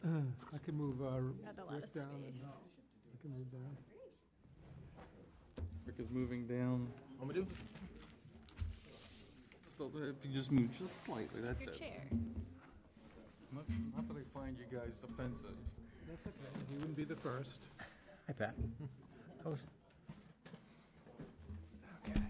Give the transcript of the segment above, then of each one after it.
I can move Got a lot Rick of down. And space. I can move down. Rick is moving down. Want me to? If you just move just slightly, that's Your it. chair. Not that I find you guys offensive. That's okay. You wouldn't be the first. Hi, Pat. How's Okay.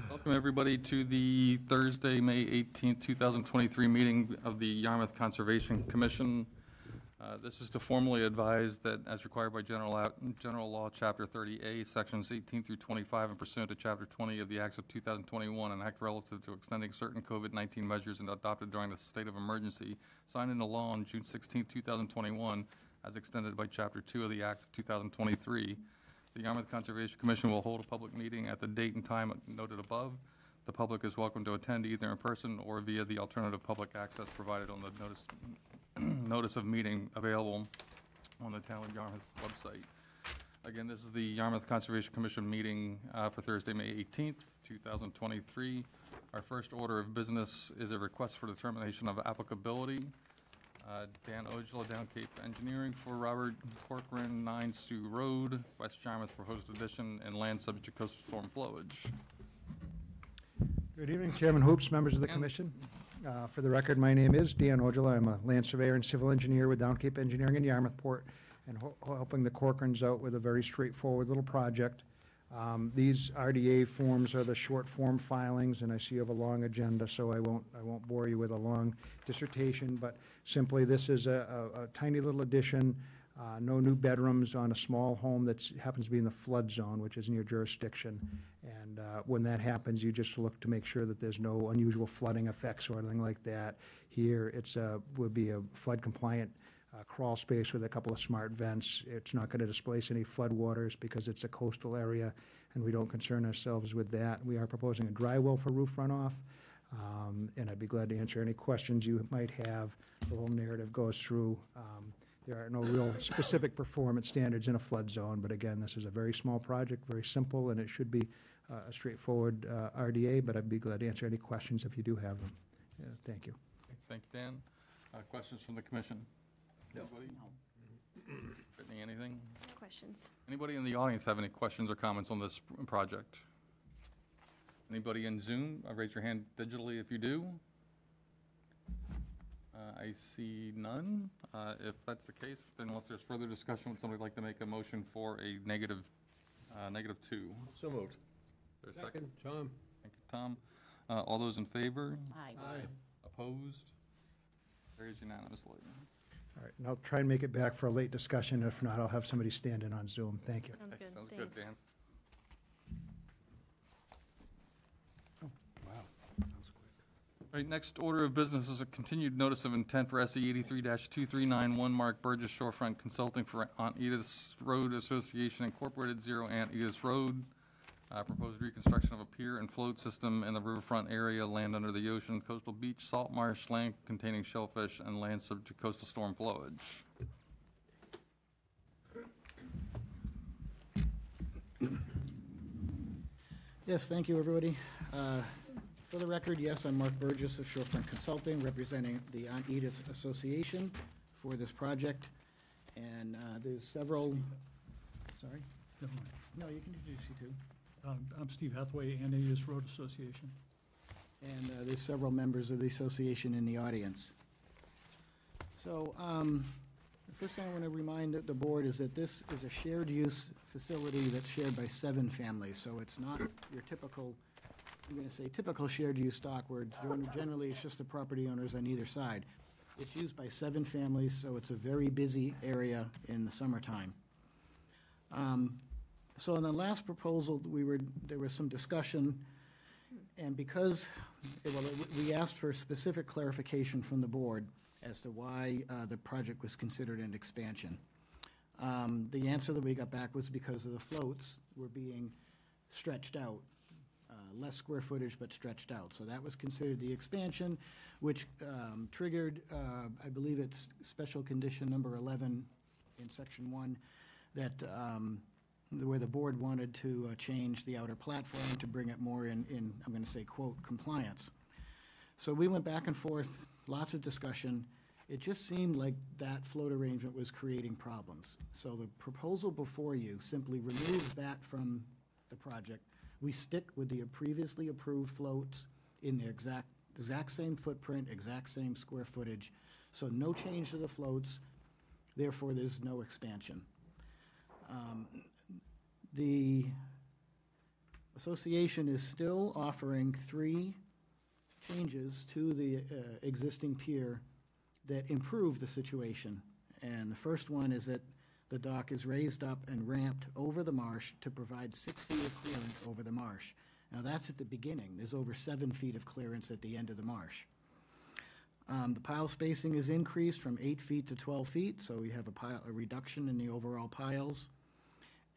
Welcome, everybody, to the Thursday, May 18th, 2023 meeting of the Yarmouth Conservation Commission. This is to formally advise that, as required by General Law, Chapter 30A, Sections 18 through 25, and pursuant to Chapter 20 of the Acts of 2021, an act relative to extending certain COVID-19 measures and adopted during the state of emergency, signed into law on June 16, 2021, as extended by Chapter 2 of the Acts of 2023. The Yarmouth Conservation Commission will hold a public meeting at the date and time noted above. The public is welcome to attend either in person or via the alternative public access provided on the notice of meeting available on the Town of Yarmouth website. Again, this is the Yarmouth Conservation Commission meeting for Thursday, May 18th, 2023. Our first order of business is a request for determination of applicability. Dan Ojala, Down Cape Engineering, for Robert Corcoran, 9 Sioux Road, West Yarmouth, proposed addition and land subject to coastal storm flowage. Good evening, Chairman Hoops, members of the commission. For the record, my name is Dan Ojala. I'm a land surveyor and civil engineer with Down Cape Engineering in Yarmouthport, and helping the Corcorans out with a very straightforward little project. These RDA forms are the short form filings, and I see you have a long agenda, so I won't bore you with a long dissertation, but simply this is a tiny little addition, no new bedrooms on a small home that happens to be in the flood zone, which is in your jurisdiction. And when that happens, you just look to make sure that there's no unusual flooding effects or anything like that. Here, it's would be a flood compliant crawl space with a couple of smart vents. It's not going to displace any flood waters because it's a coastal area, and we don't concern ourselves with that. We are proposing a dry well for roof runoff, and I'd be glad to answer any questions you might have. The whole narrative goes through. There are no real specific performance standards in a flood zone, but again, this is a very small project, very simple, and it should be a straightforward RDA, but I'd be glad to answer any questions if you do have them. Thank you. Thank you, Dan. Questions from the commission? No. Anybody? Brittany, anything? Questions? Anybody in the audience have any questions or comments on this project? Anybody in Zoom? Raise your hand digitally if you do. I see none. If that's the case, then unless there's further discussion, would somebody like to make a motion for a negative 2? So moved. There's a second. Tom. Thank you, Tom. All those in favor? Aye. Opposed? Carries unanimously. All right, and I'll try and make it back for a late discussion. If not, I'll have somebody stand in on Zoom. Thank you. Sounds good. Sounds Thanks. good, Dan. Wow. That was quick. All right, next order of business is a continued notice of intent for SE 83-2391, Mark Burgess Shorefront Consulting for Aunt Edith's Road Association Incorporated, 0 Aunt Edith's Road. Proposed reconstruction of a pier and float system in the riverfront area, land under the ocean, coastal beach, salt marsh, land containing shellfish, and land subject to coastal storm flowage. Yes, thank you, everybody. For the record, yes, I'm Mark Burgess of Shorefront Consulting, representing the Aunt Edith Association for this project. And there's several, sorry? No, you can introduce you too. I'm Steve Hathaway, Aunt Edith's Road Association. And there's several members of the association in the audience. So the first thing I want to remind the board is that this is a shared use facility that's shared by 7 families. So it's not your typical, I'm going to say typical shared use dock where generally it's just the property owners on either side. It's used by 7 families, so it's a very busy area in the summertime. So in the last proposal, there was some discussion, and because we asked for specific clarification from the board as to why the project was considered an expansion. The answer that we got back was because of the floats were being stretched out, less square footage but stretched out. So that was considered the expansion, which triggered, I believe it's special condition number 11 in section 1, that where the board wanted to change the outer platform to bring it more in, I'm going to say, quote, compliance. So we went back and forth, lots of discussion. It just seemed like that float arrangement was creating problems. So the proposal before you simply removed that from the project. We stick with the previously approved floats in the exact same footprint, exact same square footage. So no change to the floats, therefore there's no expansion. The association is still offering 3 changes to the existing pier that improve the situation. And the first one is that the dock is raised up and ramped over the marsh to provide 6 feet of clearance over the marsh. Now, that's at the beginning. There's over 7 feet of clearance at the end of the marsh. The pile spacing is increased from 8 feet to 12 feet, so we have a reduction in the overall piles.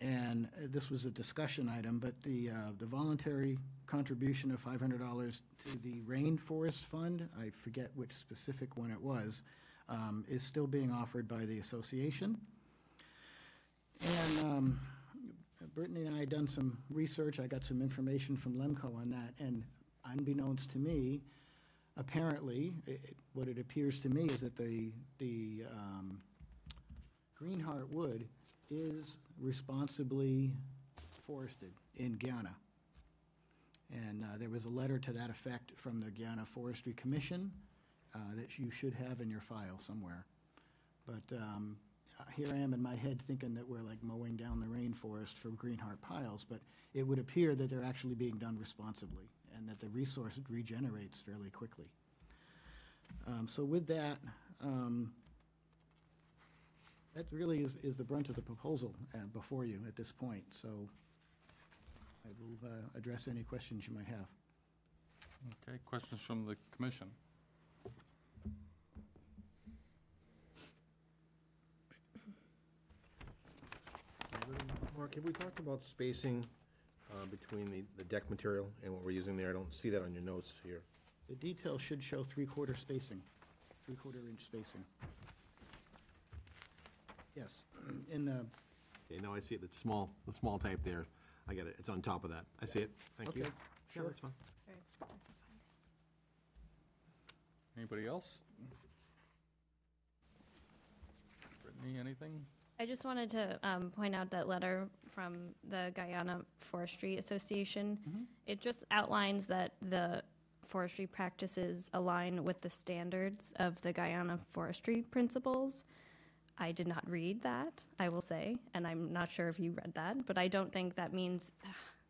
And this was a discussion item, but the voluntary contribution of $500 to the Rainforest Fund, I forget which specific one it was, is still being offered by the association. And Brittany and I had done some research. I got some information from Lemco on that, and unbeknownst to me, apparently, what it appears to me is that the Greenheart Wood is responsibly forested in Guyana. And there was a letter to that effect from the Guyana Forestry Commission that you should have in your file somewhere. But here I am in my head thinking that we're like mowing down the rainforest for Greenheart piles, but it would appear that they're actually being done responsibly and that the resource regenerates fairly quickly. So with that, that really is the brunt of the proposal before you at this point. So I will address any questions you might have. Okay, questions from the commission? Mark, have we talked about spacing between the deck material and what we're using there? I don't see that on your notes here. The detail should show 3/4 spacing, 3/4 inch spacing. Yes, in the, Okay, now I see it, the small type there. I get it, it's on top of that. I see it, thank you. Okay, Sure, sure. that's fine. Anybody else? Brittany, anything? I just wanted to point out that letter from the Guyana Forestry Association. It just outlines that the forestry practices align with the standards of the Guyana forestry principles. I did not read that, I will say, and I'm not sure if you read that, but I don't think that means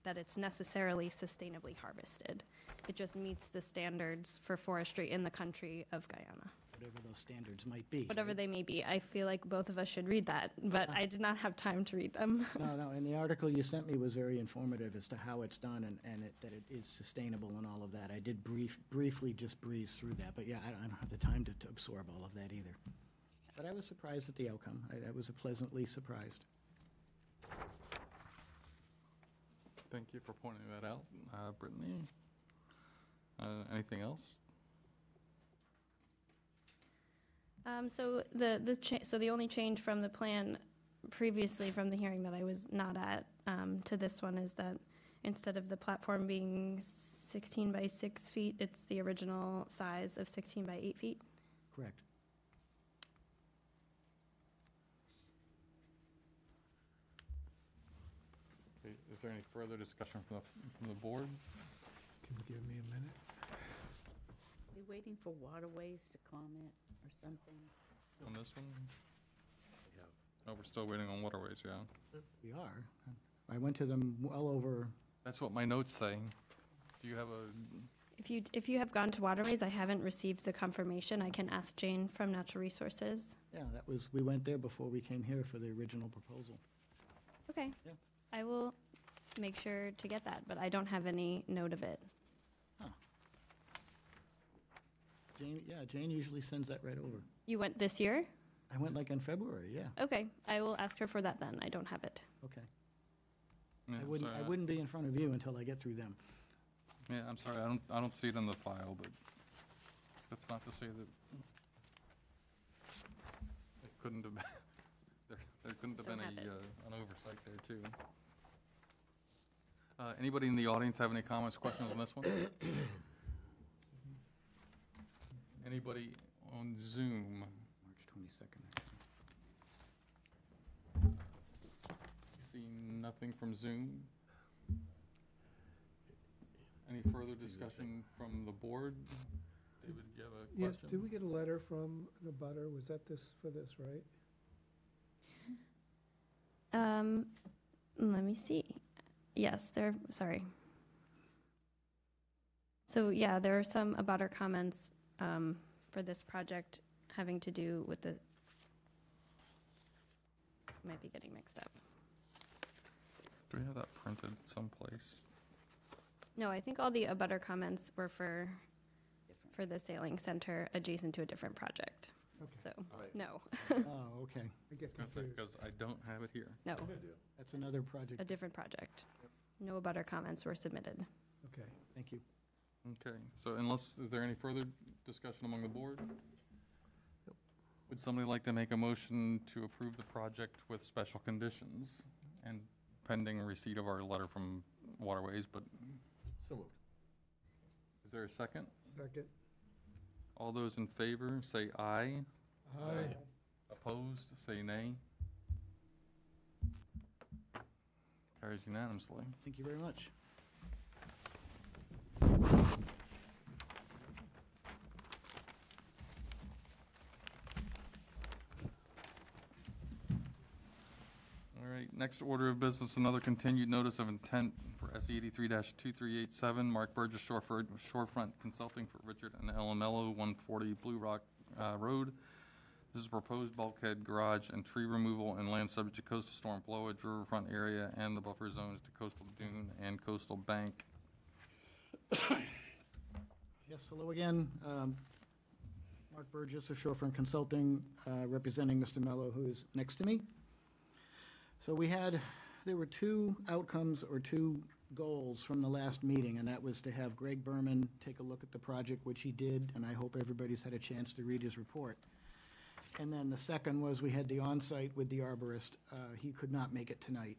that it's necessarily sustainably harvested. It just meets the standards for forestry in the country of Guyana. whatever those standards might be. Whatever right? they may be. I feel like both of us should read that, but I did not have time to read them. No, and the article you sent me was very informative as to how it's done and that it is sustainable and all of that. I did briefly just breeze through that, but yeah, I don't have the time to absorb all of that either. But I was surprised at the outcome. I was pleasantly surprised. Thank you for pointing that out, Brittany. Anything else? So the only change from the plan previously from the hearing that I was not at to this one is that instead of the platform being 16 by 6 feet, it's the original size of 16 by 8 feet. Correct. Okay, is there any further discussion from the board? Can you give me a minute? We waiting for Waterways to comment or something? On this one? Oh, we're still waiting on Waterways, yeah. We are. I went to them well over, That's what my notes say. Do you have a, If you have gone to Waterways, I haven't received the confirmation. I can ask Jane from Natural Resources. yeah, we went there before we came here for the original proposal. Okay. Yeah. I will make sure to get that, but I don't have any note of it. Jane usually sends that right over. You went this year? I went like in February, yeah, Okay, I will ask her for that then. I don't have it. okay. yeah, I I'm wouldn't, sorry, I wouldn't be in front of you until I get through them. Yeah, I'm sorry, I don't see it in the file, but that's not to say that it couldn't have been. There couldn't have Just been don't have an oversight there, too. Anybody in the audience have any comments, questions on this one? Anybody on Zoom? March 22nd. See nothing from Zoom. Any further discussion from the board? David, do you have a Yes, question? did we get a letter from the butter? Was that this, for this, right? Let me see. Yes, sorry. So, yeah, there are some abutter comments for this project having to do with the, might be getting mixed up. Do we have that printed someplace? No, I think all the abutter comments were for the sailing center adjacent to a different project. Okay. So, Right. no, Oh, okay. I get confused. Because I don't have it here. no, That's another project. a different project. No abutter comments were submitted. Okay. Thank you. Okay, so is there any further discussion among the board? Would somebody like to make a motion to approve the project with special conditions and pending receipt of our letter from Waterways, but So moved. is there a second? Second. All those in favor, say aye. Aye. Opposed, say nay. Carries unanimously. Thank you very much. All right, next order of business, another continued notice of intent for SE 83-2387, Mark Burgess Shorefront Consulting for Richard and Ellen Mello, 140 Blue Rock Road. This is proposed bulkhead, garage, and tree removal and land subject to coastal storm flowage, riverfront area, and the buffer zones to coastal dune and coastal bank. Yes, hello again. Mark Burgess of Shorefront Consulting, representing Mr. Mello, who is next to me. So there were two outcomes or two goals from the last meeting, and that was to have Greg Berman take a look at the project, which he did, and I hope everybody's had a chance to read his report. And then the second was we had the on-site with the arborist. He could not make it tonight.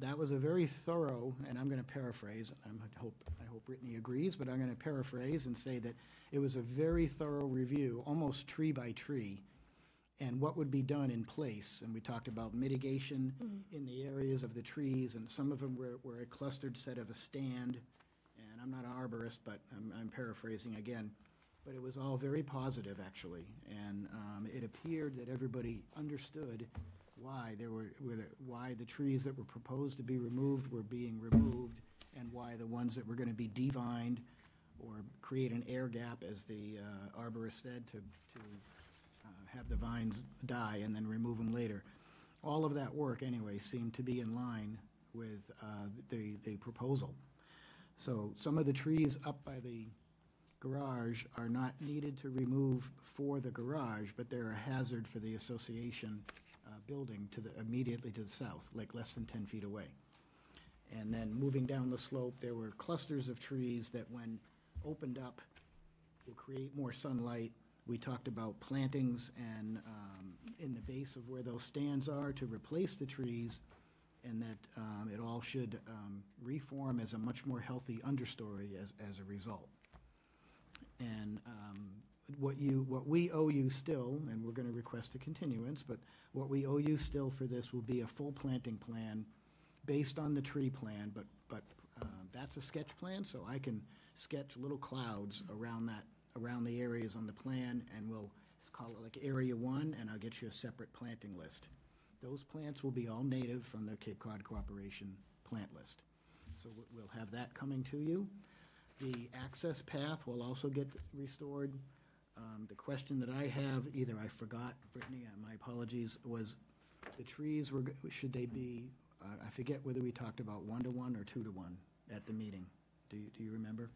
That was a very thorough, and I'm going to paraphrase, and I hope Brittany agrees, but I'm going to paraphrase and say that it was a very thorough review, almost tree by tree, and what would be done in place. And we talked about mitigation in the areas of the trees, and some of them were a clustered set of a stand. And I'm not an arborist, but I'm paraphrasing again. But it was all very positive, actually. And it appeared that everybody understood why why the trees that were proposed to be removed were being removed, and why the ones that were going to be devined or create an air gap, as the arborist said, to have the vines die and then remove them later. All of that work, anyway, seemed to be in line with the proposal. So some of the trees up by the garage are not needed to remove for the garage, but they're a hazard for the association building immediately to the south, like less than 10 feet away. And then moving down the slope, there were clusters of trees that, when opened up, will create more sunlight. We talked about plantings and in the base of where those stands are to replace the trees, and that it all should reform as a much more healthy understory as a result. And what we owe you still, and we're going to request a continuance, but what we owe you still for this will be a full planting plan based on the tree plan, but that's a sketch plan, so I can sketch little clouds around the areas on the plan, and we'll call it like Area 1, and I'll get you a separate planting list. Those plants will be all native from the Cape Cod Cooperation plant list. So we'll have that coming to you. The access path will also get restored. The question that I have, either I forgot, Brittany, my apologies, was the trees, should they be, I forget whether we talked about 1-to-1 or 2-to-1 at the meeting. Do you remember?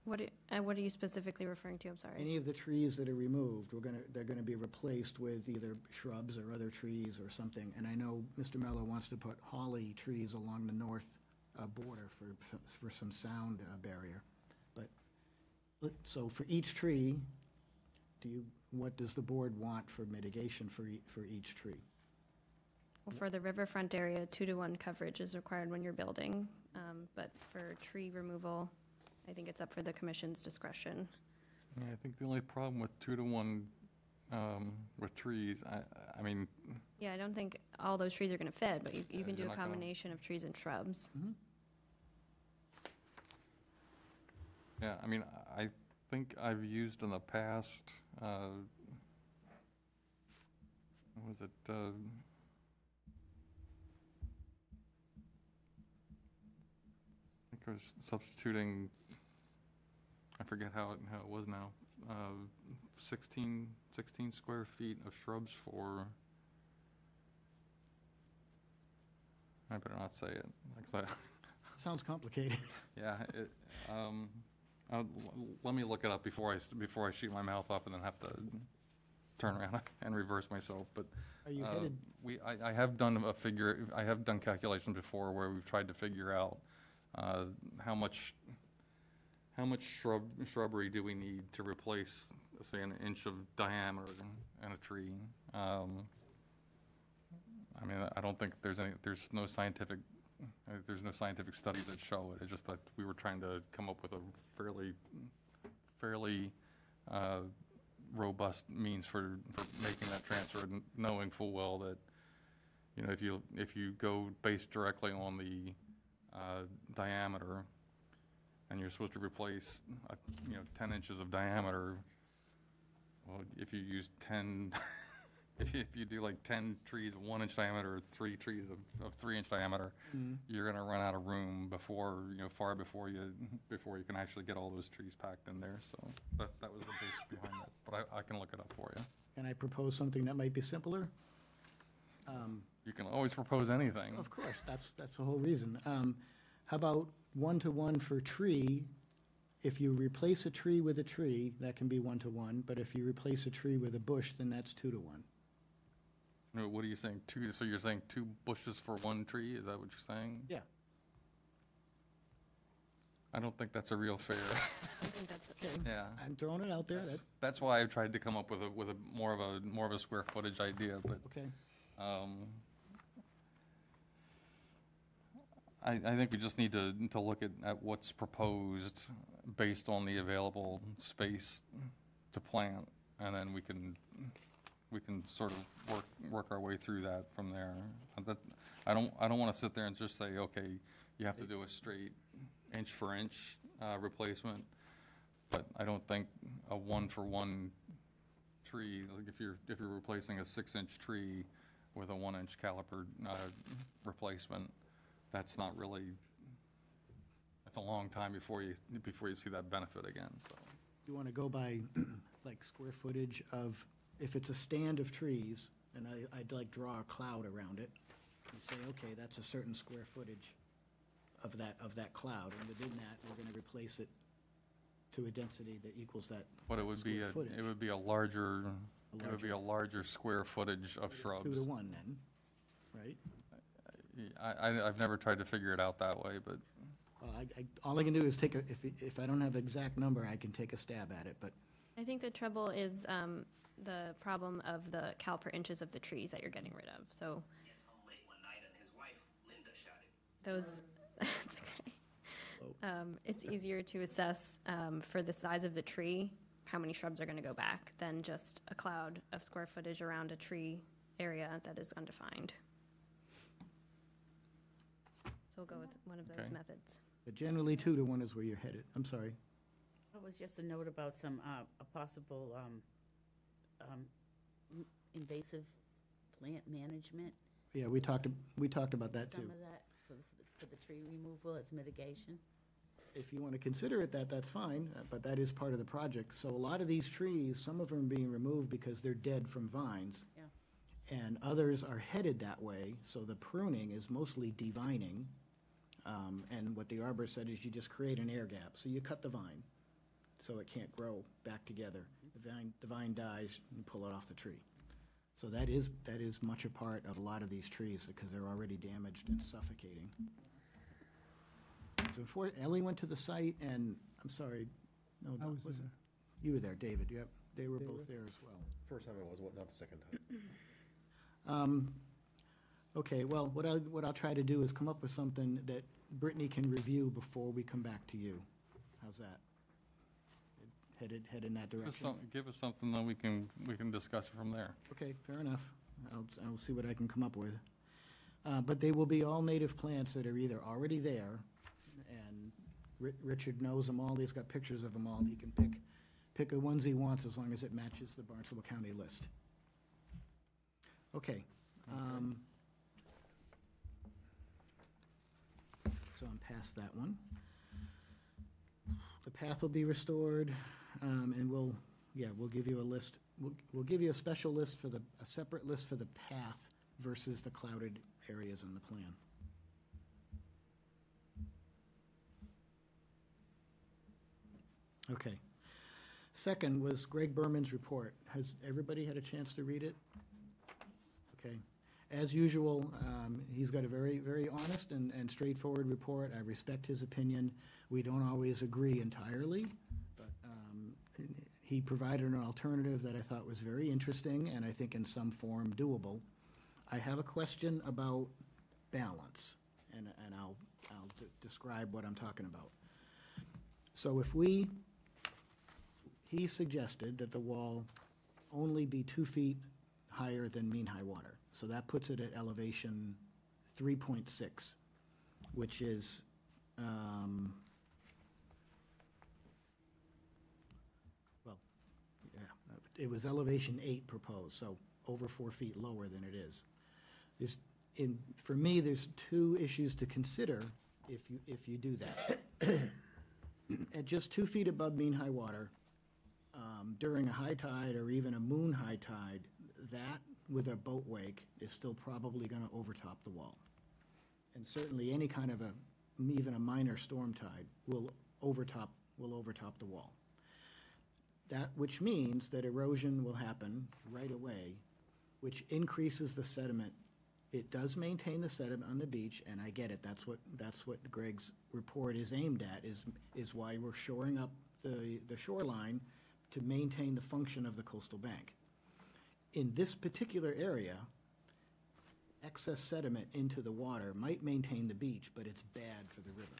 What are you specifically referring to? I'm sorry. Any of the trees that are removed, they're gonna be replaced with either shrubs or other trees or something. And I know Mr. Mello wants to put holly trees along the north border for some sound barrier. But, so for each tree, what does the board want for mitigation for each tree? Well, for the riverfront area, 2-to-1 coverage is required when you're building, but for tree removal, I think it's up for the commission's discretion. Yeah, I think the only problem with 2-to-1 with trees, I mean, Yeah, I don't think all those trees are gonna fit, but you can do you're a not gonna- combination of trees and shrubs. yeah, I mean, I think I've used in the past, what was it, I think I was substituting, I forget how it was now, 16 square feet of shrubs for, I better not say it, like, Sounds complicated. yeah, let me look it up before I shoot my mouth off and then have to turn around and reverse myself, but. Are you headed, I have done I have done calculations before where we've tried to figure out, how much shrubbery do we need to replace, say, an inch of diameter in a tree? I mean, I don't think there's no scientific studies that show it. It's just that we were trying to come up with a fairly robust means for making that transfer, knowing full well that, you know, if you go based directly on the diameter, and you're supposed to replace, 10 inches of diameter, well, if you use 10, if you do like 10 trees of 1-inch diameter, or 3 trees of 3-inch diameter, you're gonna run out of room before, far before you can actually get all those trees packed in there, so that was the basis behind that, but I can look it up for you. and I propose something that might be simpler? You can always propose anything. Of course, that's the whole reason. How about 1-to-1 for tree? If you replace a tree with a tree, that can be 1-to-1, but if you replace a tree with a bush, then that's 2-to-1. No, what are you saying, so you're saying 2 bushes for 1 tree, is that what you're saying? Yeah. I don't think that's a real fair, I think that's, yeah. I'm throwing it out there, That's why I tried to come up with a more of a square footage idea, but, okay. I think we just need to look at what's proposed based on the available space to plant, and then we can sort of work our way through that from there. I don't want to sit there and just say, okay, you have to do a straight inch for inch replacement, but I don't think a 1-for-1 tree, like if you're replacing a 6-inch tree with a 1-inch caliper replacement, that's not really, that's a long time before you see that benefit again, so. You want to go by, like, square footage of, if it's a stand of trees, and I'd like draw a cloud around it, and say, okay, that's a certain square footage of that cloud, and within that, we're going to replace it to a density that equals that But it would be square footage. it would be a larger square footage of shrubs. 2-to-1 then, right? I've never tried to figure it out that way, but Well, all I can do is take if I don't have exact number, I can take a stab at it, but I think the trouble is the problem of the caliper inches of the trees that you're getting rid of, so. Gets home late one night and his wife, Linda, shot him. Those, it's okay. It's easier to assess for the size of the tree, how many shrubs are going to go back, than just a cloud of square footage around a tree area that is undefined. So we'll go with one of those Okay. methods. but generally 2-to-1 is where you're headed. I'm sorry. It was just a note about some, a possible invasive plant management, Yeah, we talked about that some too. of that for the tree removal as mitigation. If you want to consider it, that's fine, but that is part of the project. So a lot of these trees, some of them are being removed because they're dead from vines. Yeah. And others are headed that way, so the pruning is mostly devining. And what the arborist said is you just create an air gap. So you cut the vine, so it can't grow back together. The vine dies, you pull it off the tree. So that is much a part of a lot of these trees because they're already damaged and suffocating. So before, Ellie went to the site and, I'm sorry, no, I was was it? there. You were there, David, yep. They were both there as well. First time it was, not the second time. Okay, well, what I'll try to do is come up with something that Brittany can review before we come back to you. How's that? Head in that direction? Give us something, then we can discuss it from there. Okay, fair enough. I'll see what I can come up with. But they will be all native plants that are either already there, and Richard knows them all, he's got pictures of them all, he can pick the ones he wants as long as it matches the Barnstable County list. Okay. So I'm past that one. The path will be restored, and we'll give you a list. We'll give you a special list a separate list for the path versus the clouded areas in the plan. Okay. Second was Greg Berman's report. Has everybody had a chance to read it? Okay. As usual, he's got a very, very honest and straightforward report. I respect his opinion. We don't always agree entirely, but he provided an alternative that I thought was very interesting and I think in some form doable. I have a question about balance, and I'll describe what I'm talking about. So he suggested that the wall only be 2 feet higher than mean high water. So that puts it at elevation 3.6, which is, it was elevation 8 proposed, so over 4 feet lower than it is. For me, there's 2 issues to consider if you do that. At just 2 feet above mean high water, during a high tide or even a moon high tide, that with a boat wake is still probably going to overtop the wall. And certainly any kind of even a minor storm tide will overtop the wall. That, which means that erosion will happen right away, which increases the sediment. It does maintain the sediment on the beach, and I get it. That's what Greg's report is aimed at, is why we're shoring up the shoreline to maintain the function of the coastal bank. In this particular area, excess sediment into the water might maintain the beach, but it's bad for the river.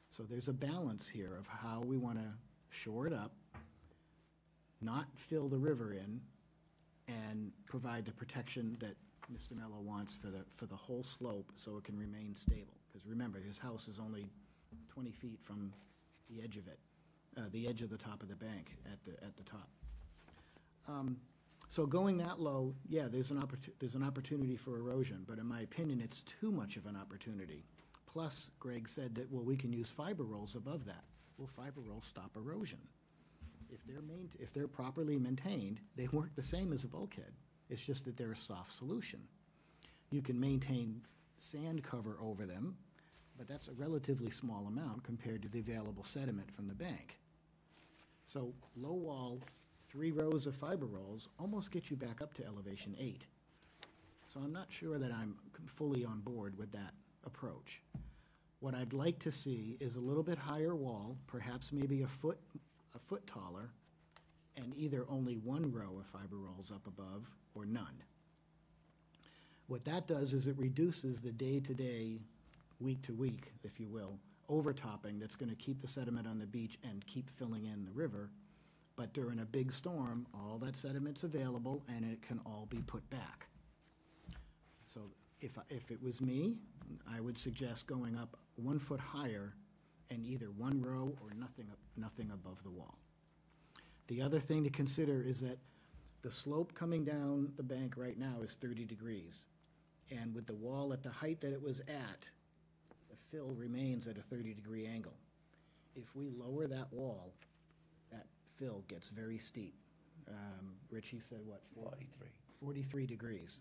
So there's a balance here of how we want to shore it up, not fill the river in, and provide the protection that Mr. Mello wants for the whole slope so it can remain stable. Because remember, his house is only 20 feet from the edge of it, the edge of the top of the bank at the top. So going that low, yeah, there's an opportunity for erosion, but in my opinion, it's too much of an opportunity. Plus, Greg said that, well, we can use fiber rolls above that. Well, fiber rolls stop erosion. If they're properly maintained, they work the same as a bulkhead. It's just that they're a soft solution. You can maintain sand cover over them, but that's a relatively small amount compared to the available sediment from the bank. So low wall, 3 rows of fiber rolls almost get you back up to elevation 8. So I'm not sure that I'm fully on board with that approach. What I'd like to see is a little bit higher wall, perhaps maybe a foot taller, and either only 1 row of fiber rolls up above or none. What that does is it reduces the day-to-day, week-to-week, if you will, overtopping that's going to keep the sediment on the beach and keep filling in the river. But during a big storm, all that sediment's available and it can all be put back. So if it was me, I would suggest going up 1 foot higher and either 1 row or nothing above the wall. The other thing to consider is that the slope coming down the bank right now is 30 degrees. And with the wall at the height that it was at, the fill remains at a 30-degree angle. If we lower that wall, that fill gets very steep. Richie said what? 43 degrees.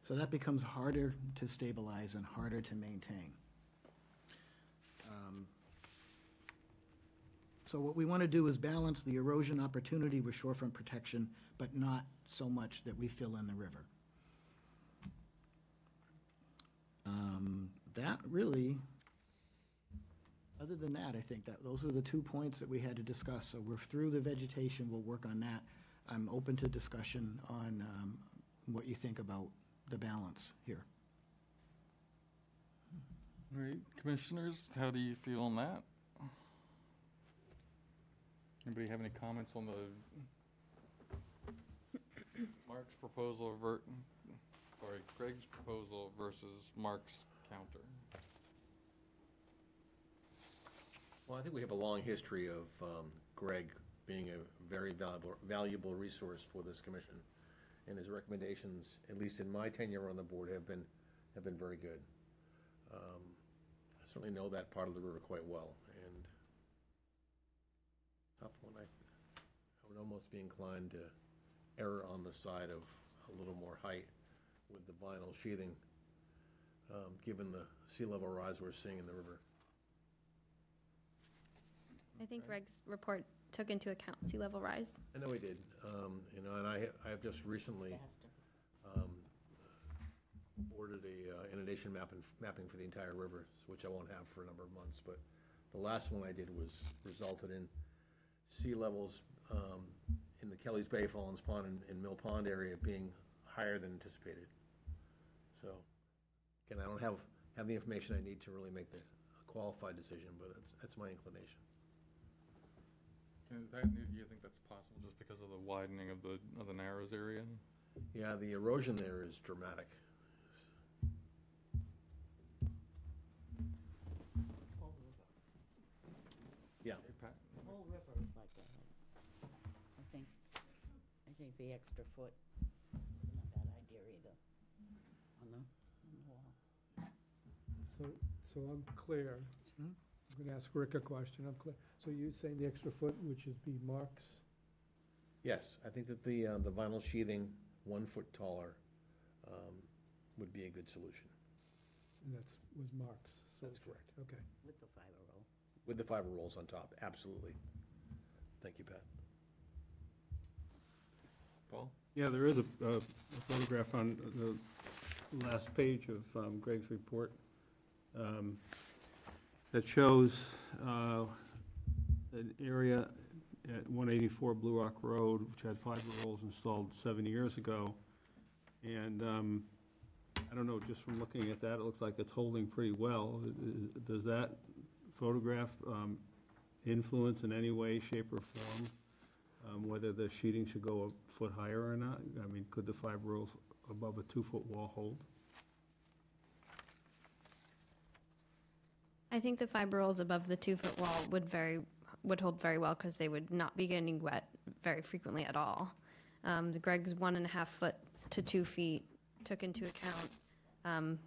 So that becomes harder to stabilize and harder to maintain. So what we want to do is balance the erosion opportunity with shorefront protection, but not so much that we fill in the river. That really, other than that, I think that those are the 2 points that we had to discuss. So we're through the vegetation, we'll work on that. I'm open to discussion on what you think about the balance here. All right, commissioners, how do you feel on that? Anybody have any comments on the Mark's proposal Greg's proposal versus Mark's counter? Well, I think we have a long history of Greg being a very valuable resource for this commission, and his recommendations, at least in my tenure on the board, have been very good. I certainly know that part of the river quite well, and tough one. I would almost be inclined to err on the side of a little more height with the vinyl sheathing, given the sea level rise we're seeing in the river. I think Greg's report took into account sea level rise. I know he did, and I have just recently ordered a inundation mapping for the entire river, which I won't have for a number of months, but the last one I did resulted in sea levels in the Kelly's Bay, Fallins Pond, and Mill Pond area being higher than anticipated. So, again, I don't have the information I need to really make a qualified decision, but that's my inclination. Do you think that's possible just because of the widening of the Narrows area? Yeah, the erosion there is dramatic. Yeah. The whole river is like that. I think the extra foot is not a bad idea either on the wall. So I'm clear. I'm going to ask Rick a question. I'm clear. So you're saying the extra foot, which would be Mark's? Yes, I think that the vinyl sheathing, 1 foot taller, would be a good solution. And was Mark's? So That's correct. Okay. With the fiber roll. With the fiber rolls on top, absolutely. Thank you, Pat. Paul? Yeah, there is a photograph on the last page of Greg's report that shows an area at 184 Blue Rock Road, which had fiber rolls installed 7 years ago. And I don't know, just from looking at that, it looks like it's holding pretty well. Does that photograph influence in any way, shape, or form whether the sheeting should go a foot higher or not? I mean, could the fiber rolls above a 2-foot wall hold? I think the fiber rolls above the 2-foot wall would hold very well because they would not be getting wet very frequently at all. The Greg's 1.5 foot to 2 feet took into account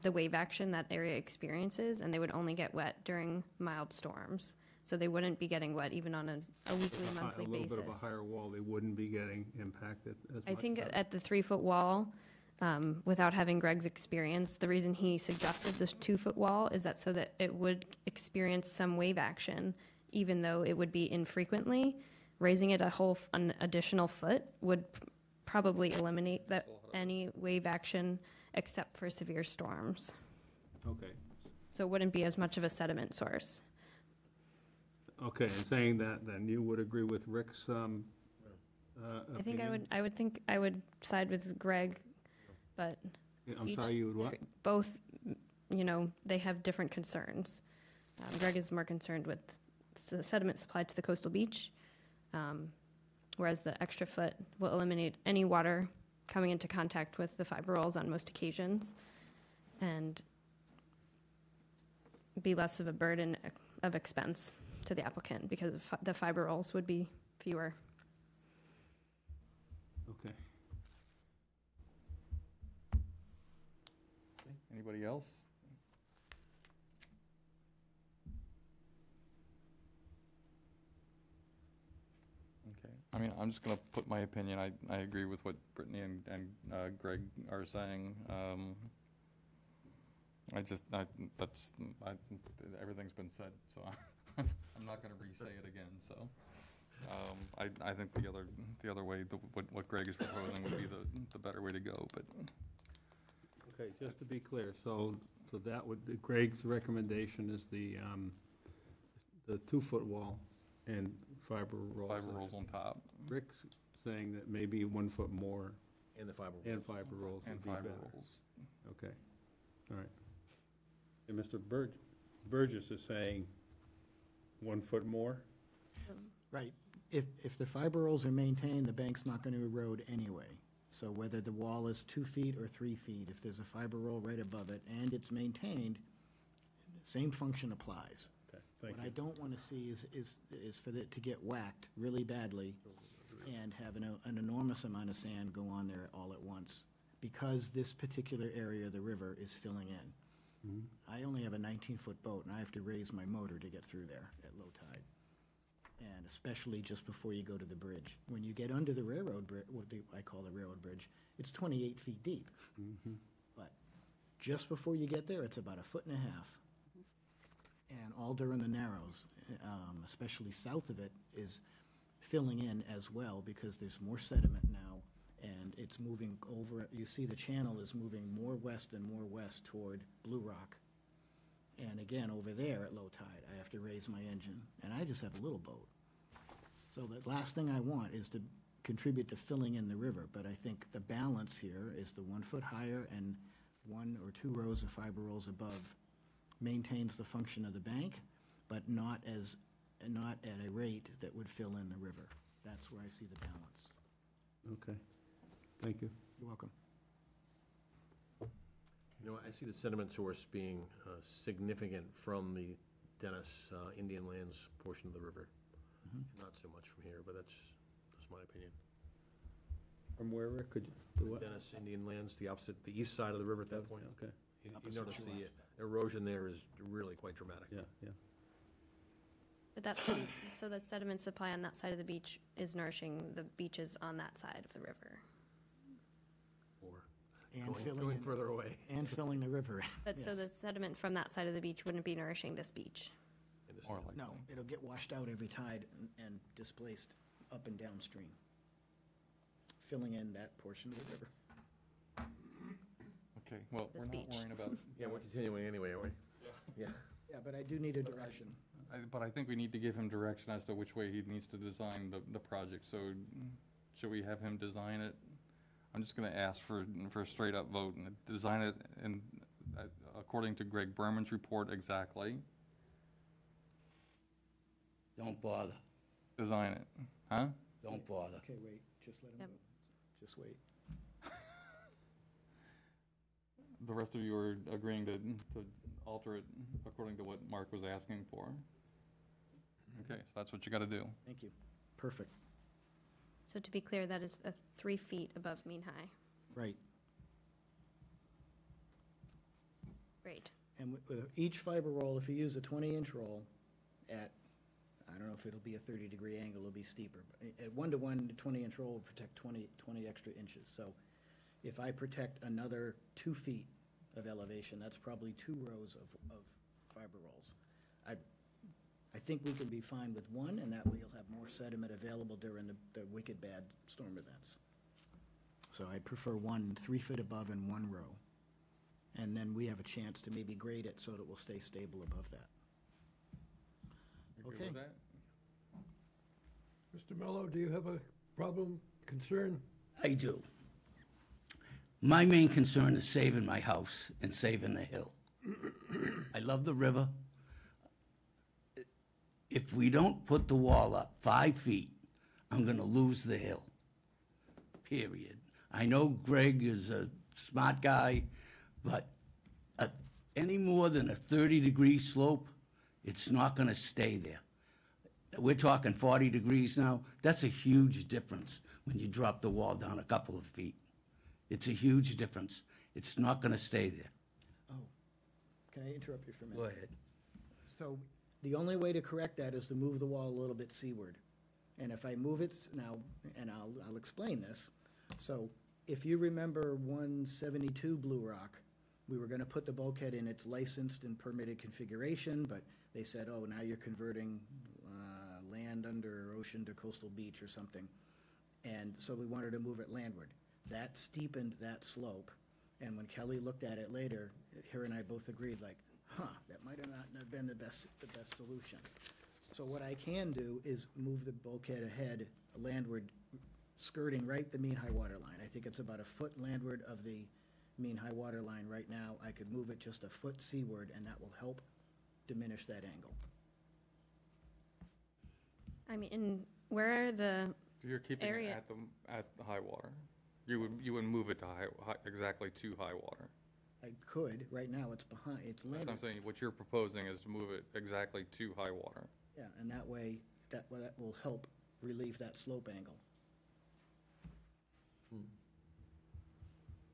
the wave action that area experiences, and they would only get wet during mild storms. So they wouldn't be getting wet even on a weekly, monthly basis. A little bit of a higher wall, they wouldn't be getting impacted as much. I think at the 3-foot wall, without having Greg's experience, the reason he suggested this 2-foot wall is that so that it would experience some wave action, even though it would be infrequently. Raising it an additional foot would probably eliminate any wave action except for severe storms. Okay. So it wouldn't be as much of a sediment source. Okay, and saying that, then you would agree with Rick's I think opinion? I would side with Greg, but Yeah, I'm sorry, you would what? both, they have different concerns. Greg is more concerned with the sediment supplied to the coastal beach, whereas the extra foot will eliminate any water coming into contact with the fiber rolls on most occasions and be less of a burden of expense to the applicant because the fiber rolls would be fewer. Okay. Anybody else? Okay, I mean, I'm just gonna put my opinion. I agree with what Brittany and Greg are saying. Everything's been said, so I'm not gonna re-say it again, so. I think the other way, what Greg is proposing would be the better way to go, but. Okay, just to be clear, so that would, Greg's recommendation is the 2-foot wall and fiber rolls. Fiber rolls on top. Rick's saying that maybe 1 foot more And the fiber. and fiber rolls And would be fiber better. rolls. Okay, all right. And Mr. Burgess is saying 1 foot more? Right. If the fiber rolls are maintained, the bank's not going to erode anyway. So whether the wall is 2 feet or 3 feet, if there's a fiber roll right above it and it's maintained, the same function applies. Okay, thank What I you. don't want to see is for it to get whacked really badly and have an enormous amount of sand go on there all at once, because this particular area of the river is filling in. I only have a 19-foot boat, and I have to raise my motor to get through there at low tide. And especially just before you go to the bridge. When you get under the railroad bridge, what I call the railroad bridge, it's 28 feet deep. But just before you get there, it's about 1.5 feet. And all during the narrows, especially south of it, is filling in as well, because there's more sediment now, and it's moving over. You see the channel is moving more west and more west toward Blue Rock. And again, over there at low tide, I have to raise my engine, and I just have a little boat. So the last thing I want is to contribute to filling in the river, but I think the balance here is the 1 foot higher and 1 or 2 rows of fiber rolls above maintains the function of the bank, but not at a rate that would fill in the river. That's where I see the balance. Okay, thank you. You're welcome. You know, I see the sediment source being significant from the Dennis Indian Lands portion of the river. Not so much from here, but that's my opinion. From where, Rick, could you, the what? Dennis Indian Lands, the opposite, the east side of the river at that point. Okay, You Opposite notice shore. the erosion there is really quite dramatic. yeah, yeah. But that's, so the sediment supply on that side of the beach is nourishing the beaches on that side of the river. Or And filling going in- further away. And filling the river in. But so the sediment from that side of the beach wouldn't be nourishing this beach? More likely. No, it'll get washed out every tide and displaced up and downstream, filling in that portion of the river. Okay, well, This we're not beach. worrying about. Yeah, we're continuing anyway, aren't we? Yeah. Yeah, but I do need a direction. But I think we need to give him direction as to which way he needs to design the project. So should we have him design it? I'm just going to ask for a straight up vote and design it in, according to Greg Berman's report exactly. Don't bother, Design it, huh? don't bother. Okay, wait, just let him Yep. go. Just wait. The rest of you are agreeing to alter it according to what Mark was asking for? Okay, so that's what you got to do. Thank you. Perfect. So to be clear, that is 3 feet above mean high. Right. Great. And with each fiber roll, if you use a 20-inch roll at, I don't know if it'll be a 30-degree angle, it'll be steeper. But at 1-to-1, the 20-inch roll will protect 20 extra inches. So if I protect another 2 feet of elevation, that's probably 2 rows of fiber rolls. I think we can be fine with 1, and that way you'll have more sediment available during the wicked bad storm events. So I prefer 1 3 feet above and 1 row. And then we have a chance to maybe grade it so that it will stay stable above that. You good Okay. with that? Mr. Mello, do you have a problem, concern? I do. My main concern is saving my house and saving the hill. I love the river. If we don't put the wall up 5 feet, I'm gonna lose the hill, period. I know Greg is a smart guy, but any more than a 30-degree slope, it's not gonna stay there. We're talking 40 degrees now. That's a huge difference when you drop the wall down a couple of feet. It's a huge difference. It's not gonna stay there. Oh, can I interrupt you for a minute? Go ahead. So the only way to correct that is to move the wall a little bit seaward. And if I move it now, and I'll explain this. So if you remember 172 Blue Rock, we were gonna put the bulkhead in its licensed and permitted configuration, but they said, oh, now you're converting land under ocean to coastal beach or something. And so we wanted to move it landward. That steepened that slope, and when Kelly looked at it later, her and I both agreed, like, that might have not have been the best solution. So what I can do is move the bulkhead ahead landward skirting right the mean high water line. I think it's about a foot landward of the mean high water line right now. I could move it just a foot seaward, and that will help diminish that angle. I mean, where are the, You're keeping it Area. at the high water. You would move it to exactly to high water. I could, right now it's behind, it's That's what I'm landward. saying, what you're proposing is to move it exactly to high water. Yeah, and that way, that will help relieve that slope angle.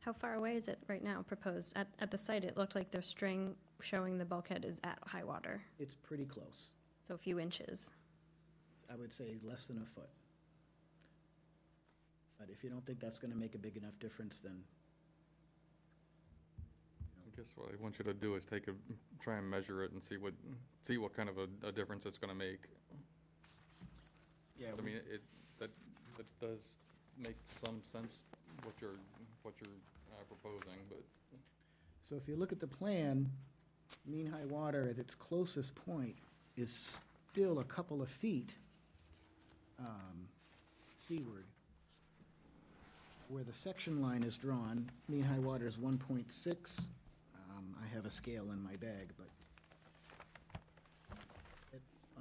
how far away is it right now proposed? At the site, it looked like the string showing the bulkhead is at high water, It's pretty close. so a few inches. I would say less than a foot. But if you don't think that's gonna make a big enough difference, then I guess what I want you to do is try and measure it and see what kind of a difference it's gonna make. yeah, I mean, that does make some sense, what you're proposing, but so if you look at the plan, mean high water at its closest point is still a couple of feet seaward. Where the section line is drawn, mean high water is 1.6. I have a scale in my bag, but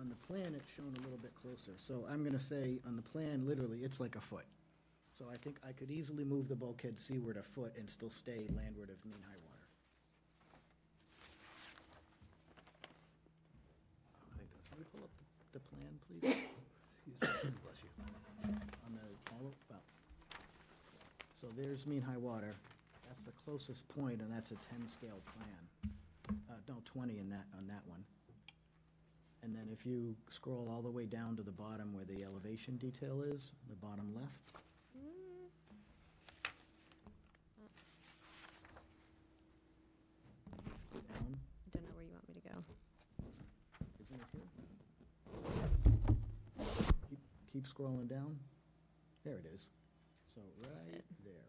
on the plan, it's shown a little bit closer. So I'm gonna say, on the plan, literally, it's like a foot. So I think I could easily move the bulkhead seaward a foot and still stay landward of mean high water. I think that's Can we pull up the plan, please? Bless you. On the, well, so there's mean high water. That's the closest point, and that's a 10-scale plan. No, 20 in that, on that one. And then if you scroll all the way down to the bottom where the elevation detail is, the bottom left. Down, I don't know where you want me to go. isn't it here? Keep scrolling down. There it is. So right there.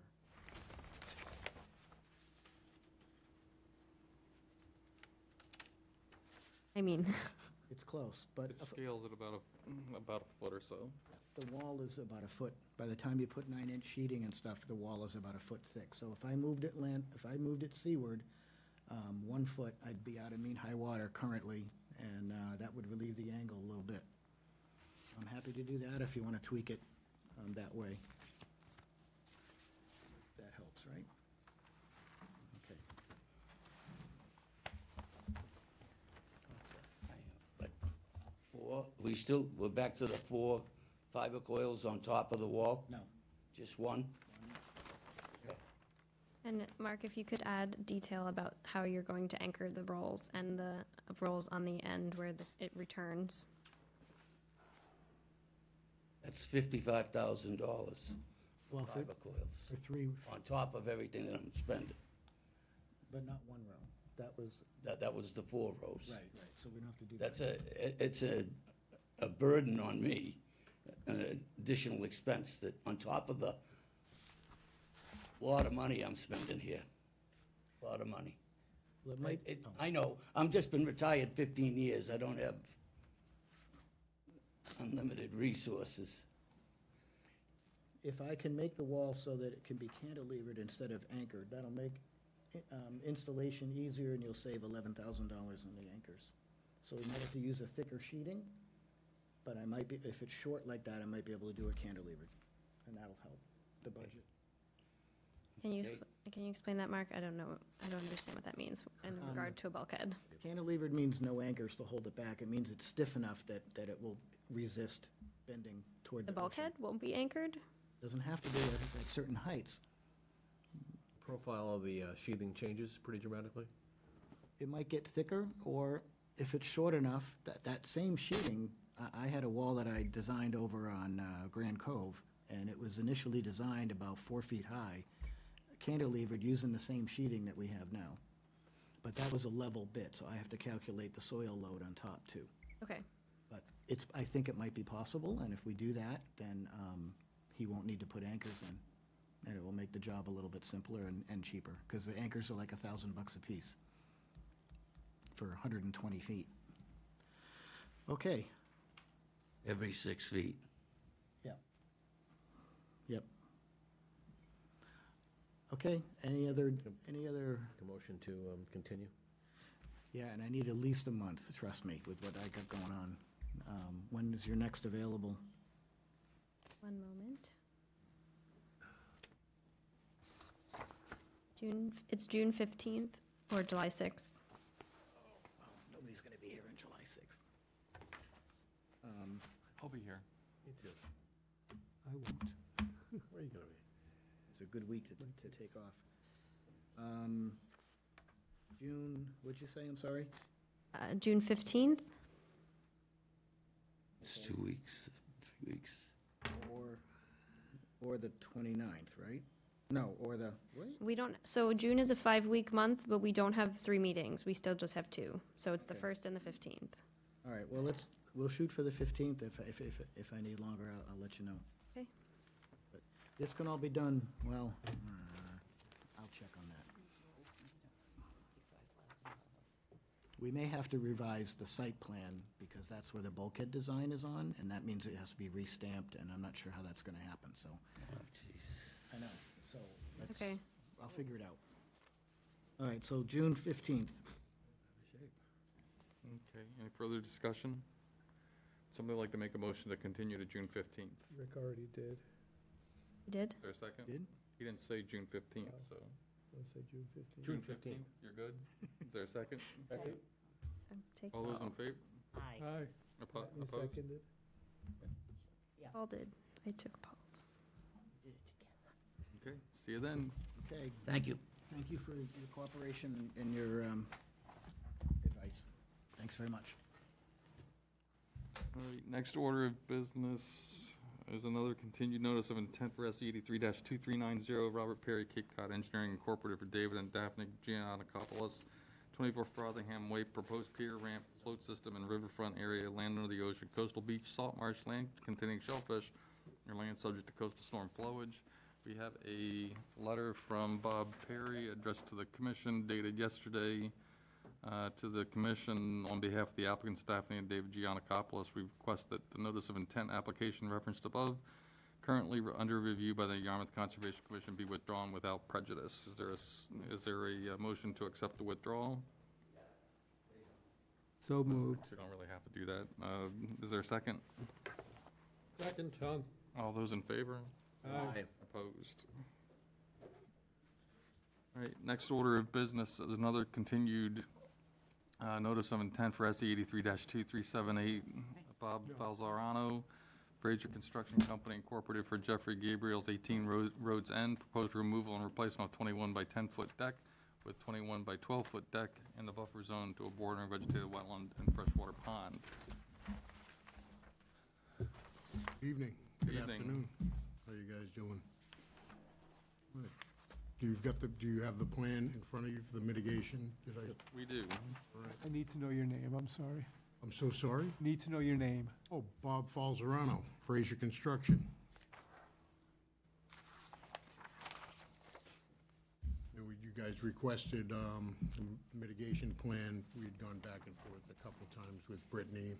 I mean, It's close, but it scales at about a foot or so. the wall is about a foot. By the time you put 9-inch sheeting and stuff, the wall is about a foot thick. So if I moved it seaward, 1 foot, I'd be out of mean high water currently, and that would relieve the angle a little bit. I'm happy to do that if you want to tweak it that way. That helps, right? Okay. But we're back to the 4 fiber coils on top of the wall? No. Just one? and Mark, if you could add detail about how you're going to anchor the rolls and the rolls on the end where it returns. That's $55,000 Well, fiber coils, for 3, on top of everything that I'm spending. but not 1 row. That was, That was the 4 rows. right, so we don't have to do that. It's a burden on me, an additional expense that, on top of the lot of money I'm spending here, a lot of money. Well, it might, I know, I'm just been retired 15 years, I don't have unlimited resources. If I can make the wall so that it can be cantilevered instead of anchored, that'll make installation easier, and you'll save $11,000 on the anchors. So we might have to use a thicker sheeting, but I might be, if it's short like that, I might be able to do it cantilevered, and that'll help the budget. Can you, Okay. can you explain that, Mark? I don't know, I don't understand what that means in regard to a bulkhead. Cantilevered means no anchors to hold it back. It means it's stiff enough that it will resist bending toward The the ocean. bulkhead won't be anchored? Doesn't have to be at certain heights. Profile of the sheathing changes pretty dramatically. It might get thicker, or if it's short enough, that same sheeting, I had a wall that I designed over on Grand Cove, and it was initially designed about 4 feet high, cantilevered using the same sheeting that we have now. But that was a level bit, so I have to calculate the soil load on top too. Okay, But I think it might be possible, and if we do that, then he won't need to put anchors in. And it will make the job a little bit simpler and cheaper, because the anchors are like $1,000 a piece for 120 feet. Okay, Every 6 feet. yeah. Okay, any other, A motion to continue? yeah, and I need at least a month, trust me, with what I got going on. When is your next available? One moment. It's June 15th or July 6th. Nobody's going to be here on July 6th. I'll be here. Me too. I won't. Where are you gonna be? It's a good week to take off. June, what'd you say, I'm sorry? June 15th? It's 2 weeks, 3 weeks. Or the 29th, right? No, or the, wait, We don't, so June is a 5-week month, but we don't have 3 meetings. We still just have 2. So it's the Okay. 1st and the 15th. all right, well, we'll shoot for the 15th. If I need longer, I'll let you know. Okay. But this can all be done, well, I'll check on that. We may have to revise the site plan, because that's where the bulkhead design is on, and that means it has to be re-stamped, and I'm not sure how that's gonna happen, so. Oh, jeez. I know, so let's, Okay. I'll figure it out. All right, so June 15th. Okay, any further discussion? Somebody like to make a motion to continue to June 15th. Rick already did. You did? Is there a second? Did? He didn't say June 15th, so. I'll say June 15th. June 15th, you're good? Is there a second? Take All those in favor? Aye. You Opposed? seconded? Paul did. I took Paul's. Okay, see you then. Okay, Thank you. thank you for your cooperation and your advice. Thanks very much. All right, next order of business is another continued notice of intent for SE 83-2390, Robert Perry, Cape Cod Engineering Incorporated for David and Daphne Giannakopoulos, 24 Frothingham Way, proposed pier ramp, float system, and riverfront area, land under the ocean, coastal beach, salt marsh, land containing shellfish, or land subject to coastal storm flowage. We have a letter from Bob Perry addressed to the commission dated yesterday. To the commission, on behalf of the applicants, Daphne and David Giannakopoulos, we request that the notice of intent application referenced above, currently under review by the Yarmouth Conservation Commission, be withdrawn without prejudice. Is there a motion to accept the withdrawal? So moved. We don't really have to do that. Is there a second? Second, Tom. All those in favor? Aye. Opposed? All right, next order of business is another continued notice of intent for SE 83-2378, Bob Falzarano, Fraser Construction Company Incorporated for Jeffrey Gabriel's 18 Rhodes End, proposed removal and replacement of 21 by 10-foot deck with 21 by 12-foot deck in the buffer zone to a bordering vegetated wetland and freshwater pond. Evening. Good Good evening. afternoon. How you guys doing? Right. Do you have the plan in front of you for the mitigation? Did I? We do. All right. I need to know your name, I'm sorry. I'm so sorry. Need to know your name. Oh, Bob Falzarano, Fraser Construction. You guys requested some mitigation plan. We had gone back and forth a couple times with Brittany.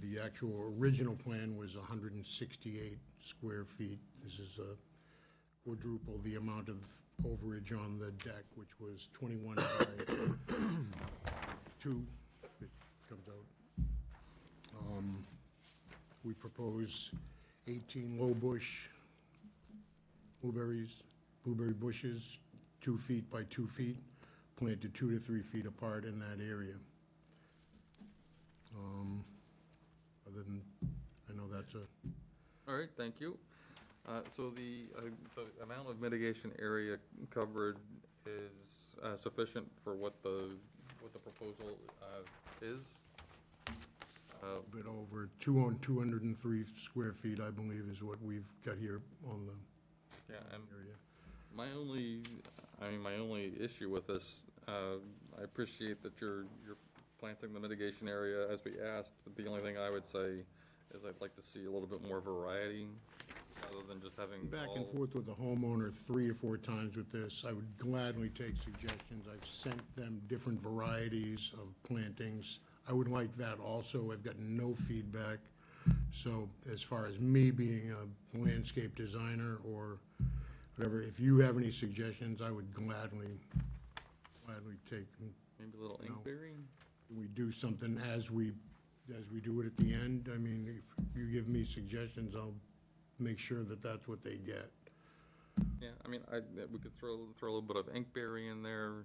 The actual original plan was 168 square feet. This is quadruple the amount of overage on the deck, which was 21 by 2. It comes out. We propose 18 low bush blueberry bushes, 2 feet by 2 feet, planted 2 to 3 feet apart in that area. Other than, I know that's a, All right, thank you. So the amount of mitigation area covered is sufficient for what the proposal is? a bit over 203 square feet, I believe, is what we've got here on the Yeah, and area. my only issue with this, I appreciate that you're planting the mitigation area as we asked, but the only thing I would say is I'd like to see a little bit more variety, rather than just having Back and all. forth with the homeowner 3 or 4 times with this. I would gladly take suggestions. I've sent them different varieties of plantings. I would like that also. I've gotten no feedback. So as far as me being a landscape designer or whatever, if you have any suggestions, I would gladly take, Maybe a little No. inkberry? we do something as we do it at the end. I mean, if you give me suggestions, I'll make sure that that's what they get. Yeah, I mean, we could throw a little bit of inkberry in there.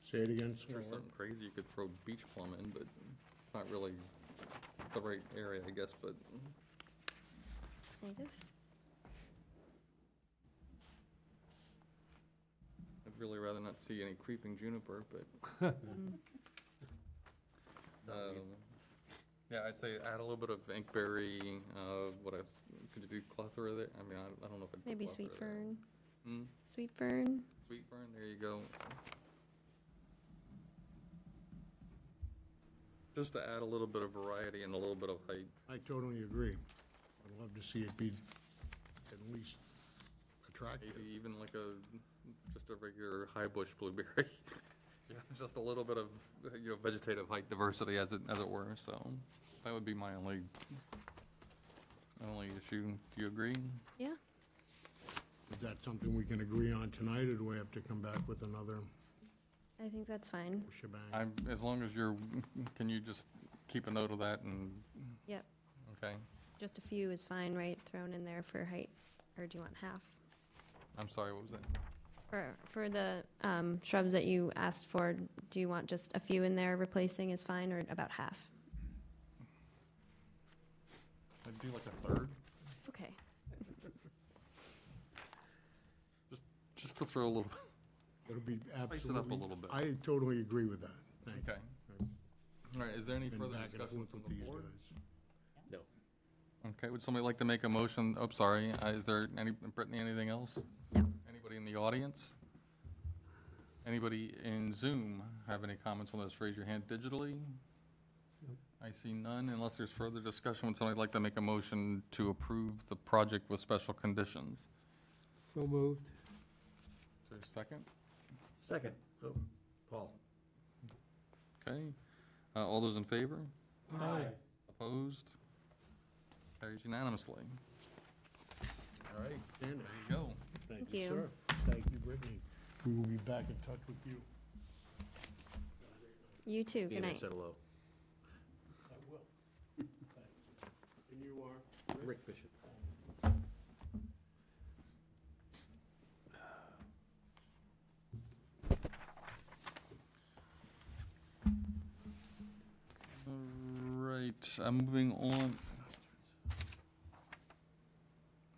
Say it again, If there's sir. something crazy, you could throw beach plum in, but it's not really the right area, I guess, but Native? I'd really rather not see any creeping juniper, but. Yeah, I'd say add a little bit of inkberry, what else, could you do clethra there? I mean, I don't know if I'd. put Maybe clethra sweet there. fern? Hmm, Sweet fern? sweet fern, there you go. Just to add a little bit of variety and a little bit of height. I totally agree. I'd love to see it be at least attractive. Maybe even like just a regular high bush blueberry. Yeah, just a little bit of, vegetative height diversity as it were, so that would be my only issue. Do you agree? Yeah. Is that something we can agree on tonight, or do we have to come back with another I think that's fine. shebang? As long as can you just keep a note of that and, Yep. okay? Just a few is fine, right? Thrown in there for height, or do you want half? I'm sorry, what was that? For the shrubs that you asked for, do you want just a few in there replacing is fine, or about half? I'd do like a third, Okay. just to throw a little, It'll be spice it up a absolutely. little bit. I totally agree with that. Thank you. Okay. All right, is there any Been further back and discussion forth from with the these board? guys. No. Okay, would somebody like to make a motion? Oh, sorry, is there Brittany, anything else? No. Anybody in the audience? Anybody in Zoom have any comments on this? Raise your hand digitally. I see none. Unless there's further discussion, would somebody like to make a motion to approve the project with special conditions? So moved. Is there a second? Second. Oh, Paul. Okay. All those in favor? Aye. Opposed? Carries unanimously. All right, there And you go. Thank you, you. sir. Thank you, Brittany. We will be back in touch with you. You too. Good Dean, I night. said hello. I will. And you are? Rick Bishop. All right, moving on.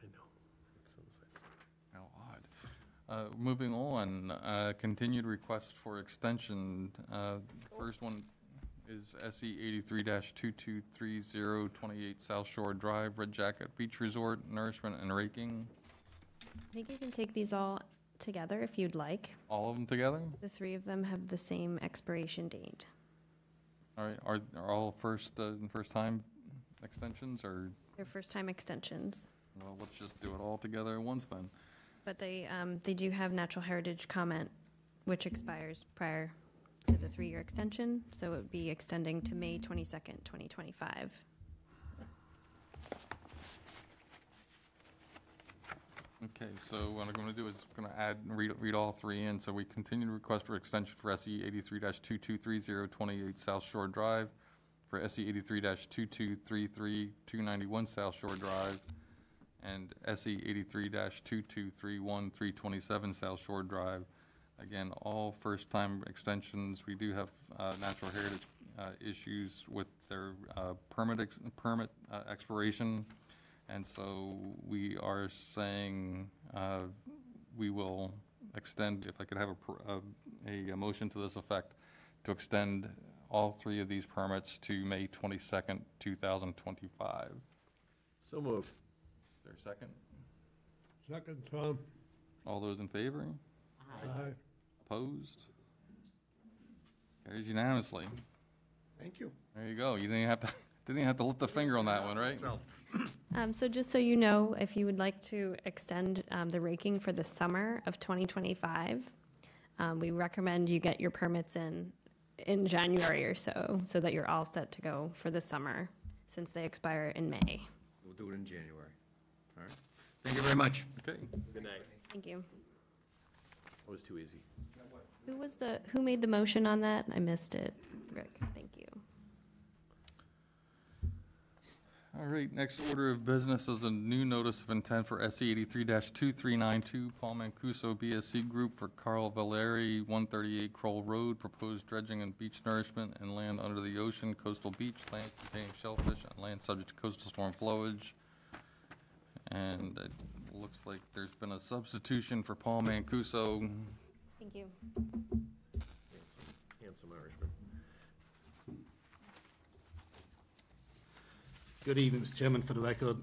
I know. How odd. Moving on, continued request for extension. First one is SE 83-2230, 28 South Shore Drive, Red Jacket Beach Resort, nourishment and raking. I think you can take these all together if you'd like. All of them together? The three of them have the same expiration date. All right, are all first-time extensions, or, They're first-time extensions. well, let's just do it all together at once then. But they do have natural heritage comment, which expires prior to the 3-year extension, so it would be extending to May 22nd, 2025. Okay, so what I'm going to do is going to read all three in. So we continue to request for extension for SE 83-2230, 28 South Shore Drive, for SE 83-2233, 291 South Shore Drive, and SE 83-2231, 327 South Shore Drive. Again, all first-time extensions. We do have natural heritage issues with their permit expiration. And so we are saying we will extend, if I could have a motion to this effect, to extend all three of these permits to May 22nd, 2025. So moved. Is there a second? Second, Tom. All those in favor? Aye. Opposed? Carries unanimously. Thank you. There you go. You didn't have to lift a finger on that one, right? So just so you know, if you would like to extend the raking for the summer of 2025, we recommend you get your permits in January or so that you're all set to go for the summer, since they expire in May. do it in January. All right? Thank you very much. Okay. Good night. Thank you. That was too easy. Who made the motion on that? I missed it. Greg, thank you. All right, next order of business is a new notice of intent for SE 83-2392, Paul Mancuso BSC Group for Carl Valeri, 138 Kroll Road, proposed dredging and beach nourishment and land under the ocean, coastal beach, land containing shellfish, and land subject to coastal storm flowage. And it looks like there's been a substitution for Paul Mancuso. Thank you. Handsome Irishman. Good evening, Mr. Chairman. For the record,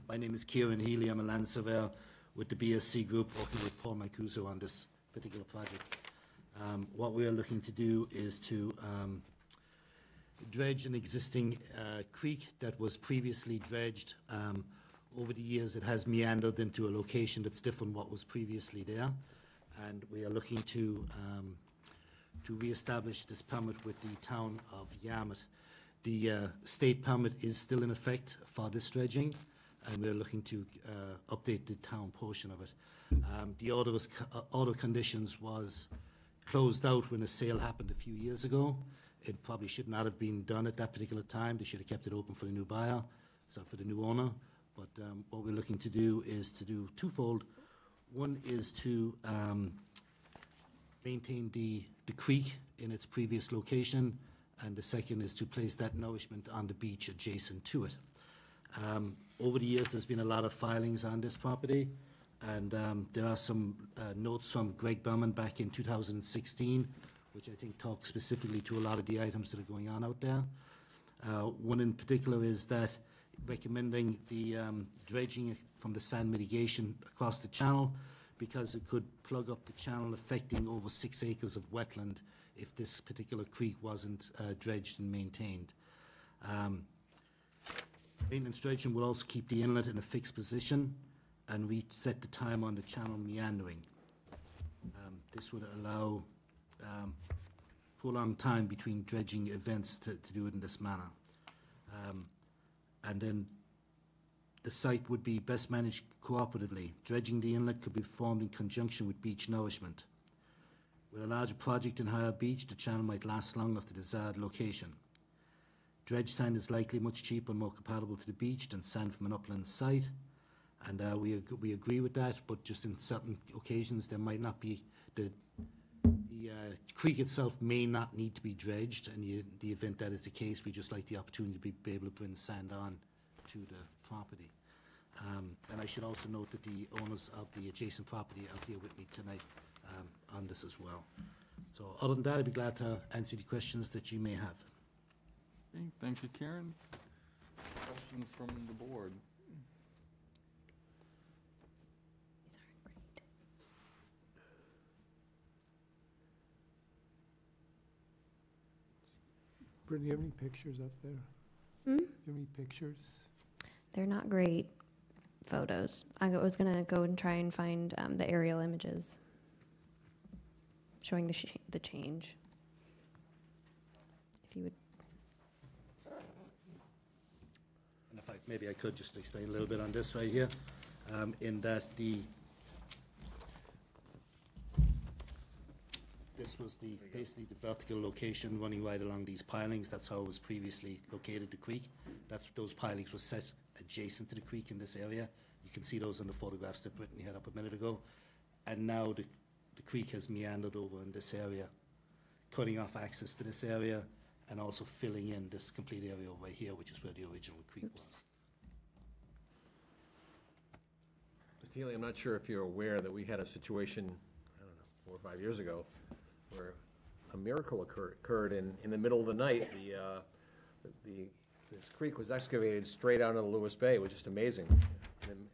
my name is Kieran Healy. I'm a land surveyor with the BSC Group, working with Paul Mancuso on this particular project. What we are looking to do is to dredge an existing creek that was previously dredged. Over the years, it has meandered into a location that's different from what was previously there, and we are looking to reestablish this permit with the town of Yarmouth. The state permit is still in effect for this dredging, and we're looking to update the town portion of it. The order conditions was closed out when the sale happened a few years ago. It probably should not have been done at that particular time. They should have kept it open for the new buyer, so for the new owner. But what we're looking to do is to do twofold. One is to maintain the creek in its previous location, and the second is to place that nourishment on the beach adjacent to it. Over the years, there's been a lot of filings on this property, and there are some notes from Greg Berman back in 2016, which I think talk specifically to a lot of the items that are going on out there. One in particular is that recommending the dredging from the sand mitigation across the channel, because it could plug up the channel, affecting over 6 acres of wetland if this particular creek wasn't dredged and maintained. Maintenance dredging will also keep the inlet in a fixed position and reset the time on the channel meandering. This would allow prolonged time between dredging events to do it in this manner. And then the site would be best managed cooperatively. Dredging the inlet could be performed in conjunction with beach nourishment. With a larger project in Higher Beach, the channel might last long off the desired location. Dredged sand is likely much cheaper and more compatible to the beach than sand from an upland site, and we agree with that, but just in certain occasions there might not be, the creek itself may not need to be dredged, and in the event that is the case, we just like the opportunity to be able to bring sand on to the property. And I should also note that the owners of the adjacent property are here with me tonight on this as well. So other than that, I'd be glad to answer the questions that you may have. Okay, thank you, Karen. Questions from the board? Brittany, do you have any pictures up there? Hmm? Do you have any pictures? They're not great photos. I was going to go and try and find the aerial images showing the change. If you would. And if maybe I could just explain a little bit on this right here, in that this was basically the vertical location running right along these pilings. That's how it was previously located, the creek. Those pilings were set adjacent to the creek in this area. You can see those in the photographs that Brittany had up a minute ago. And now the creek has meandered over in this area, cutting off access to this area and also filling in this complete area over here, which is where the original creek was. Mr. Healy, I'm not sure if you're aware that we had a situation, I don't know, 4 or 5 years ago, where a miracle occurred in the middle of the night. This creek was excavated straight out into Lewis Bay, which is just amazing.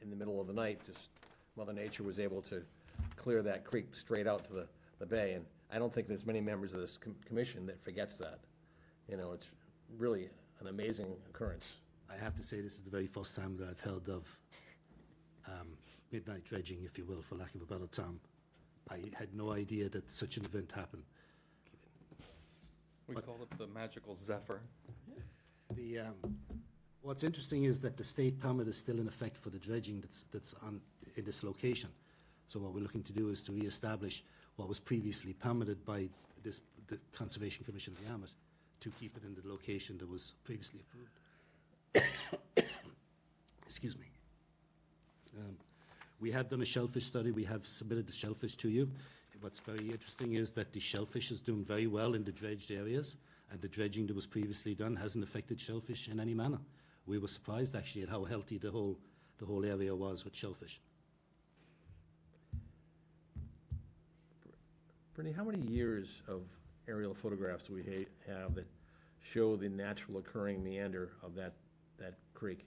In the middle of the night, just Mother Nature was able to clear that creek straight out to the bay, and I don't think there's many members of this commission that forgets that. You know, it's really an amazing occurrence. I have to say this is the very first time that I've heard of midnight dredging, if you will, for lack of a better term. I had no idea that such an event happened. We call it the magical Zephyr. What's interesting is that the state permit is still in effect for the dredging that's in this location. So what we're looking to do is to reestablish what was previously permitted by the Conservation Commission of Yarmouth to keep it in the location that was previously approved. Excuse me. We have done a shellfish study. We have submitted the shellfish to you. What's very interesting is that the shellfish is doing very well in the dredged areas, and the dredging that was previously done hasn't affected shellfish in any manner. We were surprised actually at how healthy the whole area was with shellfish. Brittany, how many years of aerial photographs do we have that show the natural occurring meander of that creek?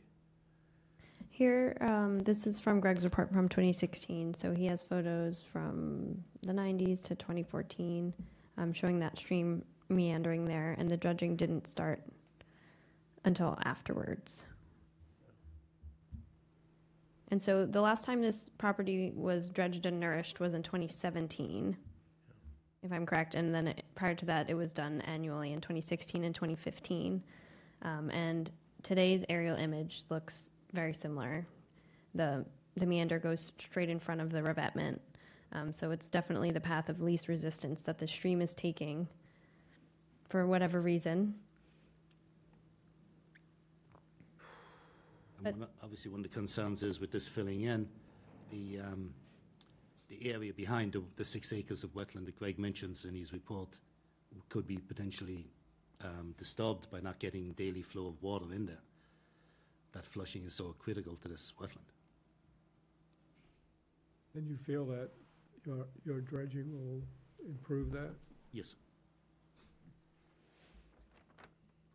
Here, this is from Greg's report from 2016, so he has photos from the 90s to 2014 showing that stream meandering there, and the dredging didn't start until afterwards. And so the last time this property was dredged and nourished was in 2017, if I'm correct, and then prior to that it was done annually in 2016 and 2015. And today's aerial image looks very similar. The meander goes straight in front of the revetment, so it's definitely the path of least resistance that the stream is taking for whatever reason. Obviously, one of the concerns is with this filling in, the area behind the 6 acres of wetland that Greg mentions in his report could be potentially disturbed by not getting daily flow of water in there. That flushing is so critical to this wetland. And you feel that your dredging will improve that? Yes.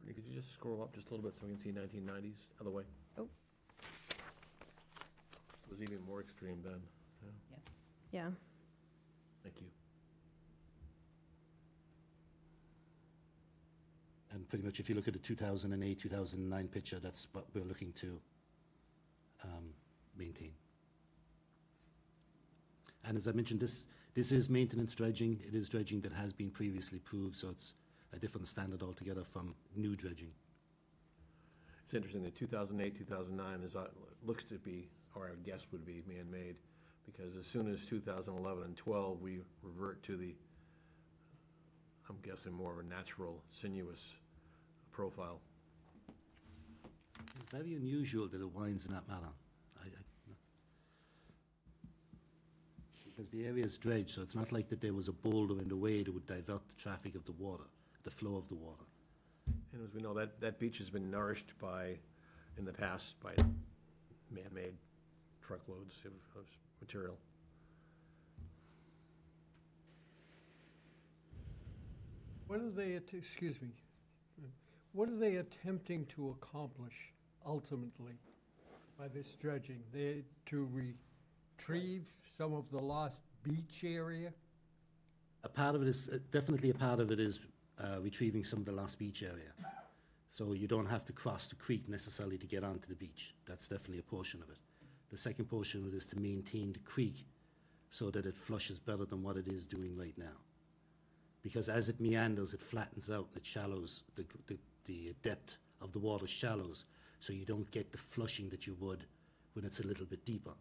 Could you just scroll up just a little bit so we can see 1990s? Other way. Oh. It was even more extreme then. Yeah. Thank you. And pretty much if you look at the 2008, 2009 picture, that's what we're looking to maintain. And as I mentioned, this is maintenance dredging. It is dredging that has been previously proved, so it's a different standard altogether from new dredging. It's interesting that 2008, 2009 looks to be, or I would guess would be, man-made, because as soon as 2011 and 12, we revert to the, I'm guessing, more of a natural, sinuous profile. It's very unusual that it winds in that manner. Because the area is dredged, so it's not like that there was a boulder in the way that would divert the traffic of the water, the flow of the water. And as we know, that beach has been nourished in the past, by man-made truckloads of material. What are they, excuse me, what are they attempting to accomplish ultimately by this dredging? They to retrieve some of the lost beach area? A part of it is, definitely a part of it is retrieving some of the lost beach area. So you don't have to cross the creek necessarily to get onto the beach. That's definitely a portion of it. The second portion of it is to maintain the creek so that it flushes better than what it is doing right now. Because as it meanders, it flattens out, it shallows, the depth of the water shallows, so you don't get the flushing that you would when it's a little bit deeper.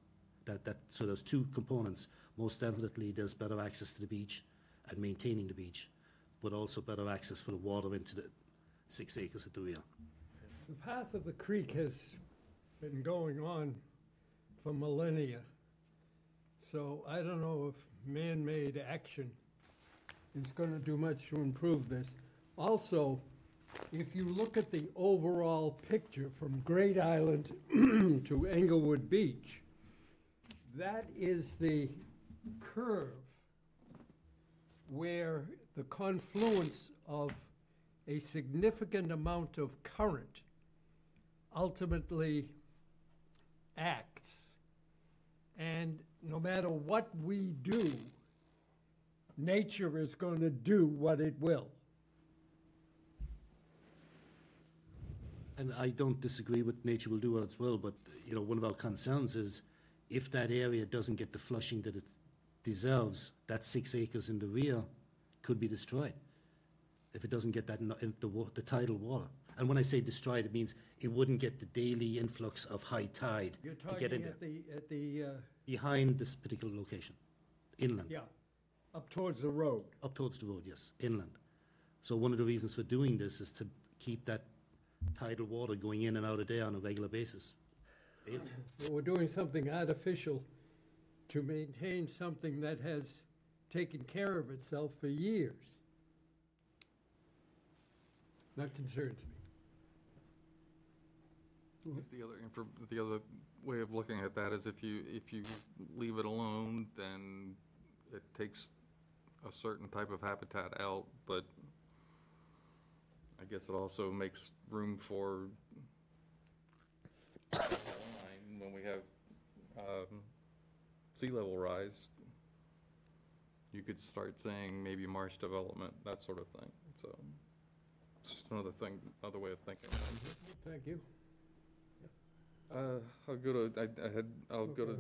So there's two components. Most definitely there's better access to the beach and maintaining the beach, but also better access for the water into the 6 acres at the rear. The path of the creek has been going on for millennia. So I don't know if man-made action is going to do much to improve this. Also, if you look at the overall picture from Great Island to Englewood Beach, that is the curve where the confluence of a significant amount of current ultimately acts. And no matter what we do, nature is going to do what it will. And I don't disagree with nature will do what it will, but you know, one of our concerns is if that area doesn't get the flushing that it deserves, that 6 acres in the rear could be destroyed. if it doesn't get that, the tidal water. And when I say destroyed, it means it wouldn't get the daily influx of high tide You're to get talking into, at the, behind this particular location, inland. yeah, up towards the road. Up towards the road, yes, inland. So one of the reasons for doing this is to keep that tidal water going in and out of there on a regular basis. daily. But we're doing something artificial to maintain something that has taken care of itself for years. That concerns me. I guess the other way of looking at that is if you leave it alone, then it takes a certain type of habitat out, but I guess it also makes room for when we have sea level rise. You could start saying maybe marsh development, that sort of thing. So it's just another way of thinking. Thank you. I'll go to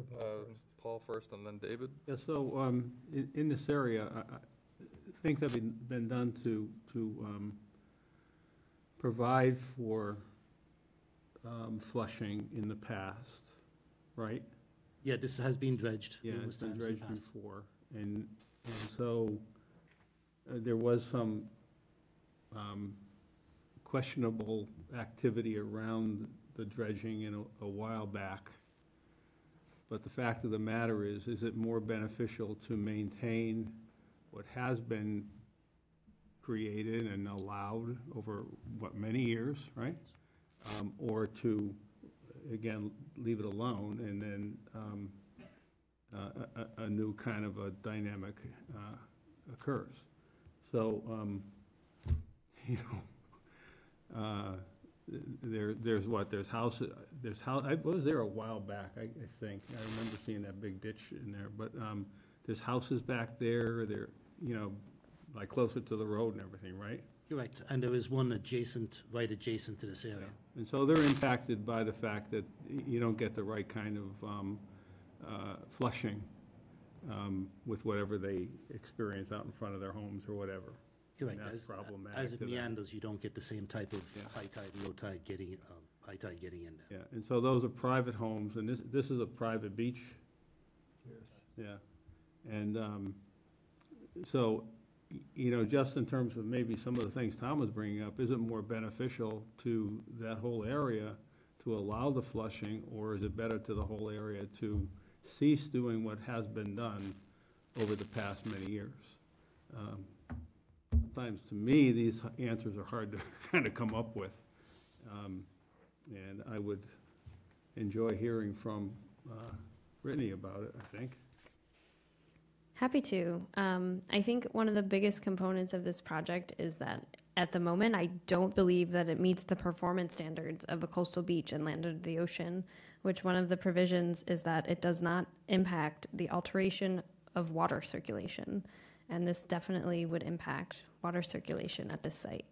Paul first and then David. Yeah, so in this area, things have been done to provide for flushing in the past, right? Yeah, this has been dredged. Yeah, numerous it's been times in the dredged past. before, and so there was some questionable activity around the dredging in a while back. But the fact of the matter is it more beneficial to maintain what has been created and allowed over, many years, right? Or to, again, leave it alone, and then a new kind of a dynamic occurs. So, there's houses, I was there a while back, I think. I remember seeing that big ditch in there, but there's houses back there, like closer to the road and everything, right? Correct, and there is one right adjacent to this area. And so they're impacted by the fact that you don't get the right kind of flushing with whatever they experience out in front of their homes or whatever. Correct. And that's problematic. As it to them. meanders, you don't get the same type of high tide, low tide getting, high tide getting in there. Yeah, and so those are private homes, and this is a private beach. Yes. Yeah, and so, just in terms of maybe some of the things Tom was bringing up, is it more beneficial to that whole area to allow the flushing, or is it better to the whole area to cease doing what has been done over the past many years? Sometimes, to me, these answers are hard to kind of come up with, and I would enjoy hearing from Brittany about it, I think. Happy to. I think one of the biggest components of this project is that at the moment, I don't believe that it meets the performance standards of a coastal beach and land under the ocean, which one of the provisions is that it does not impact the alteration of water circulation. And this definitely would impact water circulation at this site.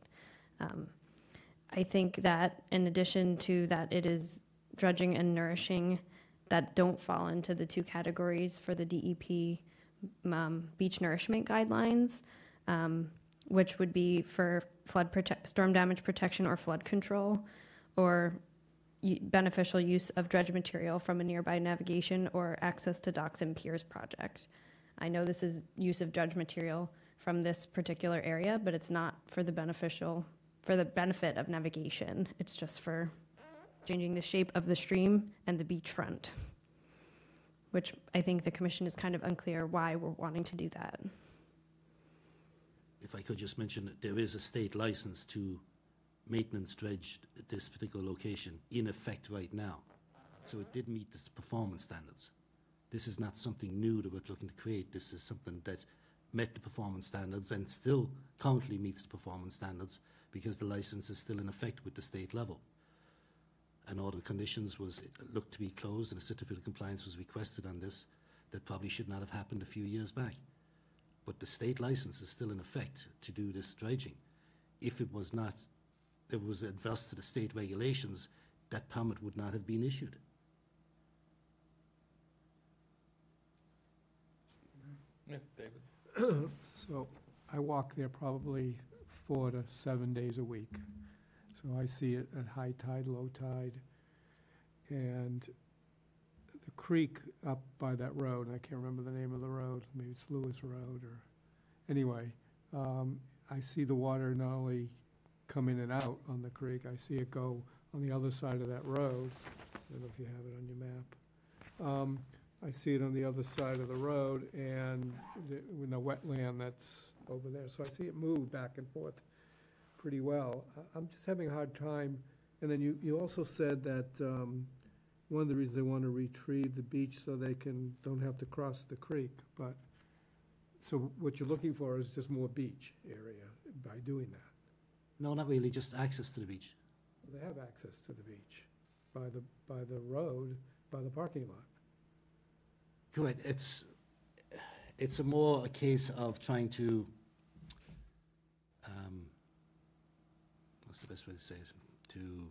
I think that in addition to that, it is dredging and nourishing that don't fall into the two categories for the DEP beach nourishment guidelines, which would be for storm damage protection or flood control, or beneficial use of dredge material from a nearby navigation or access to docks and piers project. I know this is use of dredge material from this particular area, but it's not for the benefit of navigation. It's just for changing the shape of the stream and the beachfront, which I think the commission is kind of unclear why we're wanting to do that. If I could just mention that there is a state license to maintenance dredge at this particular location in effect right now. So it did meet the performance standards. This is not something new that we're looking to create. This is something that met the performance standards and still currently meets the performance standards because the license is still in effect with the state level. An order of conditions was looked to be closed and a certificate of compliance was requested on this that probably should not have happened a few years back. But the state license is still in effect to do this dredging. If it was not, it was adverse to the state regulations, that permit would not have been issued. Yeah, David. So I walk there probably 4 to 7 days a week. So I see it at high tide, low tide, and the creek up by that road, and I can't remember the name of the road, maybe it's Lewis Road, or, anyway, I see the water not only come in and out on the creek, I see it go on the other side of that road. I don't know if you have it on your map. I see it on the other side of the road and in the wetland that's over there. So I see it move back and forth pretty well. I'm just having a hard time. And then you also said that one of the reasons they want to retrieve the beach so they don't have to cross the creek. But, so what you're looking for is just more beach area by doing that. No, not really, just access to the beach. They have access to the beach by the road, by the parking lot. Correct. It's more a case of trying to, what's the best way to say it? To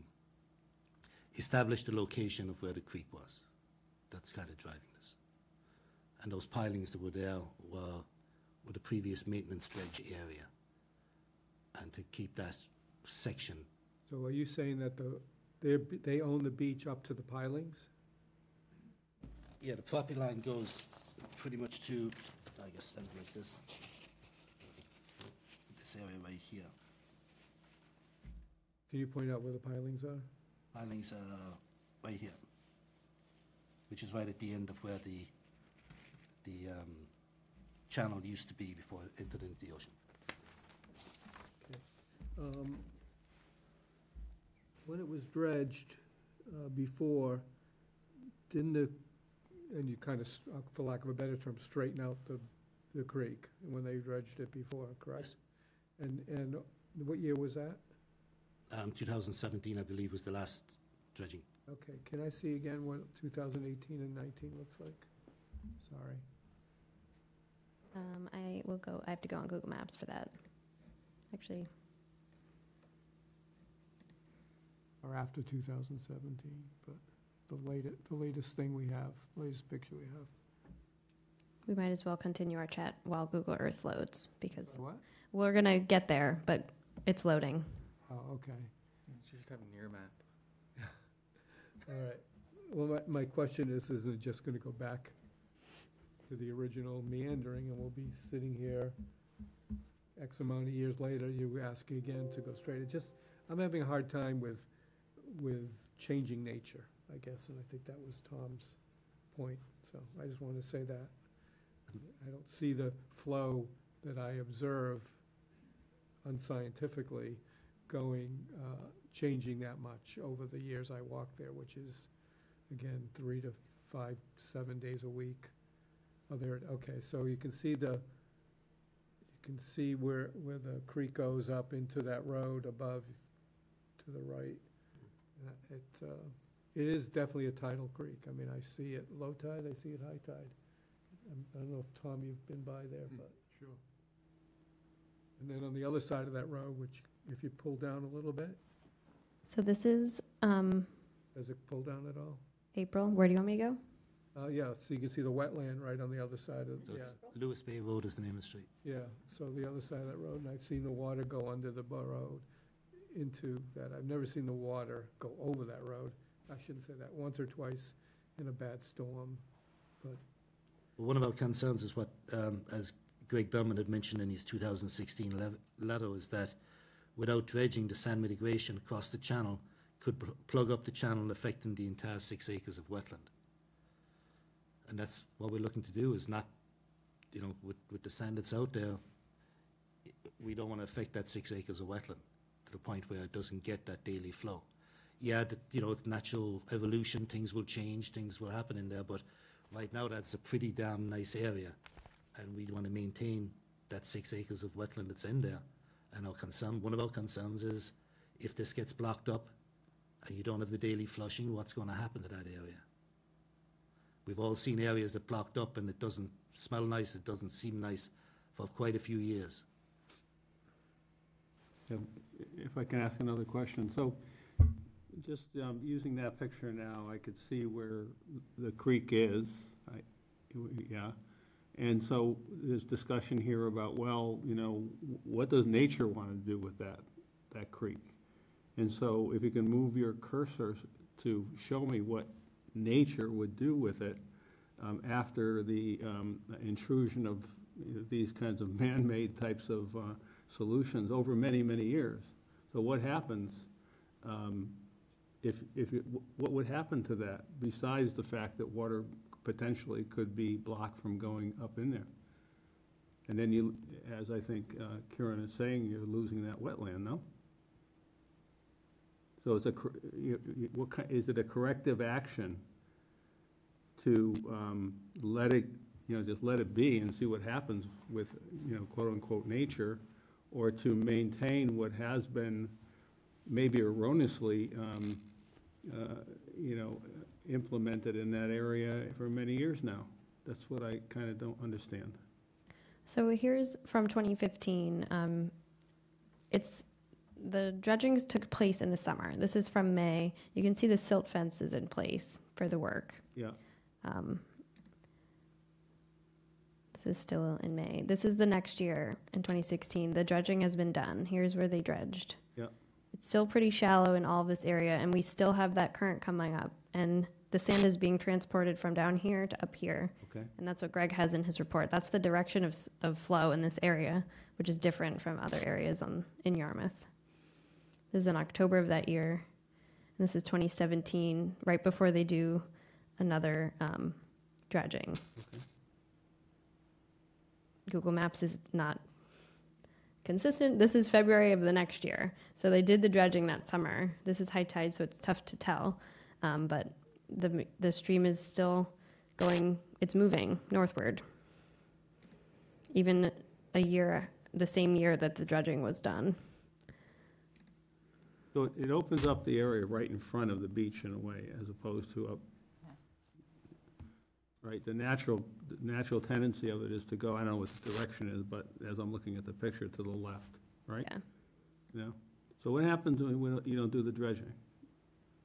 establish the location of where the creek was. That's kind of driving this. And those pilings that were there were the previous maintenance dredge area. And to keep that section. So are you saying that they own the beach up to the pilings? Yeah, the property line goes pretty much to, I guess, something like this. This area right here. Can you point out where the pilings are? Pilings are right here, which is right at the end of where the channel used to be before it entered into the ocean. Okay. When it was dredged before, didn't and you kind of, for lack of a better term, straighten out the creek when they dredged it before, correct? Yes. And what year was that? 2017, I believe, was the last dredging. Okay, can I see again what 2018 and 19 looks like? Sorry. I have to go on Google Maps for that, actually. Or after 2017, but the latest thing we have, latest picture we have. We might as well continue our chat while Google Earth loads, because What? we're going to get there, but it's loading. Oh, okay. You should just have a near map. All right. Well, my question is, isn't it just going to go back to the original meandering, and we'll be sitting here X amount of years later, you ask again to go straight? I'm having a hard time with changing nature, I guess, and I think that was Tom's point. So I just wanted to say that. I don't see the flow that I observe unscientifically changing that much over the years I walked there, which is, again, 3 to 5, 7 days a week. Oh, there, okay, so you can see where the creek goes up into that road above to the right. It is definitely a tidal creek. I mean, I see it low tide, I see it high tide. I don't know if, Tom, you've been by there, but. Sure. And then on the other side of that road, which if you pull down a little bit, So this is does it pull down at all? April. Where do you want me to go? Yeah, so you can see the wetland right on the other side of, So yeah. it's Lewis Bay Road is the name of the street. Yeah, so the other side of that road, and I've seen the water go under the road into that. I've never seen the water go over that road. I shouldn't say that, once or twice in a bad storm, but. Well, one of our concerns is what, as Greg Berman had mentioned in his 2016 letter, is that without dredging, the sand mitigation across the channel could plug up the channel, affecting the entire 6 acres of wetland. And that's what we're looking to do, is not, with the sand that's out there, we don't want to affect that 6 acres of wetland to the point where it doesn't get that daily flow. Yeah, it's natural evolution, things will change, things will happen in there, but right now that's a pretty damn nice area, and we want to maintain that 6 acres of wetland that's in there. And one of our concerns is, if this gets blocked up and you don't have the daily flushing, what's going to happen to that area? We've all seen areas that blocked up and it doesn't smell nice, it doesn't seem nice for quite a few years. If I can ask another question. So just using that picture now, I could see where the creek is, yeah, And so there's discussion here about, well, you know, what does nature want to do with that creek? And so if you can move your cursor to show me what nature would do with it after the intrusion of these kinds of man-made types of solutions over many, many years. So what happens what would happen to that besides the fact that water potentially could be blocked from going up in there? And then you, as I think Kieran is saying, you're losing that wetland, no? So it's is it a corrective action to let it, just let it be and see what happens with, quote-unquote nature, or to maintain what has been maybe erroneously, implemented in that area for many years now? That's what I kind of don't understand. So here's from 2015. The dredgings took place in the summer. This is from May. You can see the silt fence is in place for the work. Yeah. This is still in May. This is the next year, in 2016. The dredging has been done. Here's where they dredged. Yeah. It's still pretty shallow in all of this area, and we still have that current coming up. And the sand is being transported from down here to up here. Okay. And that's what Greg has in his report. That's the direction of flow in this area, which is different from other areas in Yarmouth. This is in October of that year. And this is 2017, right before they do another dredging. Okay. Google Maps is not consistent. This is February of the next year. So they did the dredging that summer. This is high tide, so it's tough to tell. But the stream is still going, it's moving northward. Even the same year that the dredging was done. So it opens up the area right in front of the beach in a way, as opposed to up. Right, the natural tendency of it is to go, I don't know what the direction is, but as I'm looking at the picture, to the left, right? Yeah. So what happens when you don't do the dredging?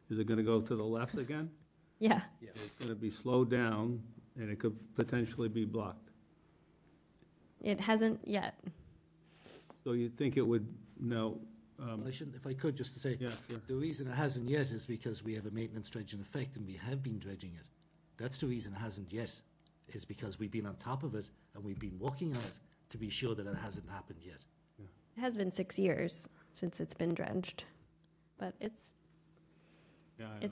Is it gonna go to the left again? Yeah. It's gonna be slowed down, and it could potentially be blocked. It hasn't yet. So you think it would, no? If I could, just to say, Yeah, sure. the reason it hasn't yet is because we have a maintenance dredging effect and we have been dredging it. That's the reason it hasn't yet, is because we've been on top of it and we've been working on it to be sure that it hasn't happened yet. It has been 6 years since it's been dredged. But it's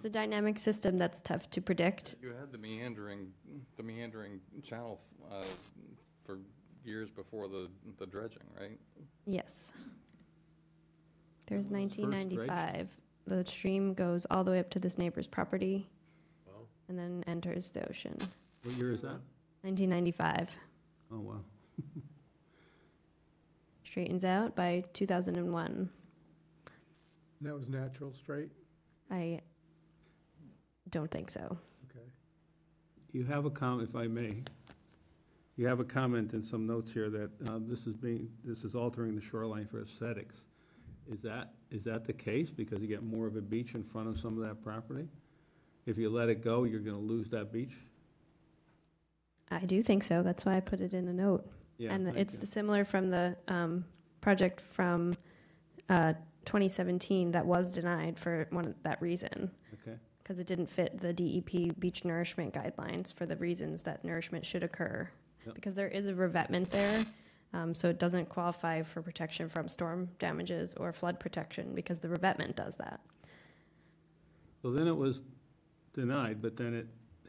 a dynamic system that's tough to predict. You had the meandering channel for years before the dredging, right? Yes. There's 1995. The stream goes all the way up to this neighbor's property. Wow. And then enters the ocean. What year is that? 1995. Oh, wow. Straightens out by 2001. That was natural straight? I don't think so. Okay. You have a comment, if I may. You have a comment in some notes here that this is altering the shoreline for aesthetics. Is that the case? Because you get more of a beach in front of some of that property? If you let it go, you're gonna lose that beach? I do think so. That's why I put it in a note. Yeah, and thank it's you. similar from the project from 2017 that was denied for that reason. Okay. Because it didn't fit the DEP beach nourishment guidelines for the reasons that nourishment should occur. Yep. Because there is a revetment there, so it doesn't qualify for protection from storm damages or flood protection because the revetment does that. So then it was denied, but then it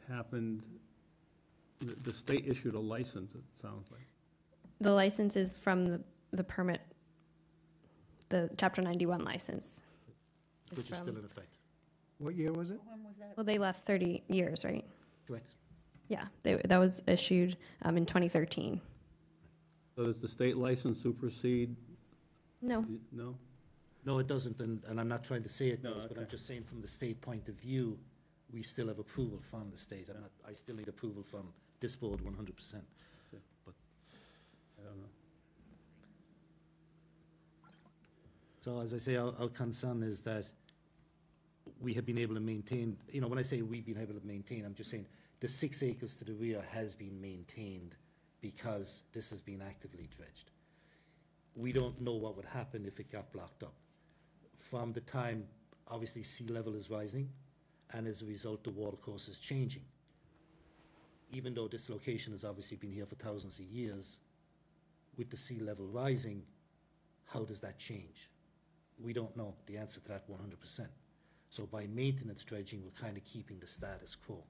happened, the state issued a license, it sounds like. The license is from the permit, the Chapter 91 license. Which is still in effect. What year was it? Well, they last 30 years, right? Correct. Yeah, that was issued in 2013. So does the state license supersede? No. No? No, it doesn't, and I'm not trying to say it No, does, but I'm okay. just saying from the state point of view, we still have approval from the state. I still need approval from this board 100%. But I don't know. So as I say, our concern is that we have been able to maintain, when I say we've been able to maintain, I'm just saying the 6 acres to the rear has been maintained because this has been actively dredged. We don't know what would happen if it got blocked up. From the time, obviously, sea level is rising, and as a result, the water course is changing. Even though this location has obviously been here for thousands of years, with the sea level rising, how does that change? We don't know the answer to that 100%. So by maintenance dredging, we're kind of keeping the status quo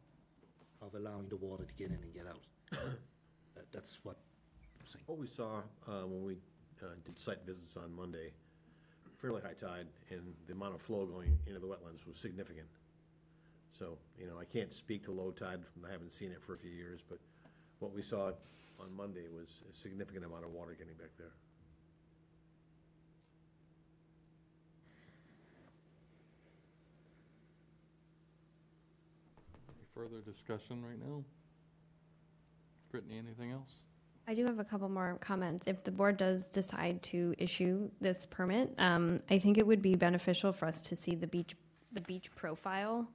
of allowing the water to get in and get out. That's what I'm saying. What we saw when we did site visits on Monday, fairly high tide, and the amount of flow going into the wetlands was significant. So, you know, I can't speak to low tide, I haven't seen it for a few years, but what we saw on Monday was a significant amount of water getting back there. Any further discussion right now? Brittany, anything else? I do have a couple more comments. If the board does decide to issue this permit, I think it would be beneficial for us to see the beach profile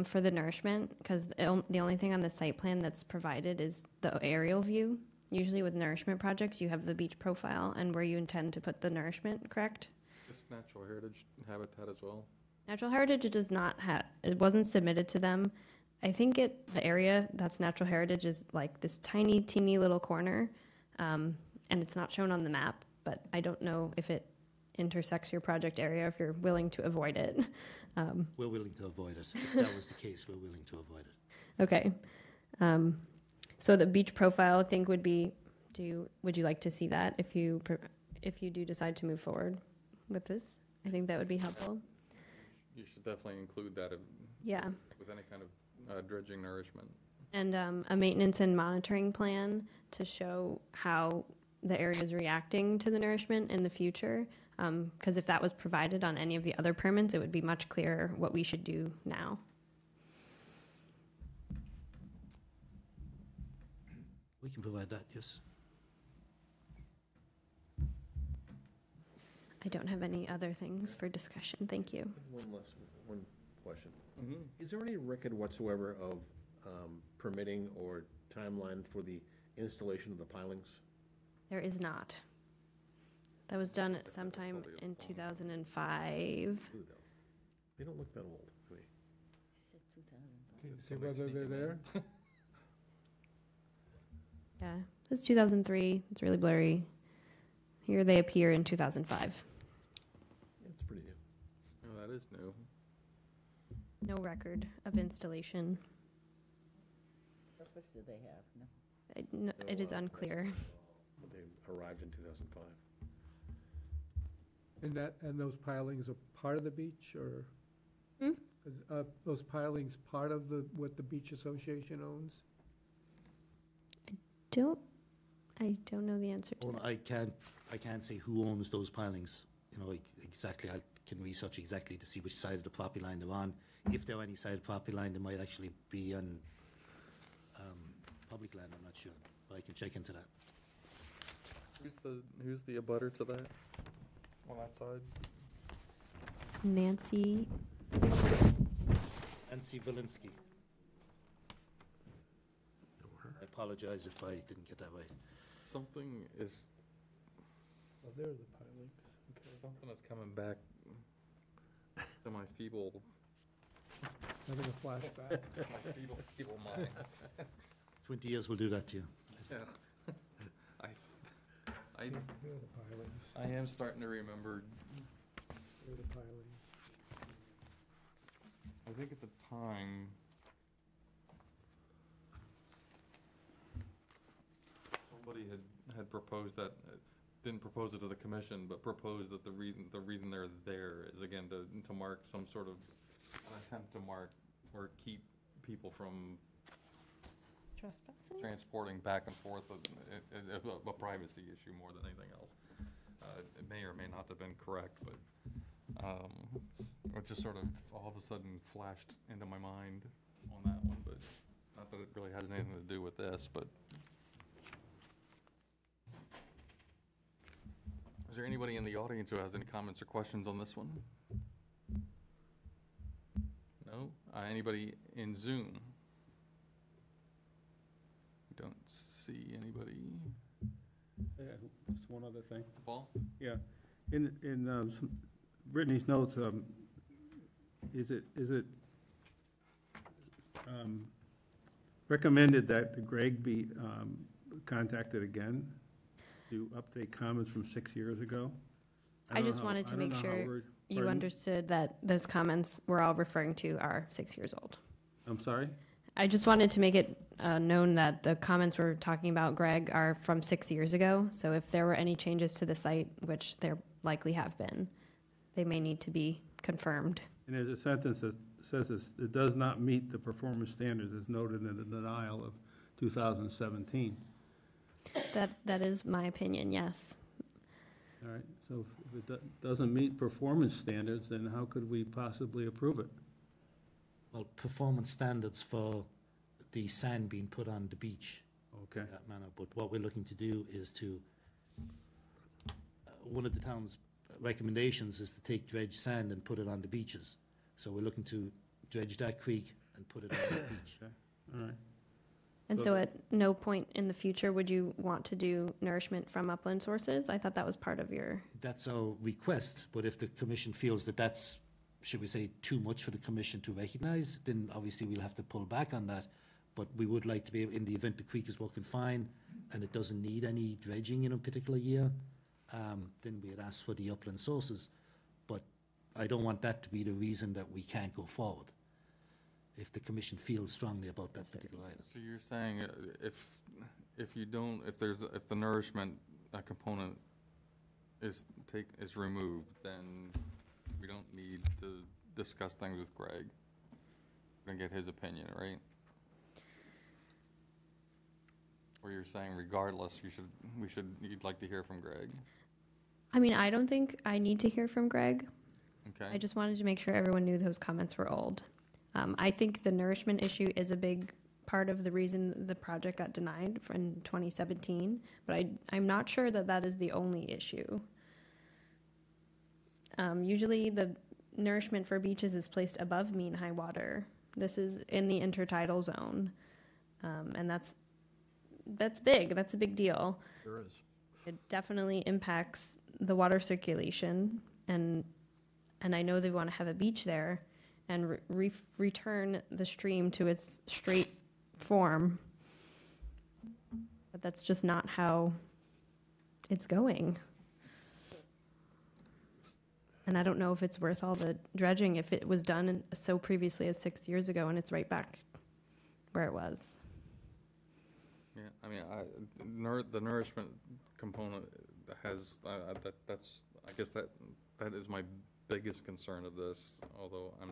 for the nourishment, because the only thing on the site plan that's provided is the aerial view. Usually with nourishment projects, you have the beach profile and where you intend to put the nourishment, correct? This natural heritage habitat as well? Natural Heritage, it does not have, it wasn't submitted to them. I think the area that's Natural Heritage is like this tiny, teeny little corner, and it's not shown on the map, but I don't know if it intersects your project area, if you're willing to avoid it. We're willing to avoid it. If that was the case, we're willing to avoid it. Okay. So the beach profile, I think, would be, would you like to see that if you do decide to move forward with this? I think that would be helpful. You should definitely include that Yeah. with any kind of dredging nourishment. And a maintenance and monitoring plan to show how the area is reacting to the nourishment in the future. Because if that was provided on any of the other permits, it would be much clearer what we should do now. We can provide that, yes. I don't have any other things for discussion. Thank you. One question. Is there any record whatsoever of permitting or timeline for the installation of the pilings? There is not. That was done at sometime in 2005. They don't look that old to me. Can you see whether they're there? Yeah, it's 2003. It's really blurry. Here they appear in 2005. That's pretty new. Oh, that is new. No record of installation. Purpose do they have? No. It is unclear. But they arrived in 2005. And those pilings are part of the beach, or? Hmm? Is those pilings part of what the beach association owns? I don't know the answer to Well, that. I can't say who owns those pilings. You know, exactly. I can research exactly to see which side of the property line they're on. If they're on any side of the property line, they might actually be on public land. I'm not sure, but I can check into that. Who's the abutter to that on that side? Nancy. Nancy Valinsky. I apologize if I didn't get that right. Something is. Oh, there are the pilings. Okay. Something is coming back to my feeble. Having a flashback. My feeble mind. 20 years will do that to you. Yeah. Here are the pilings. I am starting to remember. Here are the pilings. I think at the time, somebody had proposed that, didn't propose it to the commission, but proposed that the reason they're there is, again, to mark some sort of, an attempt to mark or keep people from Trespassing? transporting back and forth, a privacy issue more than anything else. It may or may not have been correct, but it just sort of all of a sudden flashed into my mind on that one, but not that it really has anything to do with this, but. Is there anybody in the audience who has any comments or questions on this one? No? Anybody in Zoom? Don't see anybody. Yeah, just one other thing. Paul? Yeah, in Brittany's notes, is it recommended that Greg be contacted again to update comments from 6 years ago? I just wanted to make sure you pardon? understood that those comments we're all referring to are 6 years old. I'm sorry? I just wanted to make it known that the comments we're talking about, Greg, are from 6 years ago. So if there were any changes to the site, which there likely have been, they may need to be confirmed. And there's a sentence that says it does not meet the performance standards as noted in the denial of 2017. That is my opinion, yes. All right, so if it doesn't meet performance standards, then how could we possibly approve it? Well, performance standards for the sand being put on the beach. Okay. In that manner, but what we're looking to do is to, one of the town's recommendations is to take dredged sand and put it on the beaches. So we're looking to dredge that creek and put it on the beach. Okay, all right. And so at no point in the future would you want to do nourishment from upland sources? I thought that was part of your... That's our request, but if the commission feels that that's, should we say, too much for the commission to recognize, then obviously we'll have to pull back on that. But we would like to be able, in the event the creek is working fine and it doesn't need any dredging in a particular year, then we'd ask for the upland sources. But I don't want that to be the reason that we can't go forward, if the commission feels strongly about that particular item. So you're saying if the nourishment component is removed, then we don't need to discuss things with Greg. We're gonna get his opinion, right? Or you're saying regardless, you'd like to hear from Greg? I mean, I don't think I need to hear from Greg. Okay. I just wanted to make sure everyone knew those comments were old. I think the nourishment issue is a big part of the reason the project got denied in 2017, but I'm not sure that that is the only issue. Usually the nourishment for beaches is placed above mean high water. This is in the intertidal zone, and that's big. That's a big deal. Sure is. It definitely impacts the water circulation, and I know they want to have a beach there and return the stream to its straight form, but that's just not how it's going. And I don't know if it's worth all the dredging if it was done so previously as 6 years ago and it's right back where it was. Yeah, I mean, the nourishment component has, that's, I guess that is my biggest concern of this, although I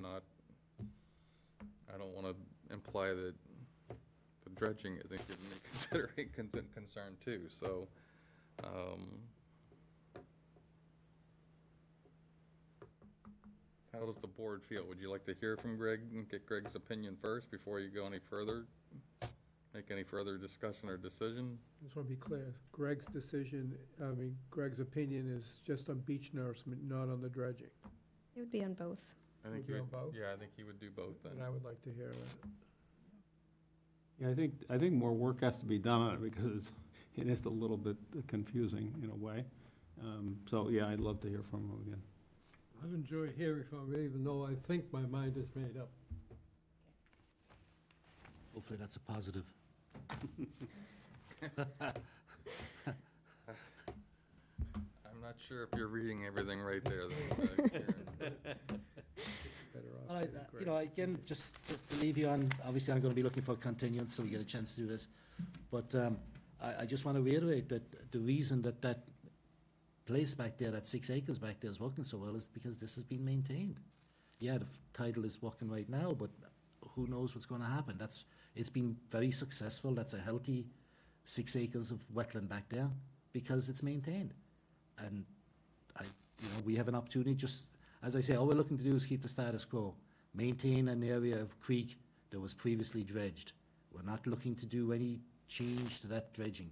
don't want to imply that the dredging isn't giving me concern too, so, how does the board feel? Would you like to hear from Greg and get Greg's opinion first before you go any further? Make any further discussion or decision? I just want to be clear, Greg's Greg's opinion is just on beach nourishment, not on the dredging. It would be on both. I think Would be on both? Yeah, I think he would do both then. And I would like to hear that. Yeah, I think more work has to be done on it because it is a little bit confusing in a way. So, yeah, I'd love to hear from him again. I'd enjoy hearing from him, even though I think my mind is made up. Hopefully that's a positive. I'm not sure if you're reading everything right there, though. Again, just to leave you on, obviously I'm going to be looking for a continuance so we get a chance to do this. But I just want to reiterate that the reason that place back there, that 6 acres back there is working so well is because this has been maintained. Yeah, the title is working right now, but who knows what's going to happen. It's been very successful. That's a healthy 6 acres of wetland back there because it's maintained. And we have an opportunity, just as I say, all we're looking to do is keep the status quo, maintain an area of creek that was previously dredged. We're not looking to do any change to that dredging.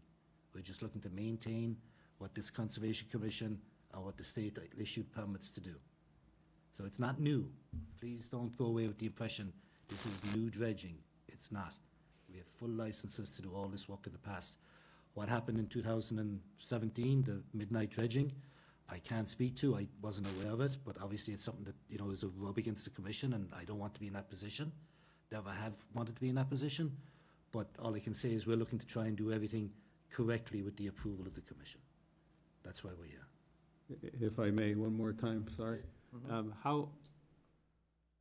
We're just looking to maintain what this Conservation Commission and what the state issued permits to do. So it's not new. Please don't go away with the impression this is new dredging. It's not. We have full licenses to do all this work in the past. What happened in 2017, the midnight dredging, I can't speak to. I wasn't aware of it, but obviously it's something that, you know, is a rub against the commission, and I don't want to be in that position. Never have wanted to be in that position, but all I can say is we're looking to try and do everything correctly with the approval of the commission. That's why we're here. If I may, one more time, sorry.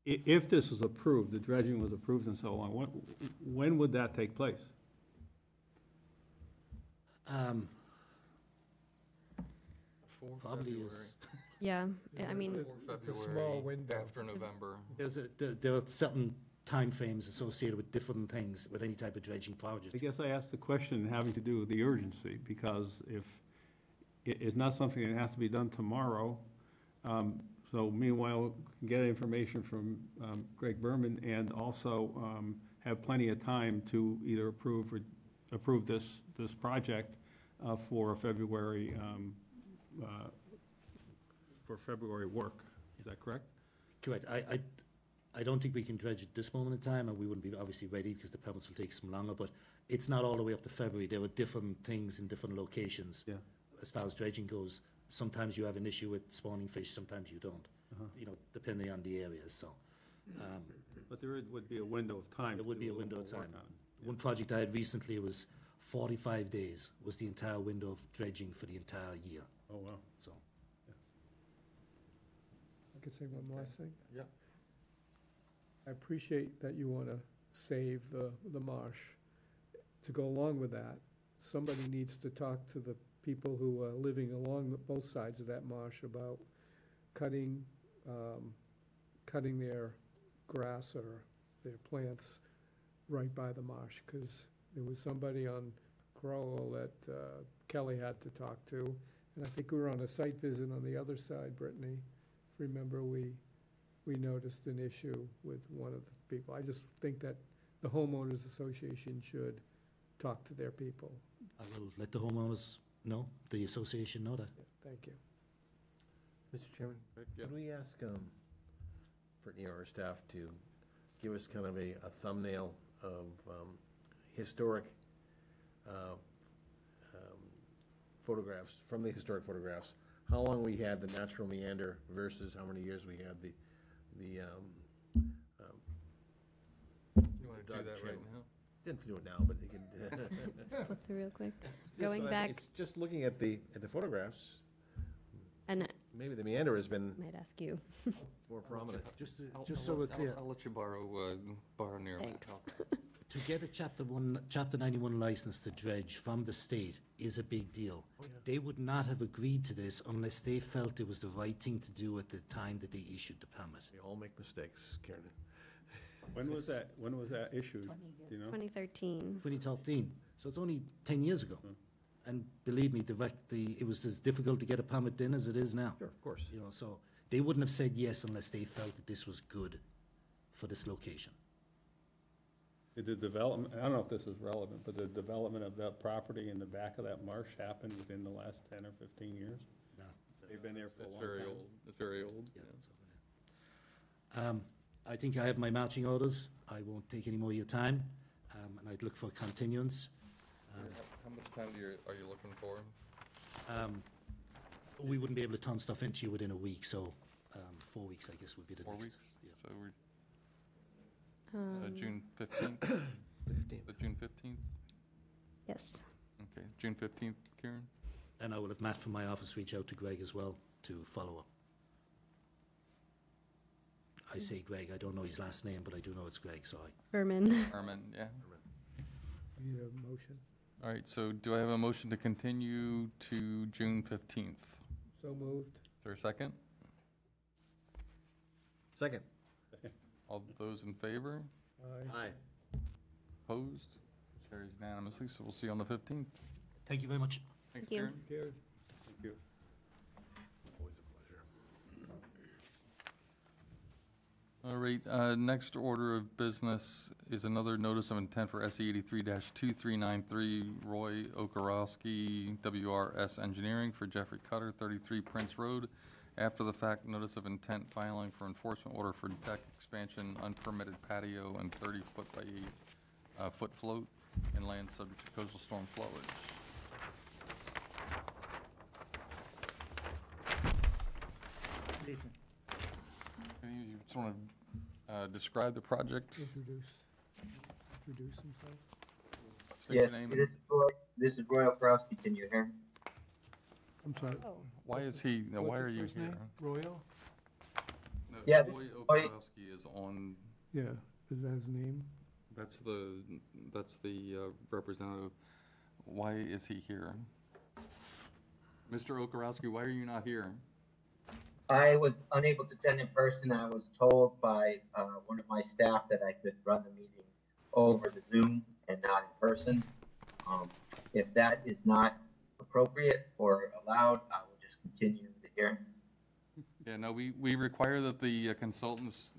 If this was approved, the dredging was approved and so on, when would that take place? Probably is. Yeah, I mean, It's a small window. After November. There are certain timeframes associated with different things, with any type of dredging project. I guess I asked the question having to do with the urgency, because if it's not something that has to be done tomorrow, so meanwhile, we can get information from Greg Berman and also have plenty of time to either approve this project for February work. Is that correct? Correct. I don't think we can dredge at this moment in time, and we wouldn't be obviously ready because the permits will take some longer, but it's not all the way up to February. There were different things in different locations. Yeah. As far as dredging goes, sometimes you have an issue with spawning fish, sometimes you don't, you know, depending on the areas, so. But there would be a window of time. There would be a to window of work time. on it. One project I had recently was 45 days was the entire window of dredging for the entire year, Oh, wow. so. I could say one last thing. Yeah. I appreciate that you want to save the marsh. To go along with that, somebody needs to talk to the people who are living along both sides of that marsh about cutting their grass or their plants right by the marsh, because there was somebody on Crowell that Kelly had to talk to, and I think we were on a site visit on the other side, Brittany. If you remember, we noticed an issue with one of the people. I just think that the homeowners association should talk to their people. I will let the homeowners know, the association know that. Thank you. Mr. Chairman, could we ask Brittany or our staff to give us kind of a thumbnail of historic photographs, from the historic photographs, how long we had the natural meander versus how many years we had the You want to do Dog that right channel. now? Didn't do it now, but you can. let's flip through real quick. Just Going so back, it's just looking at the photographs, and maybe the meander has been I might ask you. more prominent. Just so we're clear. I'll let you borrow near my Thanks. house. To get a Chapter 91 license to dredge from the state is a big deal. They would not have agreed to this unless they felt it was the right thing to do at the time that they issued the permit. We all make mistakes, Karen. When was that issued? Do you know? 2013. 2013, so it's only 10 years ago. And believe me, it was as difficult to get a permit then as it is now. Sure, of course. You know, so they wouldn't have said yes unless they felt that this was good for this location. Did the development, I don't know if this is relevant, but the development of that property in the back of that marsh happened within the last 10 or 15 years? No. They've been there for a It's long very time. old. It's very old. Yeah, it's over there. I think I have my marching orders. I won't take any more of your time, and I'd look for continuance. How much time are you looking for? We wouldn't be able to turn stuff into you within a week, so 4 weeks, I guess, would be the 4 next. weeks? Yeah. So we're June 15th? The June 15th? Yes. Okay, June 15th, Karen? And I will have Matt from my office reach out to Greg as well to follow up. I say Greg, I don't know his last name, but I do know it's Greg, so Berman. Armin, yeah. Need a motion? All right, so do I have a motion to continue to June 15th? So moved. Is there a second? Second. All those in favor? Aye. Aye. Opposed? Carries unanimously, so we'll see you on the 15th. thank you very much. Thanks, Thank you. Karen. Karen? Thank you. Always a pleasure. All right, next order of business is another notice of intent for SE 83-2393, Roy Okarowski, WRS Engineering for Jeffrey Cutter, 33 Prince Road. After the fact, notice of intent filing for enforcement order for deck expansion, unpermitted patio, and 30-foot by foot float and land subject to coastal storm flowage. Good evening. You just want to describe the project? Introduce himself. State your Yes, name this is Roy Okrowski. Can you hear me? I'm sorry. Why is he, What's why are his you first here? name? Royal? No, Yeah, Roy Roy- Okrowski is on, Yeah, is that his name? that's the representative. Why is he here? Mr. Okrowski, why are you not here? I was unable to attend in person. I was told by one of my staff that I could run the meeting over the Zoom and not in person. If that is not appropriate or allowed, I will just continue the hearing. Yeah, no, we require that the consultants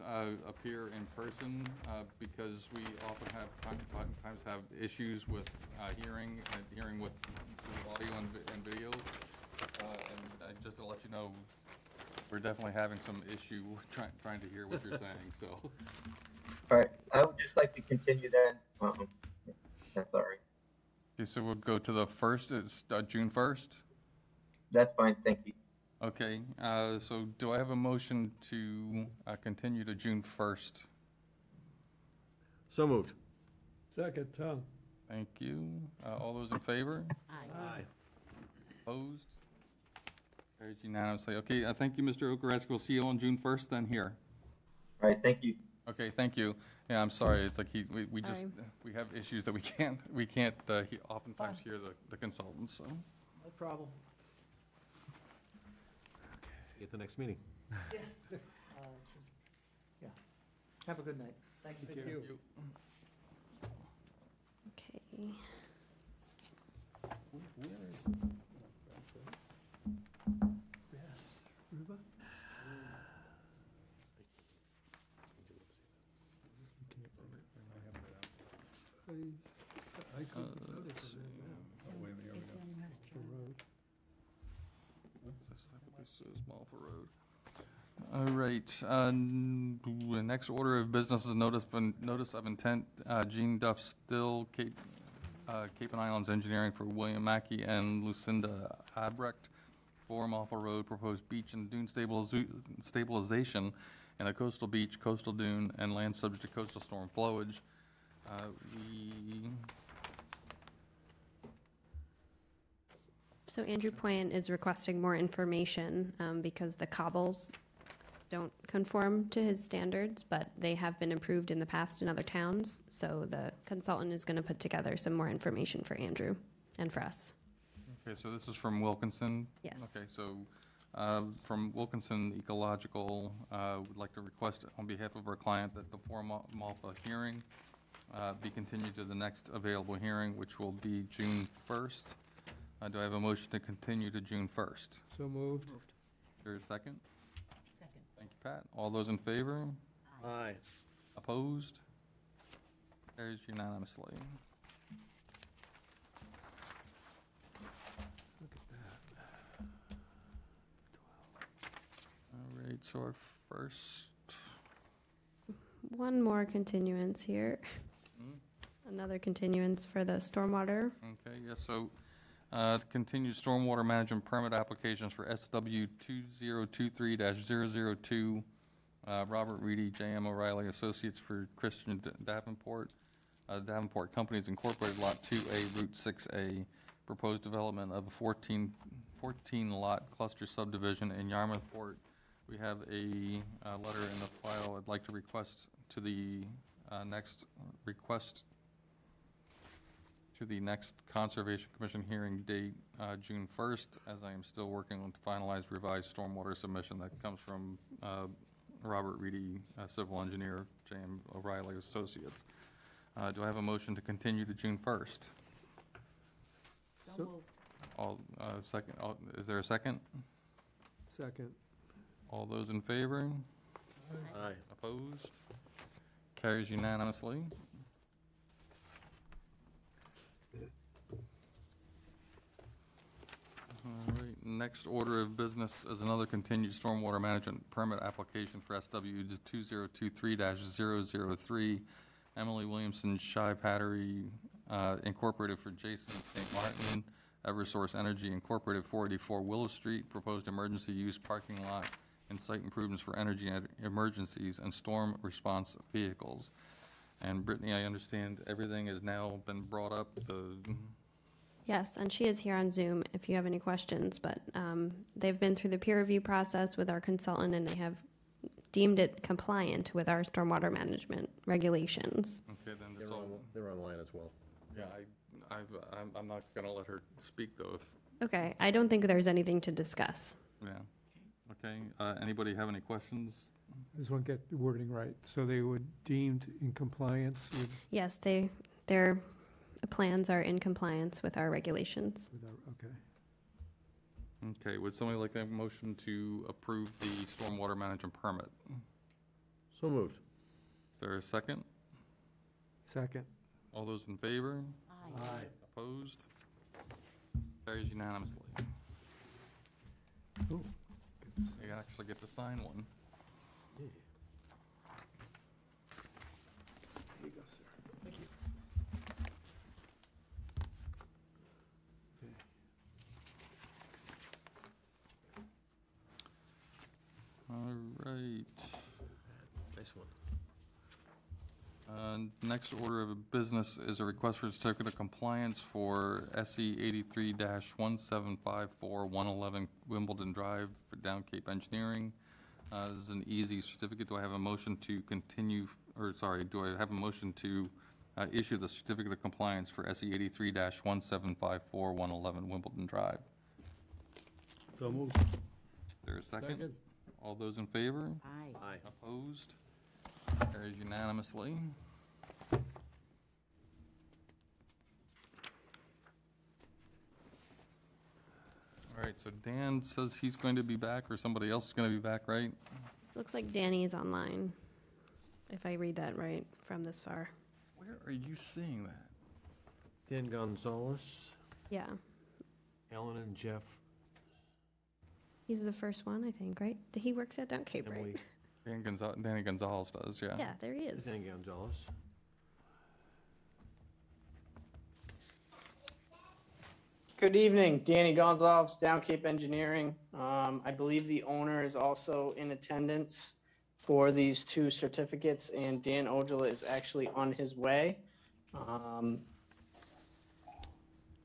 appear in person because we often times have issues with hearing with audio and video. And just to let you know, we're definitely having some issue trying to hear what you're saying, so. All right, I would just like to continue then. If that's all right. Okay, so we'll go to the first, it's June 1st? That's fine, thank you. Okay, so do I have a motion to continue to June 1st? So moved. Second, Tom. Thank you. All those in favor? Aye. Opposed? Carried unanimously. Okay, thank you, Mr. Okarowski. We'll see you on June 1st then here. All right, thank you. Okay, thank you. Yeah, I'm sorry, it's like we just, Aye. we have issues that we can't oftentimes hear the consultants, so. No problem. See you at the next meeting. Yeah. Have a good night. Thank you. Thank you. Okay. Yes. River? I couldn't notice Let's it. see. The road. This is Malfa Road. All right, the next order of business is notice of intent, Gene Duff Still, Cape and Islands Engineering for William Mackey and Lucinda Albrecht for Malfa Road, proposed beach and dune stabilization and a coastal beach, coastal dune, and land subject to coastal storm flowage. So Andrew Point is requesting more information because the cobbles don't conform to his standards, but they have been approved in the past in other towns. So the consultant is going to put together some more information for Andrew and for us. Okay, so this is from Wilkinson? Yes. Okay, so from Wilkinson Ecological, would like to request on behalf of our client that the Malfa hearing be continued to the next available hearing, which will be June 1st. Do I have a motion to continue to June 1st? So moved. Is there a second? Second. Thank you, Pat. All those in favor? Aye. Opposed? Carries unanimously. Look at that. All right, so our first, One more continuance here. Another continuance for the stormwater. okay, yes, so continued stormwater management permit applications for SW 2023-002, Robert Reedy, J.M. O'Reilly Associates for Christian Davenport, Davenport Companies Incorporated, Lot 2A, Route 6A, proposed development of a 14-lot cluster subdivision in Yarmouthport. We have a letter in the file. I'd like to request to the next Conservation Commission hearing date, June 1st, as I am still working on to finalize revised stormwater submission that comes from Robert Reedy, civil engineer, J.M. O'Reilly Associates. Do I have a motion to continue to June 1st? Is there a second? Second. All those in favor? Aye. Opposed? Carries unanimously. All right, next order of business is another continued stormwater management permit application for SW 2023-003, Emily Williamson Shive Hattery Incorporated for Jason St. Martin, Eversource Energy Incorporated, 484 Willow Street, proposed emergency use parking lot and site improvements for energy emergencies and storm response vehicles. And Brittany, I understand everything has now been brought up. Yes, and she is here on Zoom if you have any questions, but they've been through the peer review process with our consultant, and they have deemed it compliant with our stormwater management regulations. Okay, then that's all. They're online as well. Yeah, I'm not going to let her speak, though, if, Okay, I don't think there's anything to discuss. yeah. Okay, anybody have any questions? I just want to get the wording right. So they were deemed in compliance with, Yes, their plans are in compliance with our regulations. okay. Okay, would somebody like to have a motion to approve the stormwater management permit? So moved. Is there a second? Second. All those in favor? Aye. Opposed? Carries unanimously. Ooh, You actually get to sign one. Here you go, sir. Thank you. All right. Nice one. Next order of business is a request for certificate of compliance for SE 83-1754111 Wimbledon Drive for Down Cape Engineering. This is an easy certificate. Do I have a motion to continue, or sorry, do I have a motion to issue the certificate of compliance for SE 83-1754111 Wimbledon Drive? So moved. Is there a second? Second. All those in favor? Aye. Aye. Opposed? Carries unanimously. All right, so Dan says he's going to be back, or somebody else is going to be back, right? Looks like Danny's online, if I read that right from this far. Where are you seeing that? Dan Gonzalez, Yeah, Alan and Jeff, he's the first one, I think, right? He works at Down Cape, Emily, right? Danny Gonzalez does, yeah. Yeah, there he is. Dan Gonzalez. Good evening, Danny Gonzalez, Down Cape Engineering. I believe the owner is also in attendance for these two certificates, and Dan Ojala is actually on his way.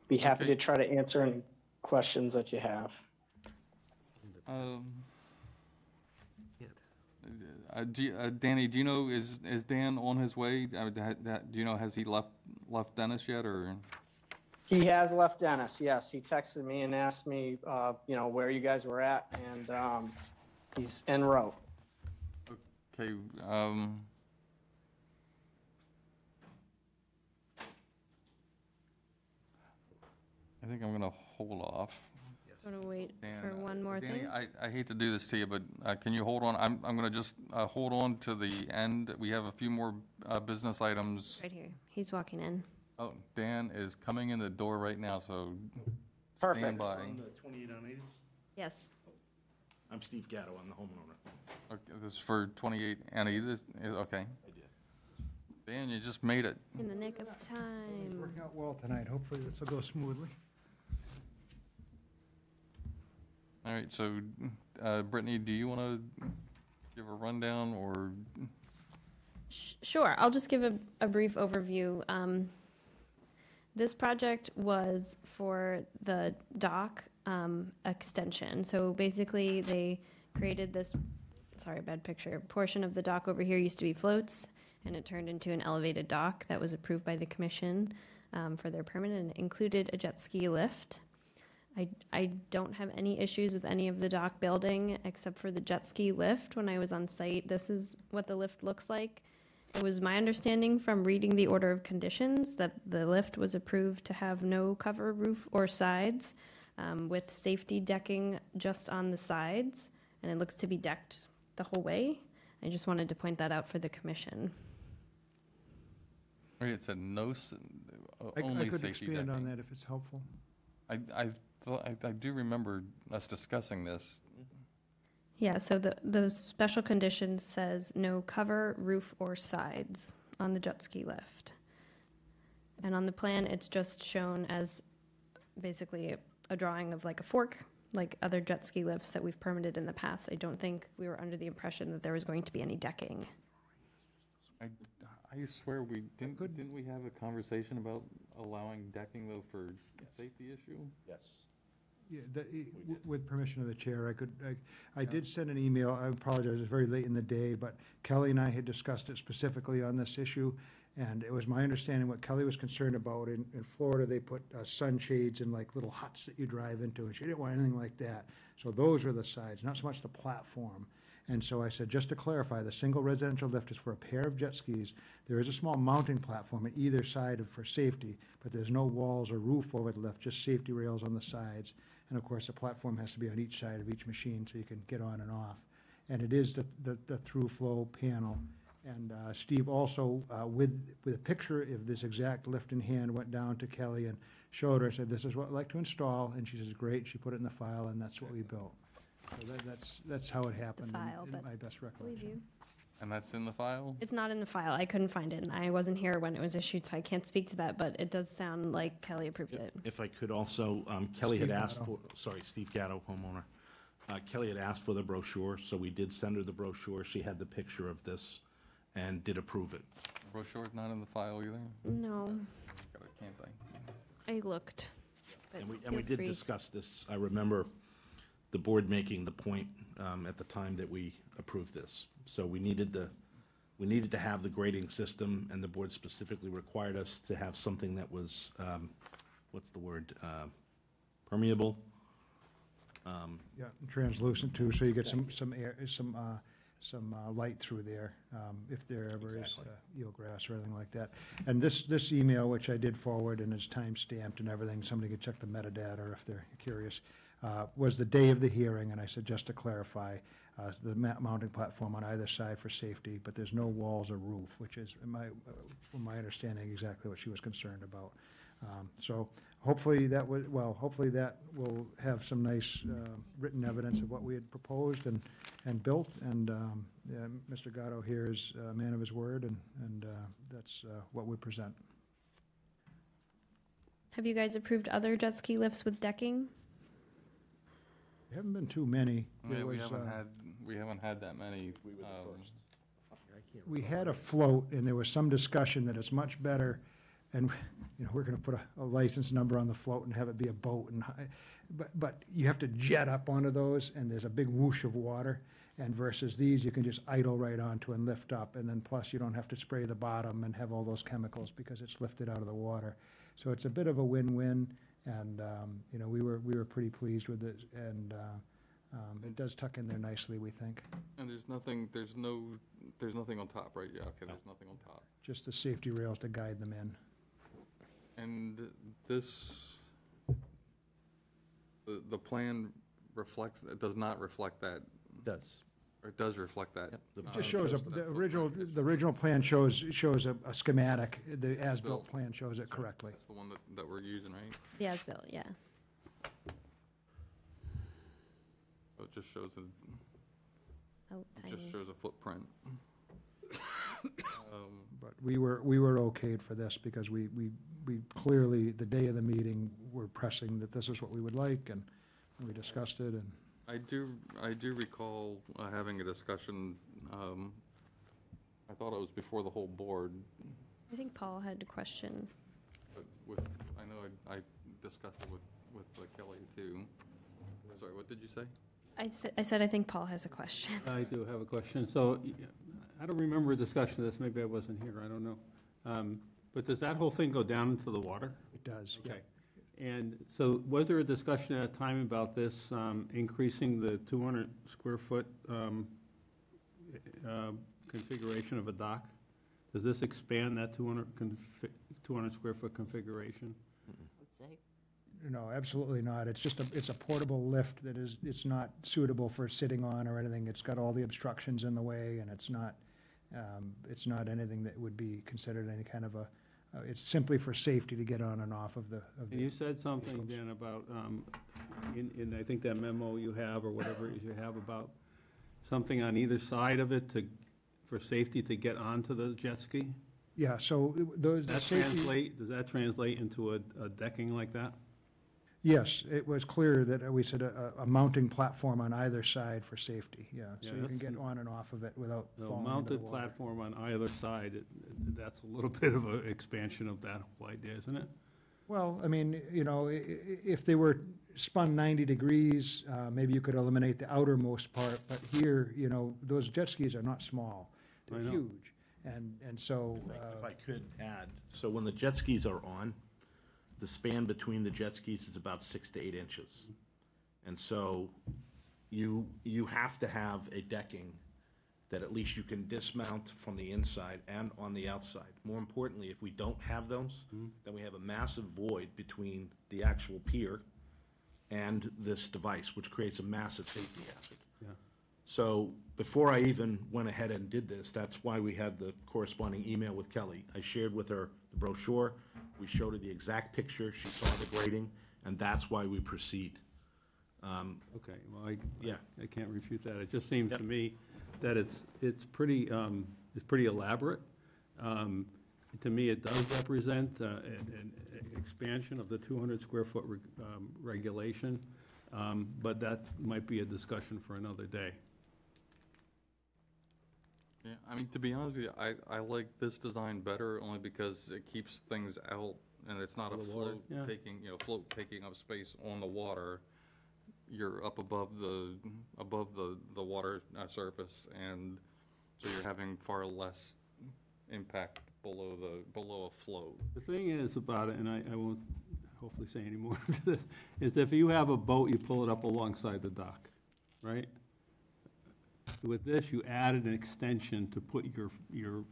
Be happy Okay. to try to answer any questions that you have. Danny, do you know, is Dan on his way? Do you know, has he left Dennis yet, or? He has left Dennis, yes. He texted me and asked me, where you guys were at, and he's en route. Okay, I think I'm gonna hold off. Want to wait Dan, for one more Danny, thing? I hate to do this to you, but can you hold on? I'm gonna just hold on to the end. We have a few more business items. Right here. He's walking in. Oh, Dan is coming in the door right now, so Perfect. stand by. On the 28 on 80s? Yes. I'm Steve Gatto, I'm the homeowner. Okay, this is for 28 Annie, this is, okay. I did. Dan, you just made it. In the nick of time. Working out well tonight. Hopefully this will go smoothly. All right, so Brittany, do you want to give a rundown, or? Sure, I'll just give a brief overview. This project was for the dock extension. So basically, they created this, sorry, bad picture, portion of the dock over here used to be floats, and it turned into an elevated dock that was approved by the commission for their permit, and it included a jet ski lift. I don't have any issues with any of the dock building except for the jet ski lift. When I was on site, this is what the lift looks like. It was my understanding from reading the order of conditions that the lift was approved to have no cover roof or sides, with safety decking just on the sides, and it looks to be decked the whole way. I just wanted to point that out for the commission. Okay, it said no, I only could safety expand on decking. that if it's helpful. I do remember us discussing this. Yeah, so the special condition says no cover, roof, or sides on the jet ski lift. And on the plan, it's just shown as basically a drawing of like a fork, like other jet ski lifts that we've permitted in the past. I don't think we were under the impression that there was going to be any decking. I swear didn't we have a conversation about allowing decking though for safety issue? Yes. Yeah, with permission of the chair, I did send an email, I apologize, it was very late in the day, but Kelly and I had discussed it specifically on this issue, and it was my understanding what Kelly was concerned about, in Florida, they put sunshades in like little huts that you drive into, and she didn't want anything like that. So those are the sides, not so much the platform. And so I said, just to clarify, the single residential lift is for a pair of jet skis. There is a small mounting platform at either side for safety, but there's no walls or roof over the lift, just safety rails on the sides. And of course, the platform has to be on each side of each machine so you can get on and off. And it is the through flow panel. And Steve also, with a picture of this exact lift in hand, went down to Kelly and showed her, said, this is what I'd like to install. And she says, great. She put it in the file, and that's what we built. So that's how it happened, file, in but my best believe recollection. you. And that's in the file? It's not in the file. I couldn't find it, and I wasn't here when it was issued, so I can't speak to that, but it does sound like Kelly approved it. If I could also, Kelly had Steve asked Gatto. for, sorry, Steve Gatto, homeowner. Kelly had asked for the brochure, so we did send her the brochure. She had the picture of this and did approve it. The brochure's not in the file either? No, Got it, can't I? I looked. but And we feel did free. discuss this. I remember the board making the point at the time that we approved this. So we needed to have the grading system, and the board specifically required us to have something that was, what's the word, permeable? Yeah, and translucent too, so you get some air, some light through there, if there ever is Exactly. eelgrass or anything like that. And this email, which I did forward and is time-stamped and everything, somebody could check the metadata if they're curious, was the day of the hearing, and I said, just to clarify, the mounting platform on either side for safety, but there's no walls or roof, which is, from my understanding, exactly what she was concerned about. So hopefully that will have some nice written evidence of what we had proposed and built, and Mr. Gatto here is a man of his word, and that's what we present. Have you guys approved other jet ski lifts with decking? There haven't been too many. Yeah, There we was, haven't had that many. We were the first. we had a float, and there was some discussion that it's much better, and, we're gonna put a license number on the float and have it be a boat, but you have to jet up onto those, and there's a big whoosh of water, and versus these, you can just idle right onto and lift up, and then plus you don't have to spray the bottom and have all those chemicals because it's lifted out of the water. So it's a bit of a win-win, and, we were pretty pleased with it, and it does tuck in there nicely, we think. And there's nothing on top, right? Yeah, okay, there's nothing on top. Just the safety rails to guide them in. And this, the plan does not reflect that, Does. or it does reflect that. It just shows, the original plan shows a schematic, the as-built plan shows it correctly. That's the one that we're using, right? The as-built, yeah. So it just shows Oh, it just shows a footprint. But we were okayed for this because we clearly, the day of the meeting, were pressing that this is what we would like, and we discussed it, and I do recall having a discussion, I thought it was before the whole board, I think Paul had a question. but I know I discussed it with Kelly too. Sorry, what did you say? I said I think Paul has a question. I do have a question. So I don't remember a discussion of this. Maybe I wasn't here. I don't know. But does that whole thing go down into the water? it does. Okay. And so was there a discussion at a time about this increasing the 200 square foot configuration of a dock? Does this expand that 200 square foot configuration? No, absolutely not. It's just it's a portable lift that it's not suitable for sitting on or anything. It's got all the obstructions in the way, and it's not anything that would be considered any kind of it's simply for safety to get on and off of the. And you said something, Dan, about, in I think that memo you have, or whatever it is you have, about something on either side of it for safety to get onto the jet ski? Yeah, so those. Does that translate into a decking like that? Yes, it was clear that we said a mounting platform on either side for safety, yeah. So Yeah, you can that's- get on and off of it without No, falling into the mounted water. platform on either side, that's a little bit of an expansion of that whole idea, isn't it? Well, I mean, you know, if they were spun 90 degrees, maybe you could eliminate the outermost part, but here, you know, those jet skis are not small. I They're know. huge. And so, If I could add, so when the jet skis are on, the span between the jet skis is about 6 to 8 inches. And so you have to have a decking that at least you can dismount from the inside and on the outside. More importantly, if we don't have those, then we have a massive void between the actual pier and this device, which creates a massive safety hazard. Yeah. So before I even went ahead and did this, that's why we had the corresponding email with Kelly. I shared with her the brochure, we showed her the exact picture, she saw the grading, and that's why we proceed. Okay, well, Yeah. I can't refute that. It just seems to me that it's pretty elaborate. To me, it does represent an expansion of the 200 square foot regulation, but that might be a discussion for another day. Yeah, I mean, to be honest with you, I like this design better only because it keeps things out and it's not a Of the water, float yeah. float taking up space on the water. You're up above the water surface, and so you're having far less impact below a float. The thing is about it, and I won't hopefully say any more of this, is if you have a boat, you pull it up alongside the dock, right? With this, you added an extension to put your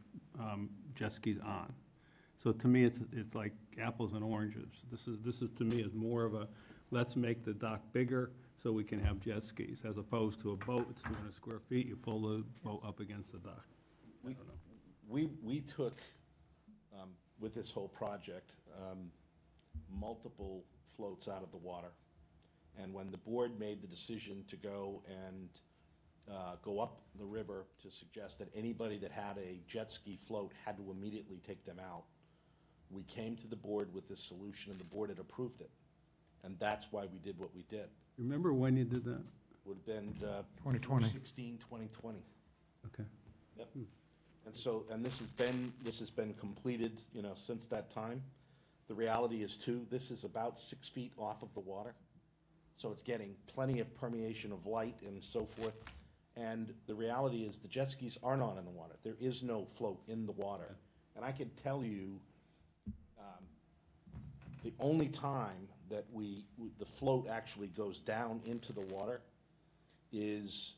jet skis on. So to me, it's like apples and oranges. This is to me is more of a, let's make the dock bigger so we can have jet skis, as opposed to a boat, it's 200 square feet, you pull the boat up against the dock. We took, with this whole project, multiple floats out of the water. And when the board made the decision to go and go up the river to suggest that anybody that had a jet ski float had to immediately take them out, we came to the board with this solution, and the board had approved it. And that's why we did what we did. Remember when you did that? Would have been 2020. 2016, 2020. Okay. Yep. And so, and this has been completed, you know, since that time. The reality is too, this is about 6 feet off of the water. So it's getting plenty of permeation of light and so forth. And the reality is the jet skis are not in the water. There is no float in the water. And I can tell you, the only time that the float actually goes down into the water is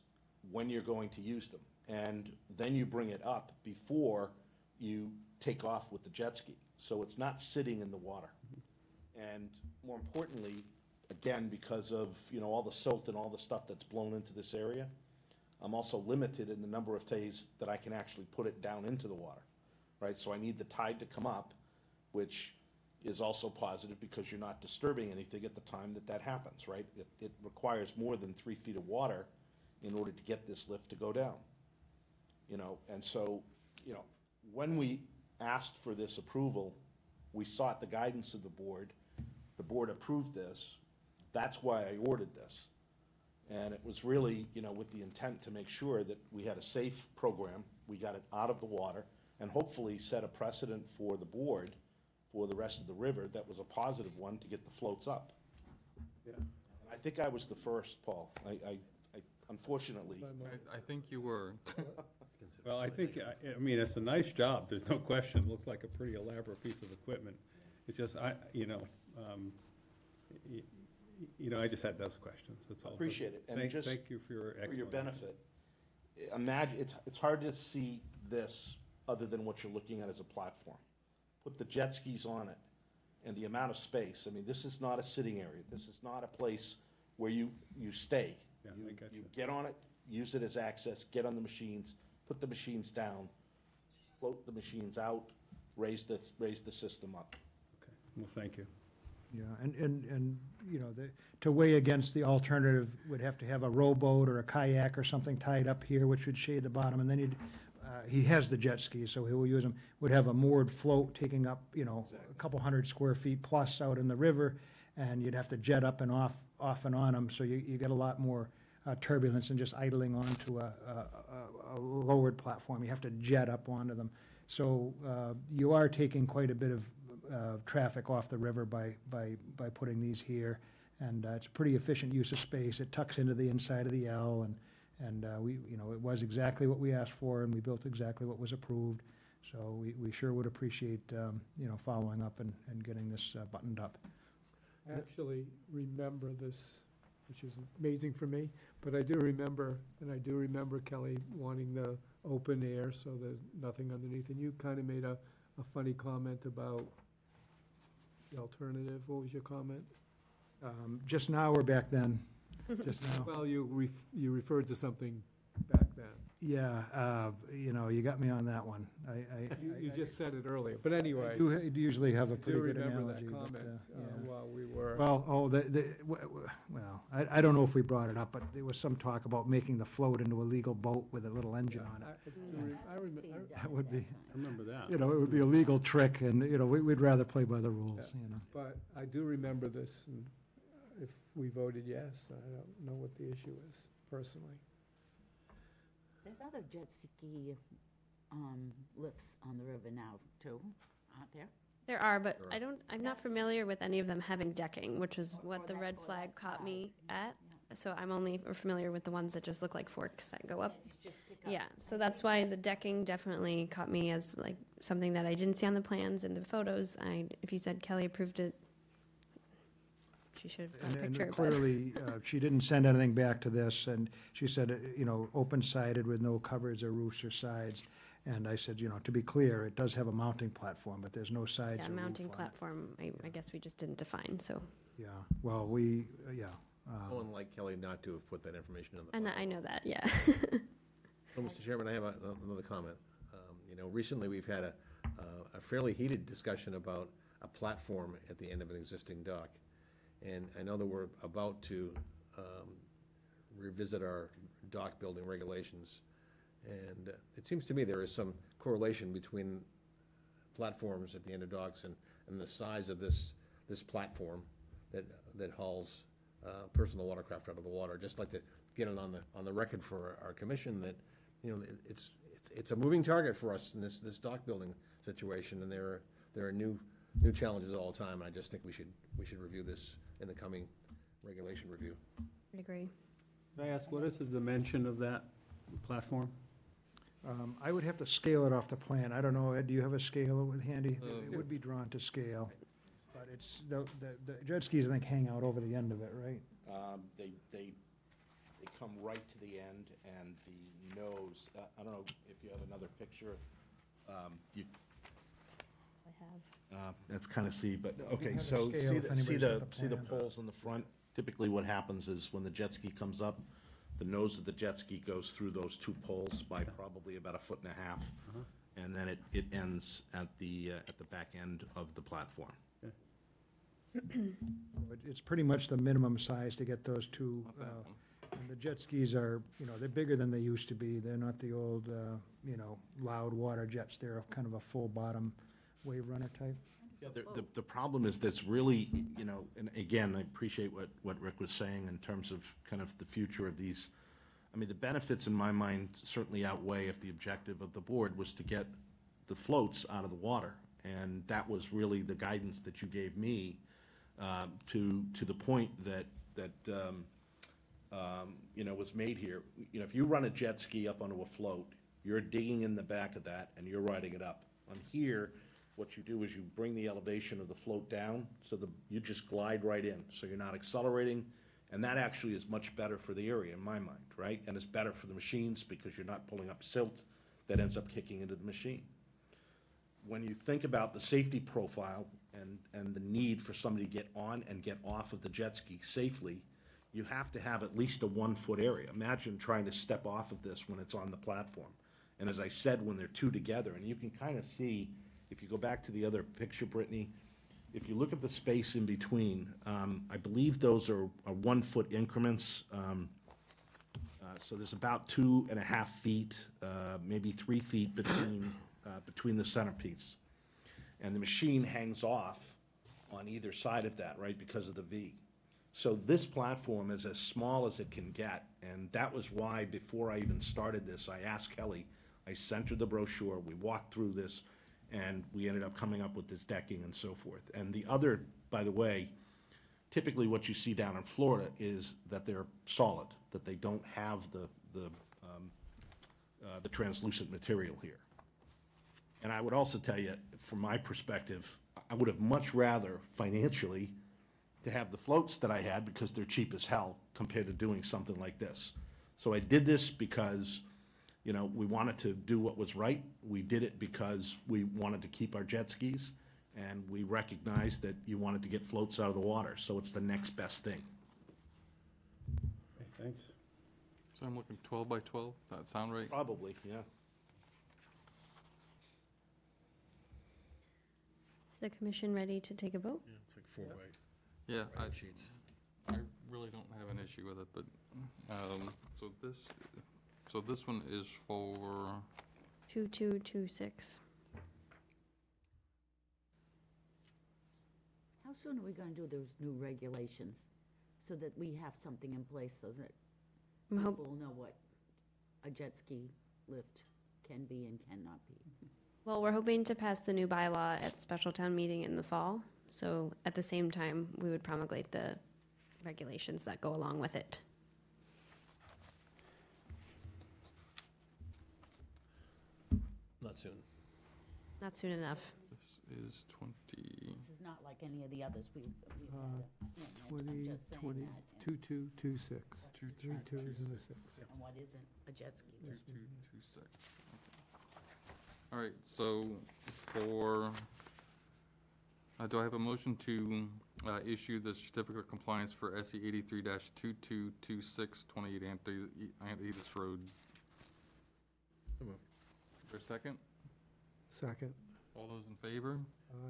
when you're going to use them. And then you bring it up before you take off with the jet ski. So it's not sitting in the water. And more importantly, again, because of, you know, all the silt and all the stuff that's blown into this area, I'm also limited in the number of days that I can actually put it down into the water, right? So I need the tide to come up, which is also positive because you're not disturbing anything at the time that happens, right? It requires more than 3 feet of water in order to get this lift to go down, you know? And so, you know, when we asked for this approval, we sought the guidance of the board approved this. That's why I ordered this. And it was really, you know, with the intent to make sure that we had a safe program, we got it out of the water, and hopefully set a precedent for the board for the rest of the river that was a positive one to get the floats up. Yeah. I think I was the first, Paul. I unfortunately. I think you were. Well, I think, I mean, it's a nice job, there's no question, it looks like a pretty elaborate piece of equipment. It's just, I just had those questions, that's all. Appreciate it. And just Thank you for your for your explanation. benefit, imagine, it's hard to see this other than what you're looking at as a platform. Put the jet skis on it and the amount of space. I mean, this is not a sitting area. This is not a place where you stay. Yeah, I got You get on it, use it as access, get on the machines, put the machines down, float the machines out, raise the system up. Okay, well, thank you. Yeah, and you know, to weigh against the alternative, would have to have a rowboat or a kayak or something tied up here, which would shade the bottom, and then he has the jet skis, so he will use them, would have a moored float taking up, you know, a couple hundred square feet plus out in the river, and you'd have to jet up and off and on them, so you get a lot more turbulence than just idling onto a lowered platform. You have to jet up onto them. So you are taking quite a bit of traffic off the river by putting these here, and it's a pretty efficient use of space. It tucks into the inside of the L, and we, you know, it was exactly what we asked for, and we built exactly what was approved. So we sure would appreciate, you know, following up and getting this buttoned up. I actually remember this, which is amazing for me, but I do remember, Kelly wanting the open air, so there's nothing underneath, and you kind of made a funny comment about the alternative. What was your comment? Just now or back then? Just now. Well, you referred to something back then. Yeah, you know, you got me on that one. You just said it earlier, but anyway. I do usually have a pretty good I do analogy. remember that comment while we were. Well, well, I don't know if we brought it up, but there was some talk about making the float into a legal boat with a little engine on it. I remember. That would be, I remember that. you know, it would be a legal trick, and, you know, we'd rather play by the rules, you know. But I do remember this, and if we voted yes, I don't know what the issue is, personally. There's other jet ski lifts on the river now, too, aren't there? There are, but I'm not familiar with any of them having decking, which is what the red flag caught me at. So I'm only familiar with the ones that just look like forks that go up. Yeah, so that's why the decking definitely caught me as like something that I didn't see on the plans and the photos. If you said Kelly approved it, she should have brought a picture. And clearly, she didn't send anything back to this, and she said, you know, open-sided with no covers or roofs or sides. And I said, you know, to be clear, it does have a mounting platform, but there's no sides or Yeah, roof mounting on it. platform, I guess we just didn't define, so. Yeah, well, yeah. No one like Kelly not to have put that information in the. And I know that, yeah. So, Mr. Chairman, I have another comment. You know, recently we've had a fairly heated discussion about a platform at the end of an existing dock. And I know that we're about to revisit our dock building regulations. And it seems to me there is some correlation between platforms at the end of docks and the size of this platform that hauls personal watercraft out of the water. Just like to get it on the record for our commission that, you know, it's a moving target for us in this dock building situation, and there are new challenges all the time. I just think we should review this in the coming regulation review. I agree. Can I ask, what is the dimension of that platform? I would have to scale it off the plan. I don't know, Ed, do you have a scale with handy? It would be drawn to scale, but it's, the jet skis, I think, hang out over the end of it, right? They come right to the end, and the nose, I don't know if you have another picture. You, I have. that's kind of see, but, We okay, have a so scale if anybody's got the see the plan. poles in the front? Typically what happens is when the jet ski comes up, the nose of the jet ski goes through those two poles by probably about 1.5 feet, and then it ends at the back end of the platform. It's pretty much the minimum size to get those two. And the jet skis are, you know, they're bigger than they used to be. They're not the old, you know, loud water jets. They're kind of a full bottom wave runner type. Yeah, the problem is that's really, you know, and again, I appreciate what Rick was saying in terms of kind of the future of these. I mean, the benefits in my mind certainly outweigh if the objective of the board was to get the floats out of the water. And that was really the guidance that you gave me to the point that you know, was made here. You know, if you run a jet ski up onto a float, you're digging in the back of that and you're riding it up. On here, what you do is you bring the elevation of the float down, so you just glide right in. So you're not accelerating, and that actually is much better for the area in my mind, right? And it's better for the machines because you're not pulling up silt that ends up kicking into the machine. When you think about the safety profile and the need for somebody to get on and get off of the jet ski safely, you have to have at least a 1 foot area. Imagine trying to step off of this when it's on the platform. And as I said, when they're two together, and you can kind of see, if you go back to the other picture, Brittany, if you look at the space in between, I believe those are 1 foot increments. So there's about 2.5 feet, maybe 3 feet between the centerpiece. And the machine hangs off on either side of that, right, because of the V. So this platform is as small as it can get, and that was why, before I even started this, I asked Kelly, I sent her the brochure, we walked through this, and we ended up coming up with this decking and so forth. And the other, by the way, typically what you see down in Florida is that they're solid, that they don't have the translucent material here. And I would also tell you, from my perspective, I would have much rather financially to have the floats that I had because they're cheap as hell compared to doing something like this. So I did this because, you know, we wanted to do what was right. We did it because we wanted to keep our jet skis, and we recognized that you wanted to get floats out of the water, so it's the next best thing. Okay, thanks. So I'm looking 12 by 12, does that sound right? Probably, yeah. Is the commission ready to take a vote? It's like 4 by. Yeah, sheets. I really don't have an issue with it, but, so this one is for, 2226. How soon are we gonna do those new regulations so that we have something in place so that people will know what a jet ski lift can be and cannot be? Well, we're hoping to pass the new bylaw at special town meeting in the fall. So at the same time, we would promulgate the regulations that go along with it. Not soon. Not soon enough. this is 20, This is not like any of the others we've had. I'm 20, just saying 20, that. 2226. Three twos and a 6. And what isn't a jet ski lift? 2226. All right, so for, do I have a motion to issue the certificate of compliance for SE 83-2226, 28 Antides Road? Is there a second? Second. All those in favor?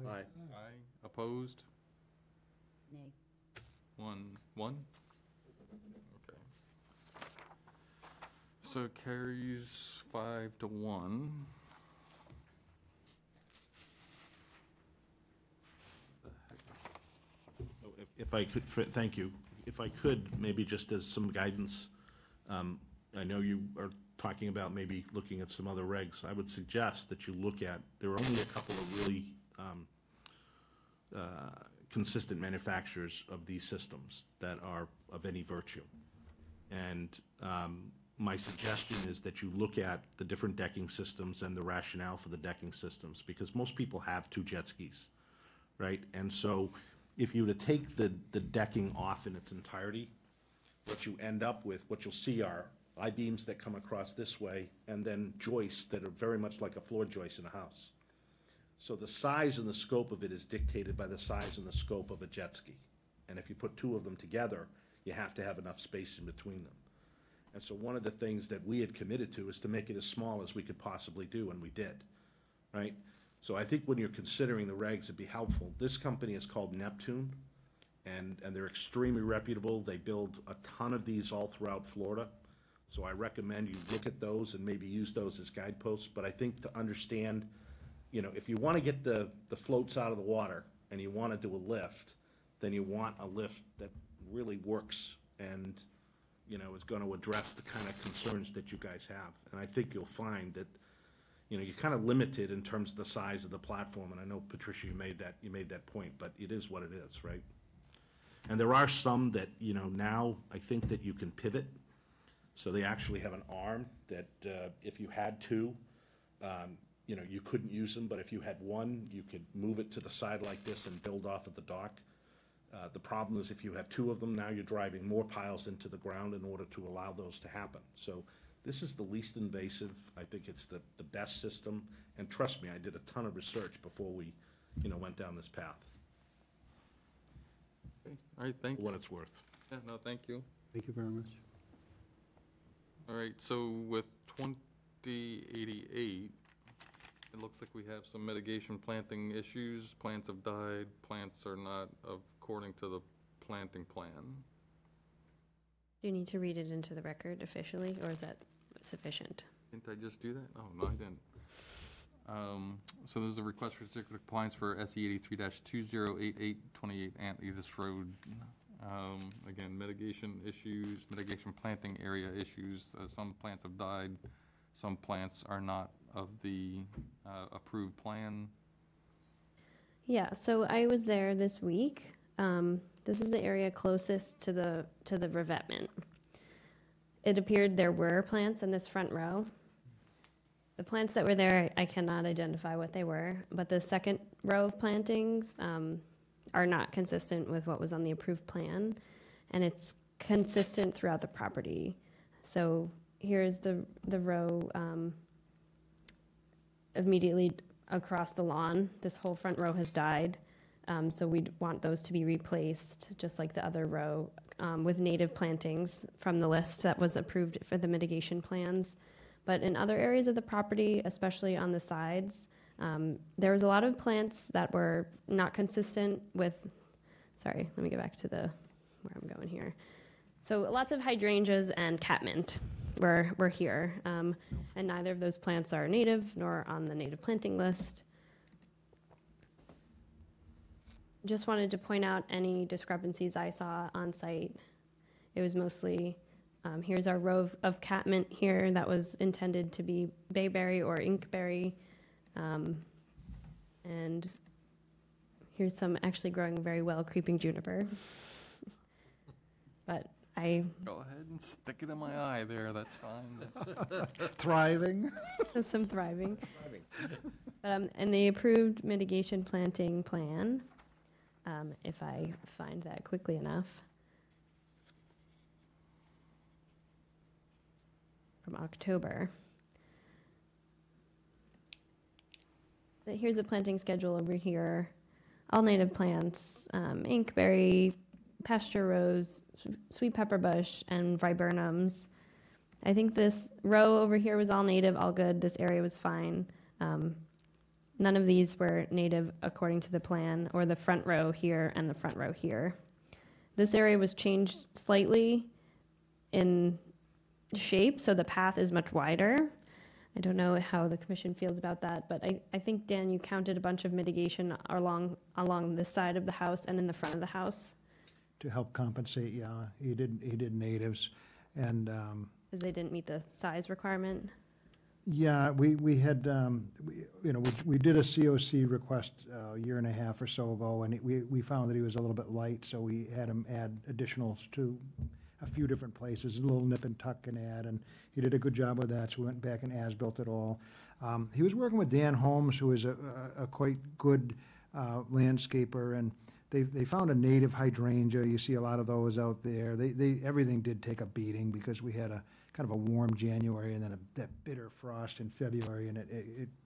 Aye. Aye. Opposed? Nay. One? Okay. So it carries 5-1. If I could, thank you. If I could, maybe just as some guidance, I know you are talking about maybe looking at some other regs. I would suggest that you look at, there are only a couple of really consistent manufacturers of these systems that are of any virtue. And my suggestion is that you look at the different decking systems and the rationale for the decking systems, because most people have 2 jet skis, right? And so if you were to take the decking off in its entirety, what you end up with, what you'll see are I-beams that come across this way, and then joists that are very much like a floor joist in a house. So the size and the scope of it is dictated by the size and the scope of a jet ski. And if you put 2 of them together, you have to have enough space in between them. And so one of the things that we had committed to is to make it as small as we could possibly do, and we did, right? So I think when you're considering the regs, it'd be helpful. This company is called Neptune, and they're extremely reputable. They build a ton of these all throughout Florida. So I recommend you look at those and maybe use those as guideposts. But I think to understand, you know, if you want to get the floats out of the water and you want to do a lift, then you want a lift that really works and, you know, is going to address the kind of concerns that you guys have. And I think you'll find that, you know, you're kind of limited in terms of the size of the platform. And I know, Patricia, you made that point, but it is what it is, right? And there are some that, you know, now I think that you can pivot. So they actually have an arm that if you had 2, you know, you couldn't use them, but if you had 1, you could move it to the side like this and build off at the dock. The problem is if you have 2 of them, now you're driving more piles into the ground in order to allow those to happen. So this is the least invasive. I think it's the best system. And trust me, I did a ton of research before we, you know, went down this path. Okay. All right, thank you. For what it's worth. Yeah, no, thank you. Thank you very much. All right, so with 2088, it looks like we have some mitigation planting issues. Plants have died, plants are not according to the planting plan. Do you need to read it into the record officially, or is that sufficient? Didn't I just do that? Oh, no, I didn't. So there's a request for certificate of compliance for SE 83-208828 Ant Edis Road. Again, mitigation issues, mitigation planting area issues. Some plants have died. Some plants are not of the approved plan. Yeah, so I was there this week. This is the area closest to the revetment. It appeared there were plants in this front row. The plants that were there, I cannot identify what they were, but the second row of plantings are not consistent with what was on the approved plan, and it's consistent throughout the property. So here's the row immediately across the lawn. This whole front row has died, so we'd want those to be replaced, just like the other row, with native plantings from the list that was approved for the mitigation plans. But in other areas of the property, especially on the sides, there was a lot of plants that were not consistent with, sorry, let me get back to where I'm going here. So lots of hydrangeas and catmint were here, and neither of those plants are native nor on the native planting list. Just wanted to point out any discrepancies I saw on site. It was mostly, here's our row of catmint here that was intended to be bayberry or inkberry. And here's some actually growing very well creeping juniper. But I... Go ahead and stick it in my eye there, that's fine. Thriving. Some thriving. But in the approved mitigation planting plan, if I find that quickly enough, from October. Here's the planting schedule over here. All native plants, inkberry, pasture rose, sweet pepper bush, and viburnums. I think this row over here was all native, all good. This area was fine. None of these were native according to the plan, or the front row here and the front row here. This area was changed slightly in shape, so the path is much wider. I don't know how the commission feels about that, but I think, Dan, you counted a bunch of mitigation along this side of the house and in the front of the house. To help compensate, yeah, he did natives, and because they didn't meet the size requirement. yeah, we had we did a COC request a year and a half or so ago, and we found that he was a little bit light, so we had him add additionals to a few different places, a little nip and tuck and add, and he did a good job with that, so we went back and as-built it all. He was working with Dan Holmes, who is a quite good landscaper, and they found a native hydrangea. You see a lot of those out there. Everything did take a beating because we had a kind of a warm January and then that bitter frost in February, and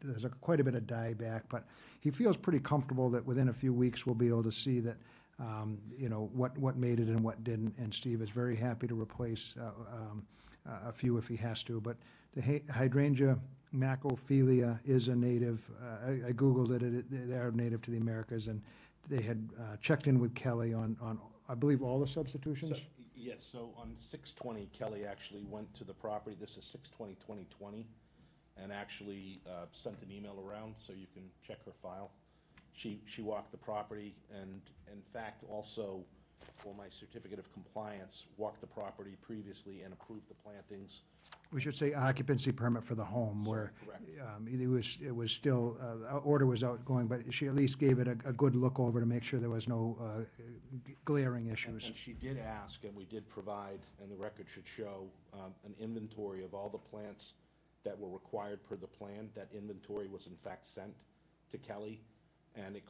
there's quite a bit of dieback, but he feels pretty comfortable that within a few weeks we'll be able to see that what made it and what didn't, and Steve is very happy to replace a few if he has to. But the hydrangea macrophilia is a native. I Googled it. They are native to the Americas, and they had checked in with Kelly on I believe all the substitutions. Yes, so on 6/20, Kelly actually went to the property, this is 6/20/2020, and actually sent an email around, so you can check her file. She walked the property, and in fact, also, for my certificate of compliance, walked the property previously and approved the plantings. We should say occupancy permit for the home, where correct. It was still, order was outgoing, but she at least gave it a good look over to make sure there was no glaring issues. And she did ask, and we did provide, and the record should show, an inventory of all the plants that were required per the plan. That inventory was in fact sent to Kelly, and it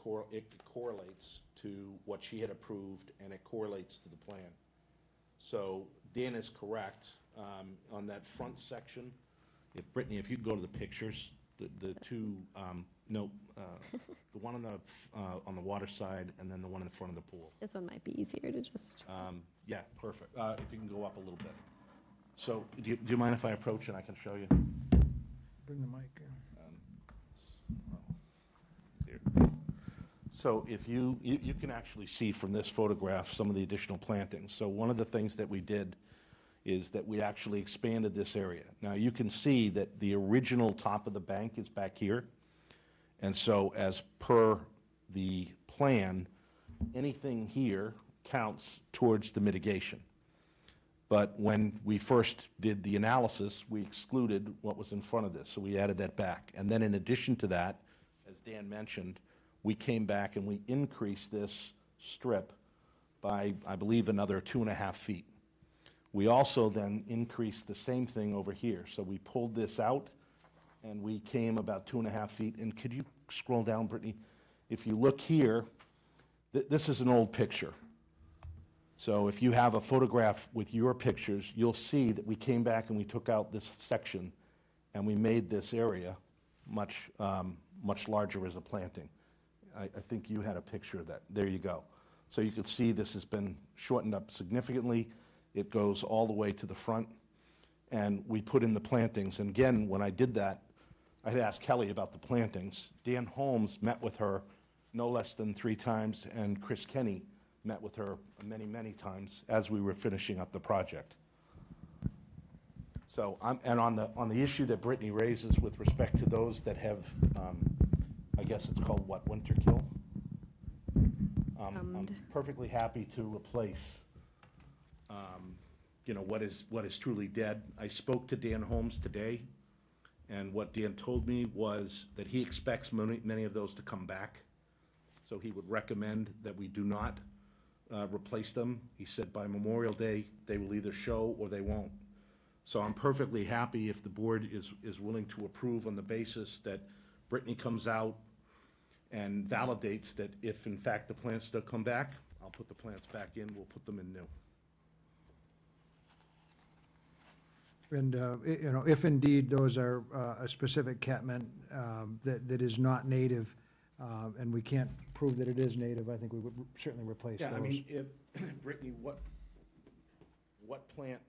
correlates to what she had approved, and it correlates to the plan. So Dan is correct. On that front section, Brittany, if you could go to the pictures, the two, the one on the water side, and then the one in front of the pool. This one might be easier to just... Yeah, perfect. If you can go up a little bit. So, do you mind if I approach and I can show you? Bring the mic in. So if you can actually see from this photograph some of the additional plantings. So one of the things that we did is that we actually expanded this area. Now, you can see that the original top of the bank is back here. And so as per the plan, anything here counts towards the mitigation. But when we first did the analysis, we excluded what was in front of this, so we added that back. And then in addition to that, as Dan mentioned, we came back and we increased this strip by, I believe, another 2.5 feet. We also then increased the same thing over here. So we pulled this out and we came about 2.5 feet. And could you scroll down, Brittany? If you look here, this is an old picture. So if you have a photograph with your pictures, you'll see that we came back and we took out this section and we made this area much, much larger as a planting. I think you had a picture of that. There you go. So you can see this has been shortened up significantly. It goes all the way to the front, and we put in the plantings. And again, when I did that, I had asked Kelly about the plantings. Dan Holmes met with her no less than 3 times, and Chris Kenny met with her many, many times as we were finishing up the project. So, and on the issue that Brittany raises with respect to those that have, I guess it's called what, winter kill? I'm perfectly happy to replace, you know, what is truly dead. I spoke to Dan Holmes today, and what Dan told me was that he expects many of those to come back. So he would recommend that we do not replace them. He said by Memorial Day, they will either show or they won't. So I'm perfectly happy if the board is willing to approve on the basis that Brittany comes out and validates that if in fact the plants still come back, I'll put the plants back in, we'll put them in new. And, you know, if indeed those are a specific catmint that is not native, and we can't prove that it is native, I think we would certainly replace those. Yeah, I mean, if, Brittany, what plant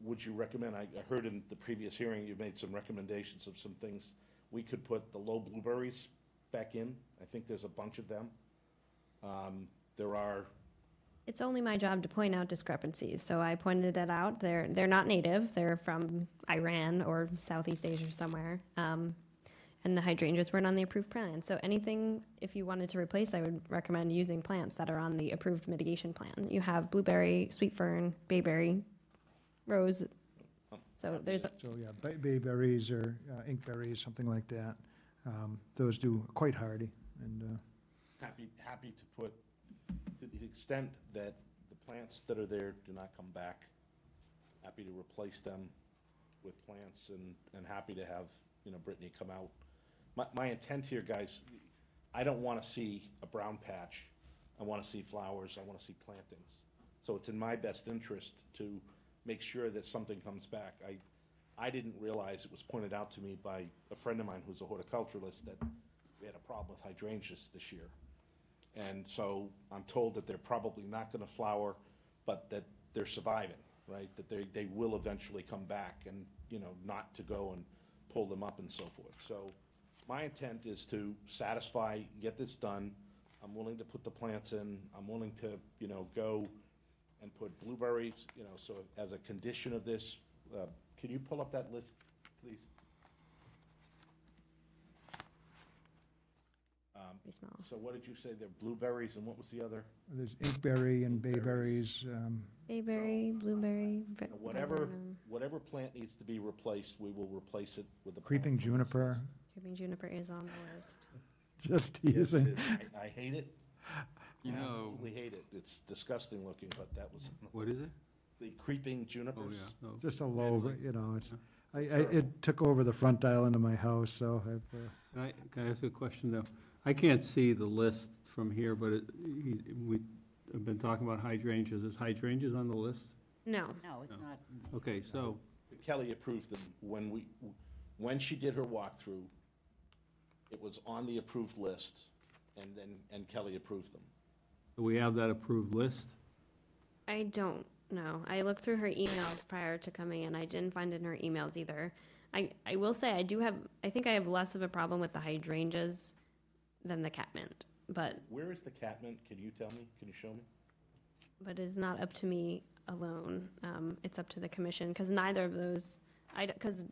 would you recommend? I heard in the previous hearing you made some recommendations of some things. We could put the low blueberries back in. I think there's a bunch of them. There are. It's only my job to point out discrepancies, so I pointed it out. They're not native. They're from Iran or Southeast Asia somewhere. And the hydrangeas weren't on the approved plan. So anything, if you wanted to replace, I would recommend using plants that are on the approved mitigation plan. You have blueberry, sweet fern, bayberry, rose. So there's. So yeah, bayberries or inkberries, something like that. Those do quite hardy, and. Happy to put, to the extent that the plants that are there do not come back, happy to replace them with plants, and happy to have, you know, Brittany come out. My intent here, guys, I don't want to see a brown patch. I want to see flowers. I want to see plantings. So it's in my best interest to make sure that something comes back. I didn't realize, it was pointed out to me by a friend of mine who's a horticulturalist, that we had a problem with hydrangeas this year. And so I'm told that they're probably not going to flower, but that they're surviving, right? That they will eventually come back, and, you know, not to go and pull them up and so forth. So my intent is to satisfy, get this done. I'm willing to put the plants in. I'm willing to, you know, go and put blueberries, you know, so as a condition of this, can you pull up that list, please? So what did you say? They're blueberries, and what was the other? There's inkberry and bayberries. Bayberry, blueberry. Whatever plant needs to be replaced, we will replace it with the. Creeping juniper. Creeping juniper is on the list. Just teasing. Yes, I hate it. You I know. absolutely hate it. It's disgusting looking, but that was. What is it? The creeping junipers. Oh, yeah. No. Just a low, you know, it's, it took over the front island of my house, so I've. Can I ask you a question, though? I can't see the list from here, but we have been talking about hydrangeas. Is hydrangeas on the list? No. No, it's not. Okay, so. Kelly approved them when she did her walkthrough. It was on the approved list, and Kelly approved them. Do we have that approved list? I don't know. I looked through her emails prior to coming in. I didn't find it in her emails either. I will say I think I have less of a problem with the hydrangeas than the catmint, but. Where is the catmint? Can you tell me? Can you show me? But it is not up to me. alone. It's up to the commission, because neither of those, because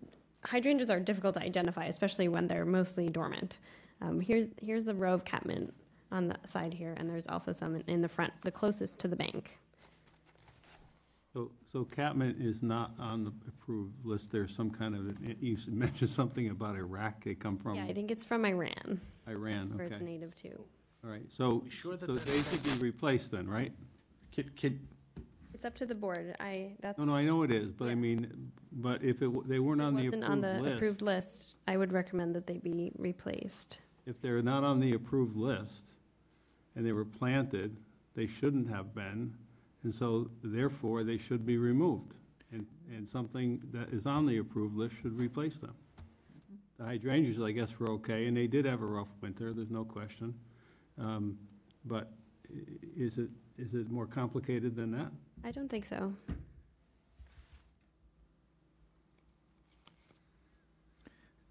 hydrangeas are difficult to identify, especially when they're mostly dormant. Here's the row of catmint on the side here, and there's also some in the front, the closest to the bank. So catmint is not on the approved list. There's some kind of, you mentioned something about Iraq. They come from. Yeah, I think it's from Iran. Iran, That's where okay. it's native to. All right, so sure that so they should be replaced then, right? It's up to the board. That's. No, I know it is, but I mean, but if they weren't on the Wasn't on the approved approved list, list, I would recommend that they be replaced. if they're not on the approved list and they were planted, they shouldn't have been, and so therefore they should be removed. And something that is on the approved list should replace them. The hydrangeas, I guess, were okay, and they did have a rough winter, there's no question. But is it more complicated than that? I don't think so.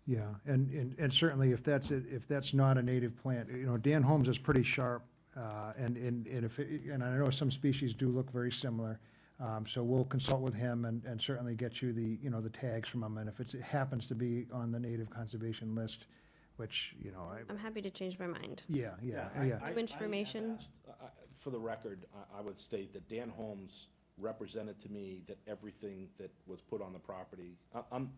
Yeah, and certainly if that's not a native plant, Dan Holmes is pretty sharp, and I know some species do look very similar. So we'll consult with him and certainly get you the tags from him, and if it happens to be on the native conservation list, which, I'm happy to change my mind. Yeah. New information. For the record, I would state that Dan Holmes represented to me that everything that was put on the property, I'm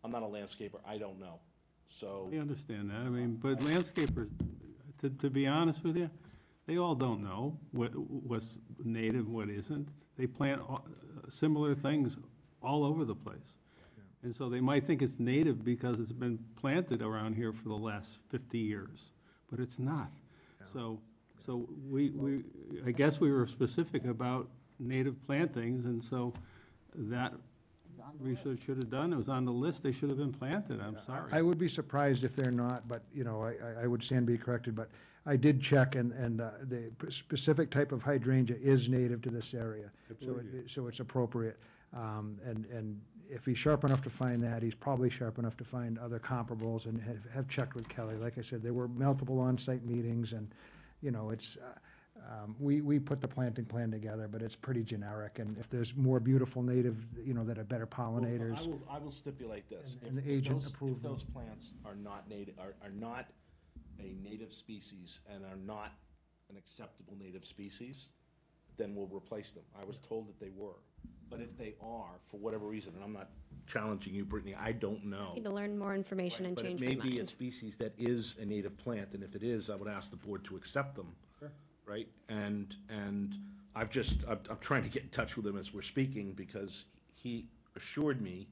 not a landscaper, I don't know, so. I understand that, I mean, but landscapers, to be honest with you, they all don't know what's native, what isn't. They plant similar things all over the place. And so they might think it's native because it's been planted around here for the last 50 years, but it's not. So I guess we were specific about native plantings, and so that research should have done, it was on the list, they should have been planted, I'm sorry. I would be surprised if they're not, but, I would stand to be corrected, but I did check, and the specific type of hydrangea is native to this area, so it's appropriate. And if he's sharp enough to find that, he's probably sharp enough to find other comparables, and have checked with Kelly. Like I said, there were multiple on-site meetings, and, it's, we put the planting plan together, but it's pretty generic, and if there's more beautiful native, that are better pollinators. Well, I will stipulate this. And the agent approved If them. those plants are not native, are not a native species and are not an acceptable native species, then we'll replace them. I was told that they were. But if they are, for whatever reason, and I'm not challenging you, Brittany, I don't know. I need to learn more information and change my But it may be a mind. species that is a native plant, and if it is, I would ask the board to accept them. Sure. Right? And I'm trying to get in touch with him as we're speaking, because he assured me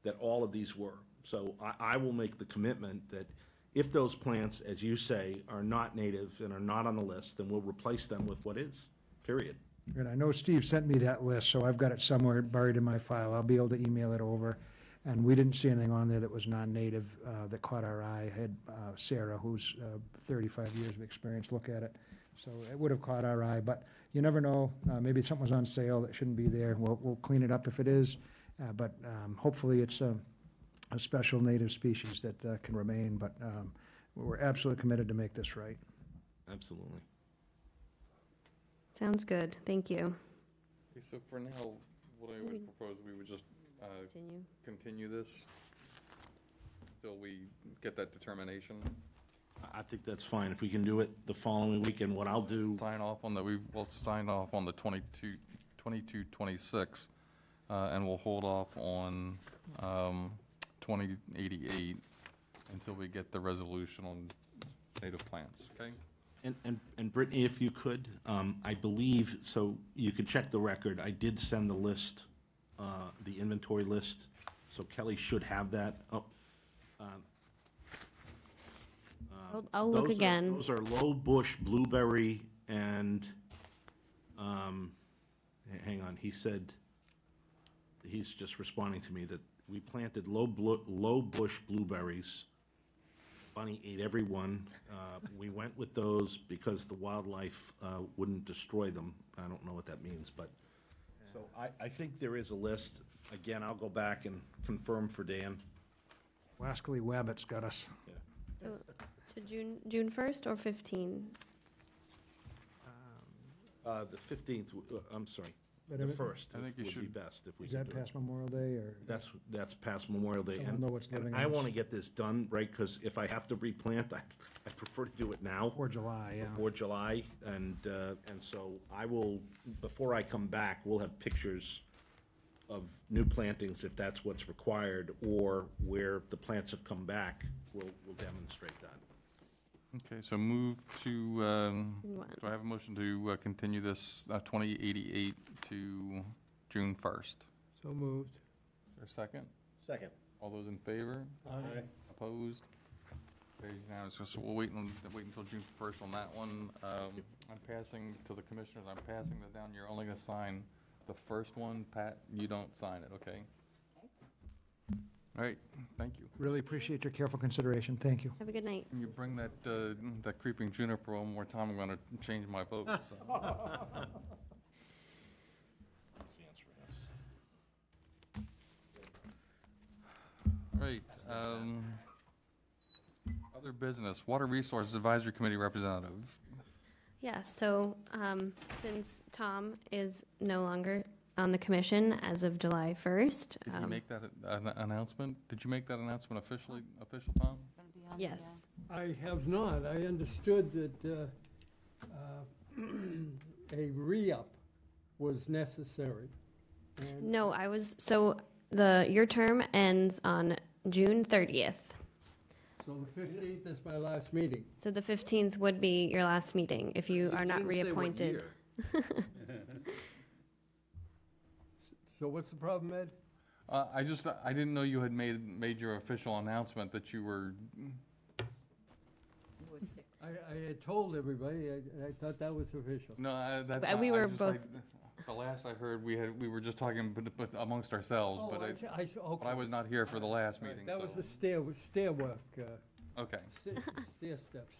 that all of these were. So I will make the commitment that if those plants, as you say, are not native and are not on the list, then we'll replace them with what is, period. And I know Steve sent me that list, so I've got it somewhere buried in my file. I'll be able to email it over. And we didn't see anything on there that was non-native that caught our eye. I had Sarah, who's 35 years of experience, look at it. So it would have caught our eye, but you never know. Maybe something was on sale that shouldn't be there. We'll clean it up if it is, but hopefully it's a special native species that can remain. But we're absolutely committed to make this right. Absolutely. Sounds good. Thank you. Okay, so for now, what I would propose, we would just continue this till we get that determination. I think that's fine. If we can do it the following week, and what I'll do. Sign off on we'll sign off on the 2226, and we'll hold off on 2088 until we get the resolution on native plants, okay? And Brittany, if you could, I believe, so you could check the record, I did send the list, the inventory list, so Kelly should have that. I'll look again. Those are low bush blueberry and, hang on, he said, he's just responding to me that we planted low bush blueberries. Bunny ate every one. We went with those because the wildlife wouldn't destroy them. I don't know what that means, but, so I think there is a list. Again, I'll go back and confirm for Dan. Wascally Wabbit's got us. So to June 1st or 15? The 15th, I'm sorry. But The if it- first I think you would be should- best if we Is could that do it. past Memorial Day, or? That's past Memorial Day. So we'll And know what's living I in want to us. get this done, right, because if I have to replant, I prefer to do it now. Before July, yeah. Before July, and so I will, before I come back, we'll have pictures of new plantings, if that's what's required, or where the plants have come back, we'll demonstrate that. Okay, so move to, do I have a motion to continue this 2088 to June 1st? So moved. Is there a second? Second. All those in favor? Aye. Opposed? Carries unanimously. So we'll wait until June 1st on that one. I'm passing to the commissioners, I'm passing that down. You're only going to sign the first one. Pat, you don't sign it, okay? All right, thank you. Really appreciate your careful consideration. Thank you. Have a good night. When you bring that, that creeping juniper one more time, I'm going to change my vote, so. All right, other business, Water Resources Advisory Committee representative. Yeah, so since Tom is no longer on the commission as of July 1st. Did you make that announcement? Did you make that announcement official, Tom? Yes. I have not. I understood that a re-up was necessary. And No, your term ends on June 30th. so the 15th is my last meeting. So the 15th would be your last meeting if you are not reappointed. So what's the problem, Ed? I didn't know you had made your official announcement that you were, I had told everybody, I thought that was official. no, that's. But we I were just- both- The last I heard, we were just talking but amongst ourselves, Oh, but okay. but I was not here for the last Right, meeting, that was so. the stairwork, Okay, stair steps.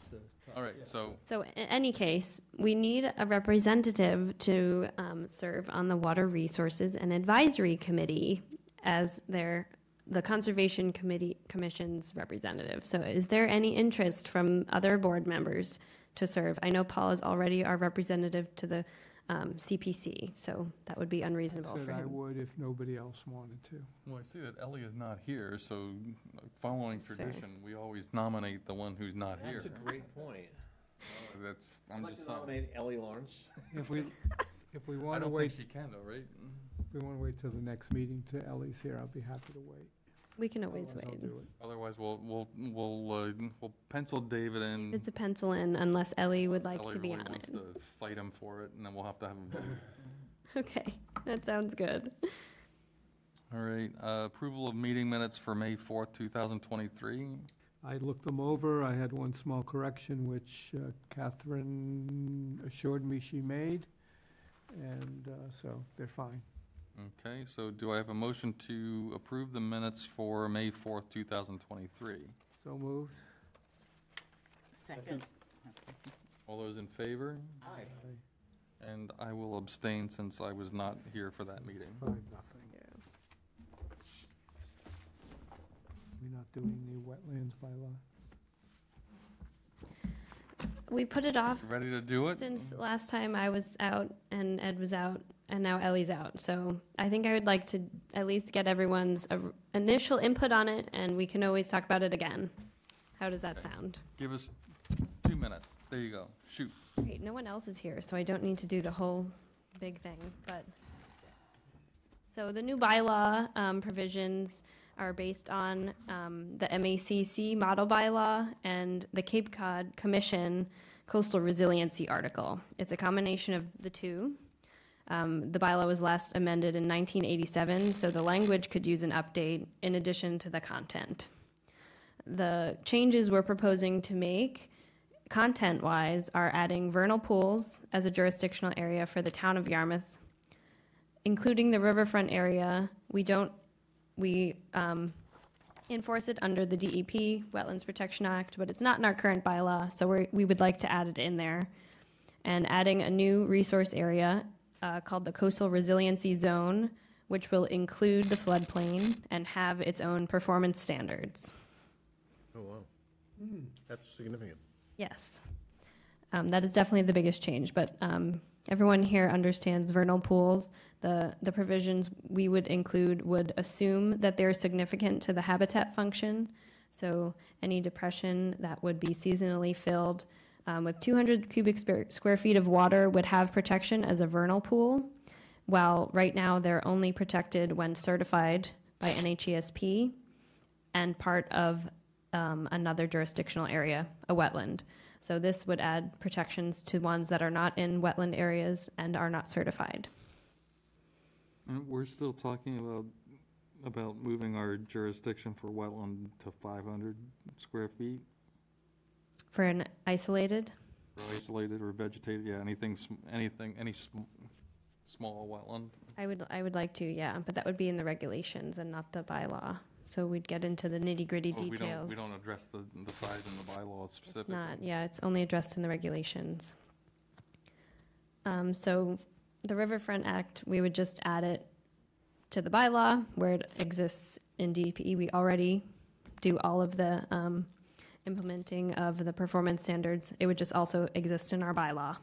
all right, so, So in any case, we need a representative to serve on the Water Resources and Advisory Committee as the Conservation Commission's representative. So is there any interest from other board members to serve? I know Paul is already our representative to the CPC, so that would be unreasonable I for said I him. would if nobody else wanted to. well, I see that Ellie is not here, so following That's fair. tradition, we always nominate the one who's not here. That's a great point. That's, I'd I'm like just to saying. nominate Ellie Lawrence. If we I want to don't wait, think she can though, right? if we want to wait till the next meeting till Ellie's here, I'll be happy to wait. We can always Otherwise, I'll wait. do it. Otherwise, we'll pencil David in. It's a pencil in unless Ellie would like Ellie to be really on wants it. to fight him for it, and then we'll have to have a vote. Okay, that sounds good. All right, approval of meeting minutes for May 4th, 2023. I looked them over. I had one small correction, which Catherine assured me she made, and so they're fine. Okay, so do I have a motion to approve the minutes for May 4th, 2023? So moved. Second. All those in favor? Aye. And I will abstain since I was not here for that meeting. 5-0. We're not doing the wetlands bylaw. We put it off Ready to do it? since last time I was out and Ed was out and now Ellie's out. So I think I would like to at least get everyone's initial input on it and we can always talk about it again. How does that sound? Give us 2 minutes. There you go. Shoot. Great, no one else is here, so I don't need to do the whole big thing, but. So the new bylaw provisions are based on the MACC model bylaw and the Cape Cod Commission Coastal Resiliency article. It's a combination of the two. The bylaw was last amended in 1987, so the language could use an update in addition to the content. The changes we're proposing to make content-wise are adding vernal pools as a jurisdictional area for the town of Yarmouth, including the riverfront area. We enforce it under the DEP, Wetlands Protection Act, but it's not in our current bylaw, so we would like to add it in there. And adding a new resource area called the Coastal Resiliency Zone, which will include the floodplain and have its own performance standards. Oh, wow. That's significant. Yes. That is definitely the biggest change, but everyone here understands vernal pools. The provisions we would include would assume that they're significant to the habitat function. So any depression that would be seasonally filled with 200 cubic square feet of water would have protection as a vernal pool, while right now they're only protected when certified by NHESP and part of another jurisdictional area, a wetland. So this would add protections to ones that are not in wetland areas and are not certified. And we're still talking about moving our jurisdiction for wetland to 500 square feet? For an isolated? For isolated or vegetated, yeah, any small wetland? I would like to, yeah, but that would be in the regulations and not the bylaw. So we'd get into the nitty-gritty details. We don't address the size in the bylaw specifically. It's not, yeah, it's only addressed in the regulations. So the Riverfront Act, we would just add it to the bylaw where it exists in DEP. We already do all of the implementing of the performance standards. It would just also exist in our bylaw.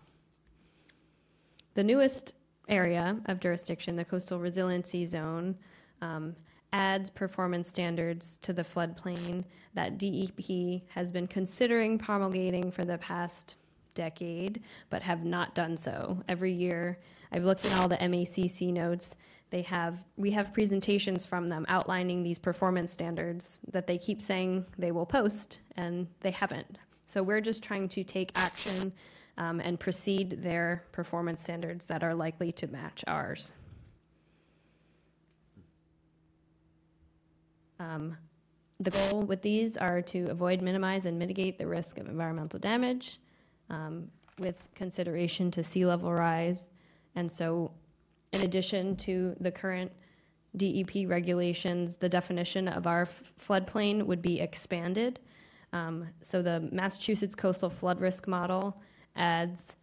The newest area of jurisdiction, the Coastal Resiliency Zone, adds performance standards to the floodplain that DEP has been considering promulgating for the past decade, but have not done so. Every year, I've looked at all the MACC notes. We have presentations from them outlining these performance standards that they keep saying they will post, and they haven't. So we're just trying to take action and precede their performance standards that are likely to match ours. The goal with these are to avoid, minimize, and mitigate the risk of environmental damage with consideration to sea level rise. And so in addition to the current DEP regulations, the definition of our floodplain would be expanded. So the Massachusetts Coastal Flood Risk Model adds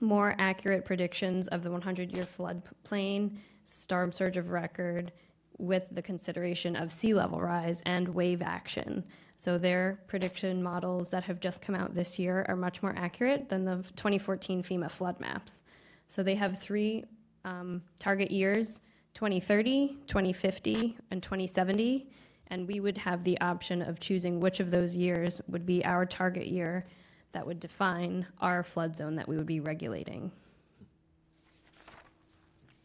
more accurate predictions of the 100-year floodplain, storm surge of record, with the consideration of sea level rise and wave action. So their prediction models that have just come out this year are much more accurate than the 2014 FEMA flood maps. So they have three target years, 2030, 2050, and 2070, and we would have the option of choosing which of those years would be our target year that would define our flood zone that we would be regulating.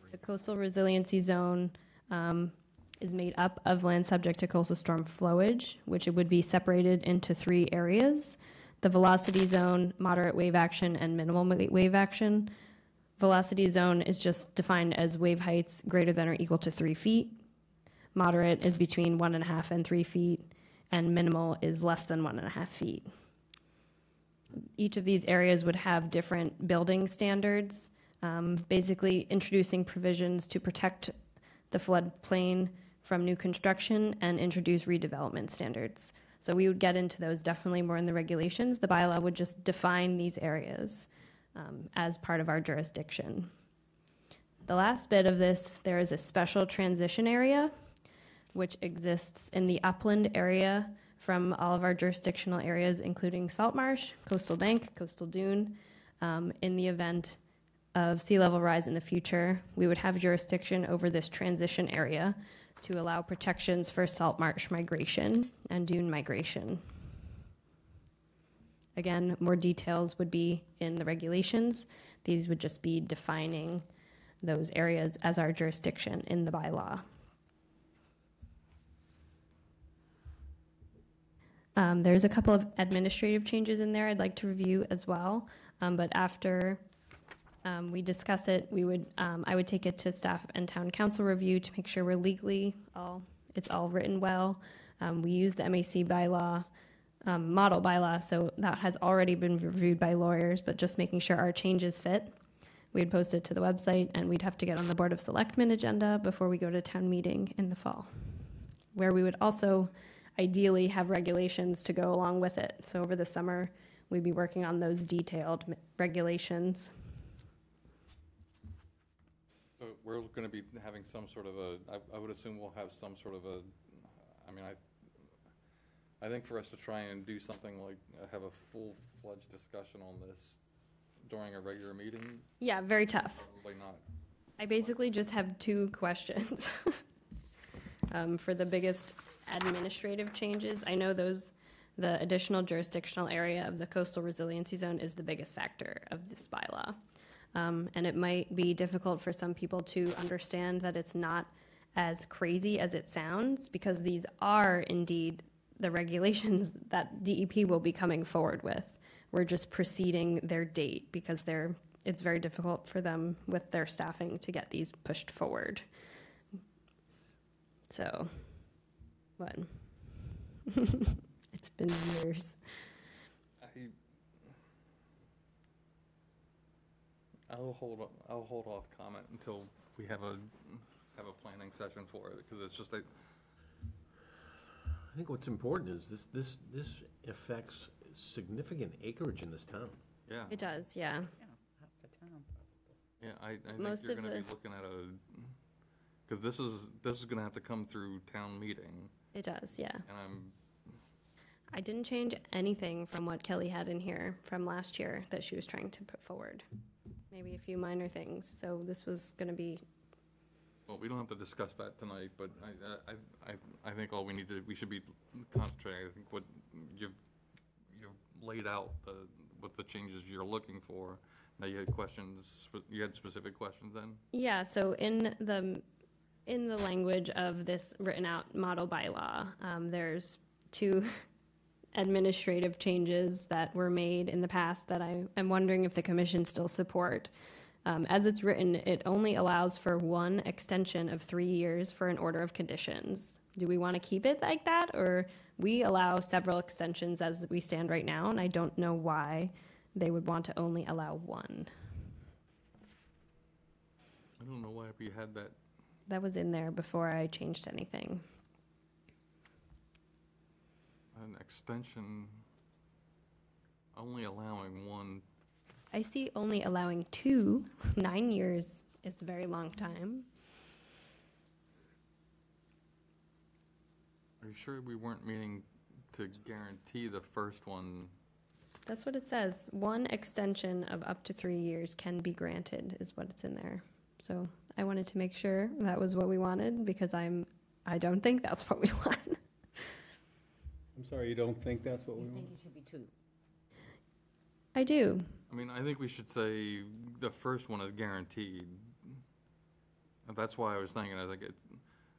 The Coastal Resiliency Zone is made up of land subject to coastal storm flowage, which it would be separated into 3 areas: the velocity zone, moderate wave action, and minimal wave action. Velocity zone is just defined as wave heights greater than or equal to 3 feet. Moderate is between 1.5 and 3 feet, and minimal is less than 1.5 feet. Each of these areas would have different building standards, basically introducing provisions to protect the floodplain from new construction and introduce redevelopment standards. So we would get into those definitely more in the regulations. The bylaw would just define these areas as part of our jurisdiction. The last bit of this, there is a special transition area, which exists in the upland area from all of our jurisdictional areas, including Salt Marsh, Coastal Bank, Coastal Dune. In the event of sea level rise in the future, we would have jurisdiction over this transition area to allow protections for salt marsh migration and dune migration. Again, more details would be in the regulations. These would just be defining those areas as our jurisdiction in the bylaw. There's a couple of administrative changes in there I'd like to review as well, but after we discuss it, I would take it to staff and town council review to make sure we're legally it's all written well. We use the MAC bylaw, model bylaw, so that has already been reviewed by lawyers, but just making sure our changes fit. We'd post it to the website, and we'd have to get on the Board of Selectmen agenda before we go to town meeting in the fall, where we would also ideally have regulations to go along with it. So over the summer, we'd be working on those detailed regulations. So we're going to be having some sort of I would assume we'll have some sort of I think for us to try and do something like have a full-fledged discussion on this during a regular meeting? Yeah, very tough. Probably not. I basically just have two questions. For the biggest administrative changes, I know the additional jurisdictional area of the coastal resiliency zone is the biggest factor of this bylaw. And it might be difficult for some people to understand that it's not as crazy as it sounds, because these are indeed the regulations that DEP will be coming forward with. We're just preceding their date because it's very difficult for them with their staffing to get these pushed forward. So, what? It's been years. I'll hold off comment until we have a planning session for it, because it's just I think what's important is this affects significant acreage in this town. Yeah. It does, yeah. Yeah, I think Most you're of gonna be the- looking at because this is gonna have to come through town meeting. It does, yeah. And I didn't change anything from what Kelly had in here from last year that she was trying to put forward. Maybe a few minor things, so this was gonna be, well, we don't have to discuss that tonight, but I think we should be concentrating. I think what you've laid out what the changes you're looking for. Now you had questions. You had specific questions then. yeah, so in the language of this written out model bylaw, there's two administrative changes that were made in the past that I am wondering if the commission still support. As it's written, it only allows for one extension of 3 years for an order of conditions. Do we want to keep it like that, or we allow several extensions as we stand right now, and I don't know why they would want to only allow one. I don't know why we had that. That was in there before I changed anything. An extension only allowing one. I see only allowing 2. 9 years is a very long time. Are you sure we weren't meaning to guarantee the first one? That's what it says. One extension of up to 3 years can be granted is what it's in there. So I wanted to make sure that was what we wanted, because I don't think that's what we want. I'm sorry, you don't think that's what we want? I think it should be 2. I do. I mean, I think we should say the first one is guaranteed. And that's why I was thinking, I think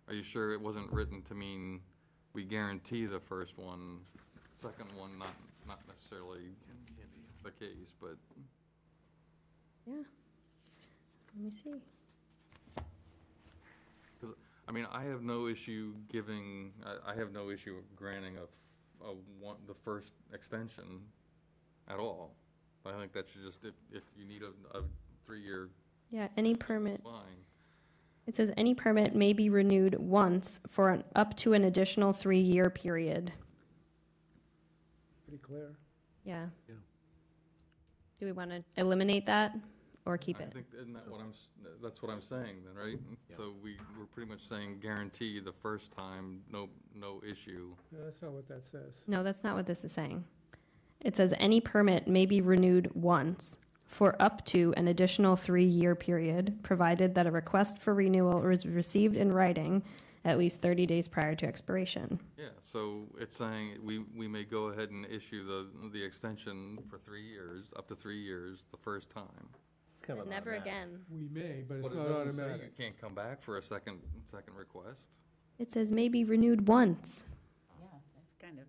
are you sure it wasn't written to mean we guarantee the first one, second one not necessarily the case, but. Yeah. Let me see. Because, I mean, I have no issue I have no issue granting the first extension at all. I think that should just, if you need a 3-year. Yeah, any permit. Fine. It says any permit may be renewed once for up to an additional 3-year period. Pretty clear. Yeah. Do we want to eliminate that or keep it? I think, isn't that that's what I'm saying then, right? So we're pretty much saying guarantee the first time, no issue. No, that's not what that says. No, that's not what this is saying. It says any permit may be renewed once for up to an additional 3-year period, provided that a request for renewal is received in writing at least 30 days prior to expiration. Yeah, so it's saying we may go ahead and issue the extension for 3 years, up to 3 years, the first time. It's kind of never automatic. again. We may, but But it's it not doesn't say automatic. you can't come back for a second request. It says may be renewed once. Yeah, that's kind of.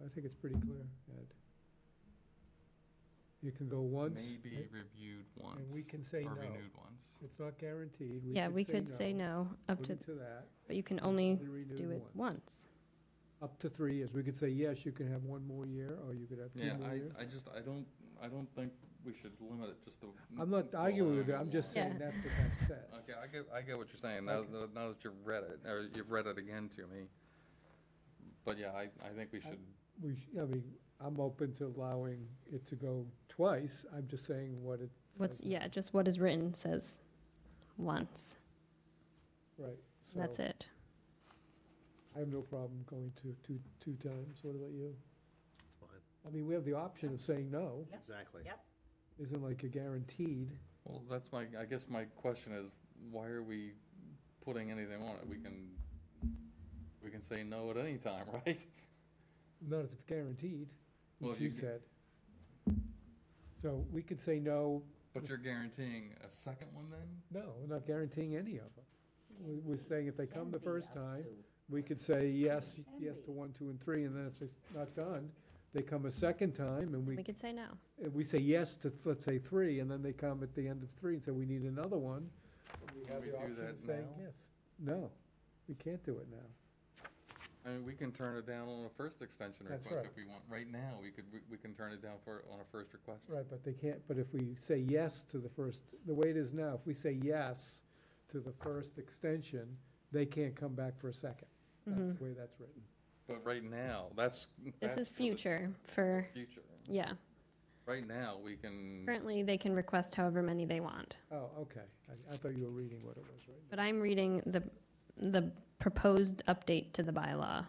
I think it's pretty clear, Ed. You can go once. May be reviewed once. And we can say or no. renewed once. It's not guaranteed. Yeah, we could say no up to, According to that. but you can only only renewed do it once. Up to 3 years. We could say, yes, you can have 1 more year, or you could have 2 Yeah, more years. I don't think we should limit it just to. I'm not arguing with you, I'm just saying that's what that says. Okay, I get what you're saying, now that you've read it, or you've read it again to me. But yeah, I think we should. I mean, I'm open to allowing it to go twice, I'm just saying what it says. Yeah, just what is written says once. Right. That's so it. I have no problem going to two times. What about you? It's fine. I mean, we have the option of saying no. Exactly. Yep. isn't like a guaranteed. Well, that's I guess my question is, why are we putting anything on it? We can say no at any time, right? Not if it's guaranteed, Well, which if you you g- said. So we could say no. But you're guaranteeing a second one then? No, we're not guaranteeing any of them. We're saying if they come the first time, we could say yes to 1, 2, and 3, and then if it's not done, they come a second time, and We we could say no. we say yes to, let's say, 3, and then they come at the end of 3 and say, we need another one. We Can have we the do option that of saying now? yes. No, we can't do it now. I mean, we can turn it down on a first extension That's request right. if we want. Right now, we can turn it down on a first request. Right, but they can't, but if we say yes to the first, the way it is now, if we say yes to the first extension, they can't come back for a second. That's Mhm. the way that's written. But right now, that's This is for the future for, future. yeah. Right now, we can. Currently, they can request however many they want. Oh, okay. I thought you were reading what it was, right? But I'm reading the proposed update to the bylaw.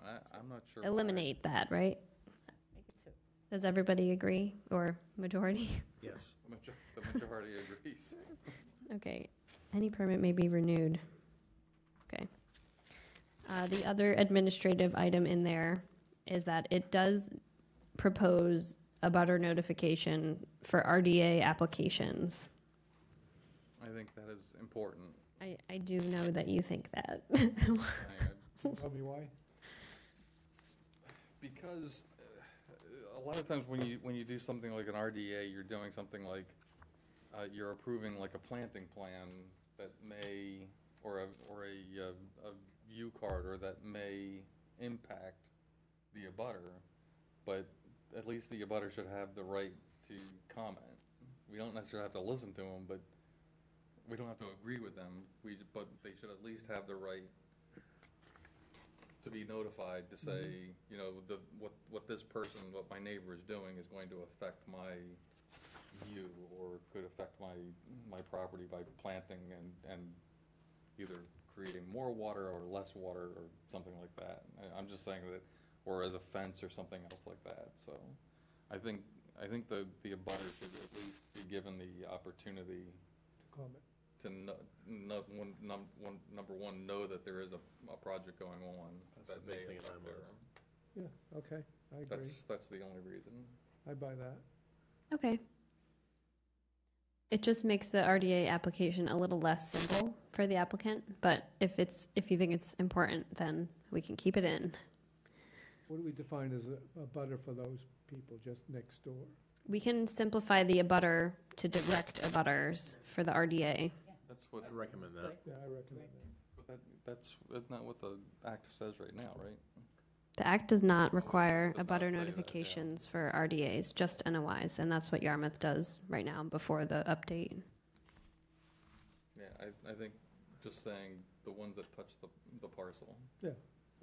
I'm not sure. why. Eliminate that, right? Does everybody agree, or majority? Yes. The majority agrees. Okay, any permit may be renewed. Okay. The other administrative item in there is that it does propose a butter notification for RDA applications. I think that is important. I do know that you think that. Tell me why? Because a lot of times when you do something like an RDA, you're doing something like you're approving like a planting plan that may, or a view corridor that may impact the abutter, but at least the abutter should have the right to comment. We don't necessarily have to listen to them, but we don't have to agree with them. But they should at least have the right to be notified to say, you know, what this person, what my neighbor is doing is going to affect my view or could affect my property by planting and either creating more water or less water or something like that. I'm just saying that, or as a fence or something else like that. So I think the abutter should at least be given the opportunity Comment. to number one, know that there is a project going on That's that the big may thing in affect my their. mind. Yeah, okay, I agree. That's the only reason. I buy that. Okay. It just makes the RDA application a little less simple for the applicant, but if you think it's important, then we can keep it in. What do we define as a butter for those people just next door? We can simplify the abutter to direct abutters for the RDA. That's what. I'd recommend that. Yeah, I recommend that. But that's not what the act says right now, right? The act does not require does not abutter say that, yeah. notifications for RDAs, just NOIs, and that's what Yarmouth does right now before the update. Yeah, I think just saying the ones that touch the parcel. Yeah,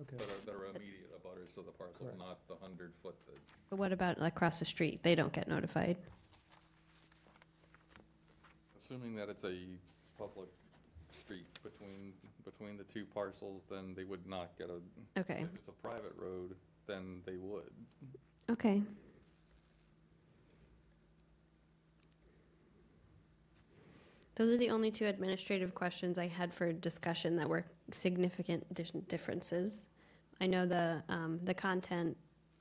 okay. That are immediate abutters to the parcel, Correct. not the 100-foot that. But what about across the street? They don't get notified. Assuming that it's a public street between the two parcels, then they would not get a. Okay. If it's a private road, then they would. Okay. Those are the only two administrative questions I had for discussion that were significant differences. I know the content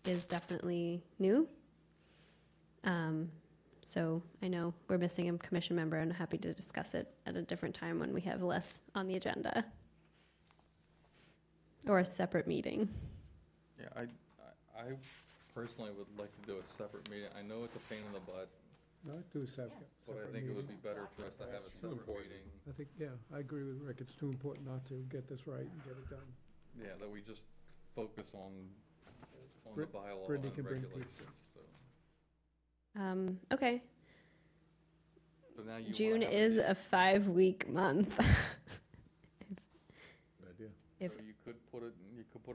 is definitely new. So I know we're missing a commission member, and I'm happy to discuss it at a different time when we have less on the agenda. Or a separate meeting. Yeah, I personally would like to do a separate meeting. I know it's a pain in the butt, No, do a separate. but I think it would be better for us to have a separate meeting. I think, yeah, I agree with Rick. It's too important not to get this right and get it done. Yeah, that we just focus on the bylaw Brittany and can bring regulations, so. Okay. So now you wanna June have a is meeting. a 5-week month. Good idea. If- So you could put it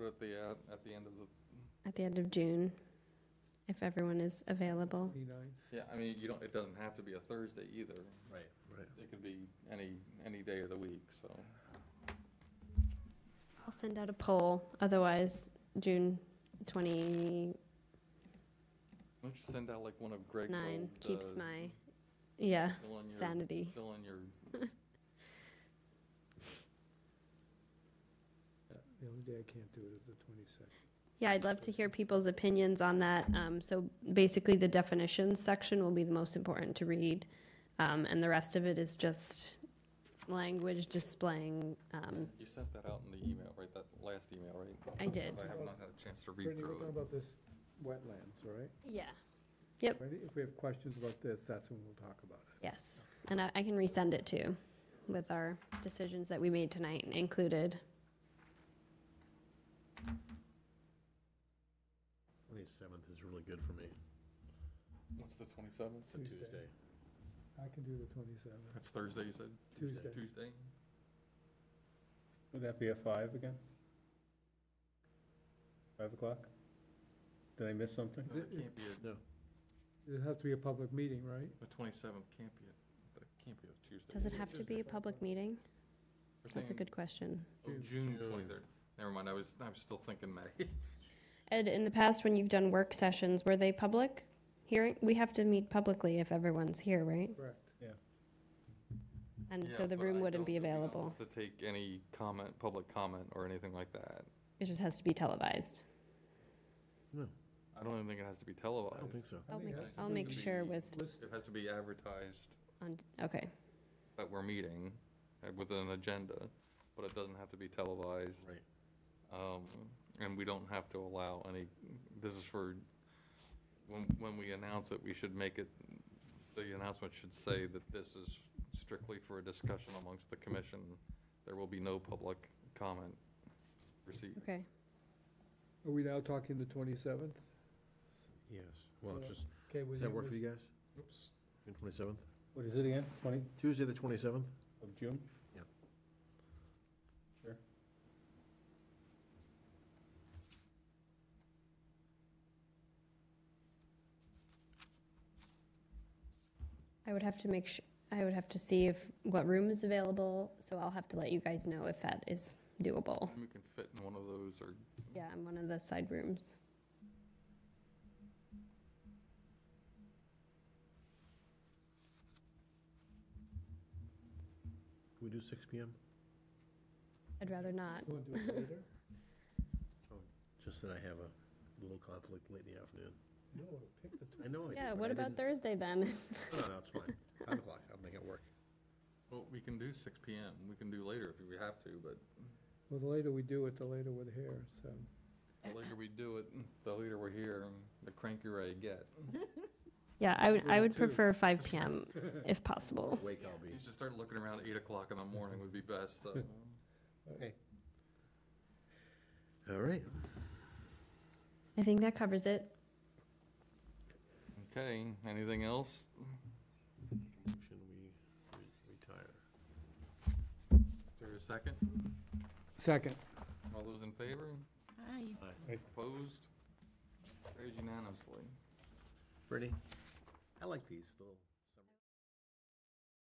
at the end of the, At the end of June, if everyone is available. yeah, I mean, it doesn't have to be a Thursday either. Right, right. It could be any day of the week, so. I'll send out a poll, otherwise June 20, We don't you send out like one of Greg's 9 old, keeps my, yeah, fill in your- sanity. Fill in your, The only day I can't do it is the 22nd. Yeah, I'd love to hear people's opinions on that. So basically, the definitions section will be the most important to read, and the rest of it is just language displaying. you sent that out in the email, right? That last email, right? I did. I have not had a chance to read Brittany, we're through talking it. about this wetlands, all right? Yeah. Yep. Ready? If we have questions about this, that's when we'll talk about it. Yes, and I can resend it too, with our decisions that we made tonight included. 27th is really good for me. What's the 27th? It's a Tuesday. I can do the 27th. That's Thursday, you said? Tuesday. Tuesday? Would that be at 5 again? 5 o'clock? Did I miss something? No, it can't be, No. It has to be a public meeting, right? the 27th can't be, that can't be a Tuesday. Does it have to be a public meeting? We're That's a saying- good question. Oh, June 23rd. Never mind, I was still thinking May. Ed, in the past, when you've done work sessions, were they public hearing? We have to meet publicly if everyone's here, right? Correct. Yeah. And Yeah, so the but room I wouldn't don't be think we don't available. have to take any comment, public comment or anything like that. It just has to be televised. No. I don't even think it has to be televised. I don't think so. I'll make sure with, It has to be advertised okay. that we're meeting with an agenda, but it doesn't have to be televised. Right. And we don't have to allow any, this is for, when we announce it, we should make it, the announcement should say that this is strictly for a discussion amongst the commission. There will be no public comment received. Okay. Are we now talking the 27th? Yes. Well, it's just, Okay, does that work for you guys? Oops. June 27th? What is it again? 20 Tuesday, the 27th? of June? Yeah. Sure. I would have to I would have to see what room is available, so I'll have to let you guys know if that is doable. We can fit in one of those, or Yeah, in one of the side rooms. Can we do 6 PM? I'd rather not. You want to do it later? Just that I have a little conflict late in the afternoon. No, pick the 27th. I know I did, Yeah, but what I about didn't- Thursday then? No, no, it's fine. 5 o'clock, I'll make it work. well, we can do 6 PM. We can do later if we have to, but Well, the later we do it, the later we're here, so. the later we do it, the later we're here, the crankier I get. Yeah, I would Me too. prefer 5 p.m. if possible. Wake I'll be. You should start looking around 8 o'clock in the morning would be best, so. Okay. All right. I think that covers it. Okay, anything else? Motion, we retire. Is there a second? Second. All those in favor? Aye. Opposed? Carries unanimously. Brittany, I like these little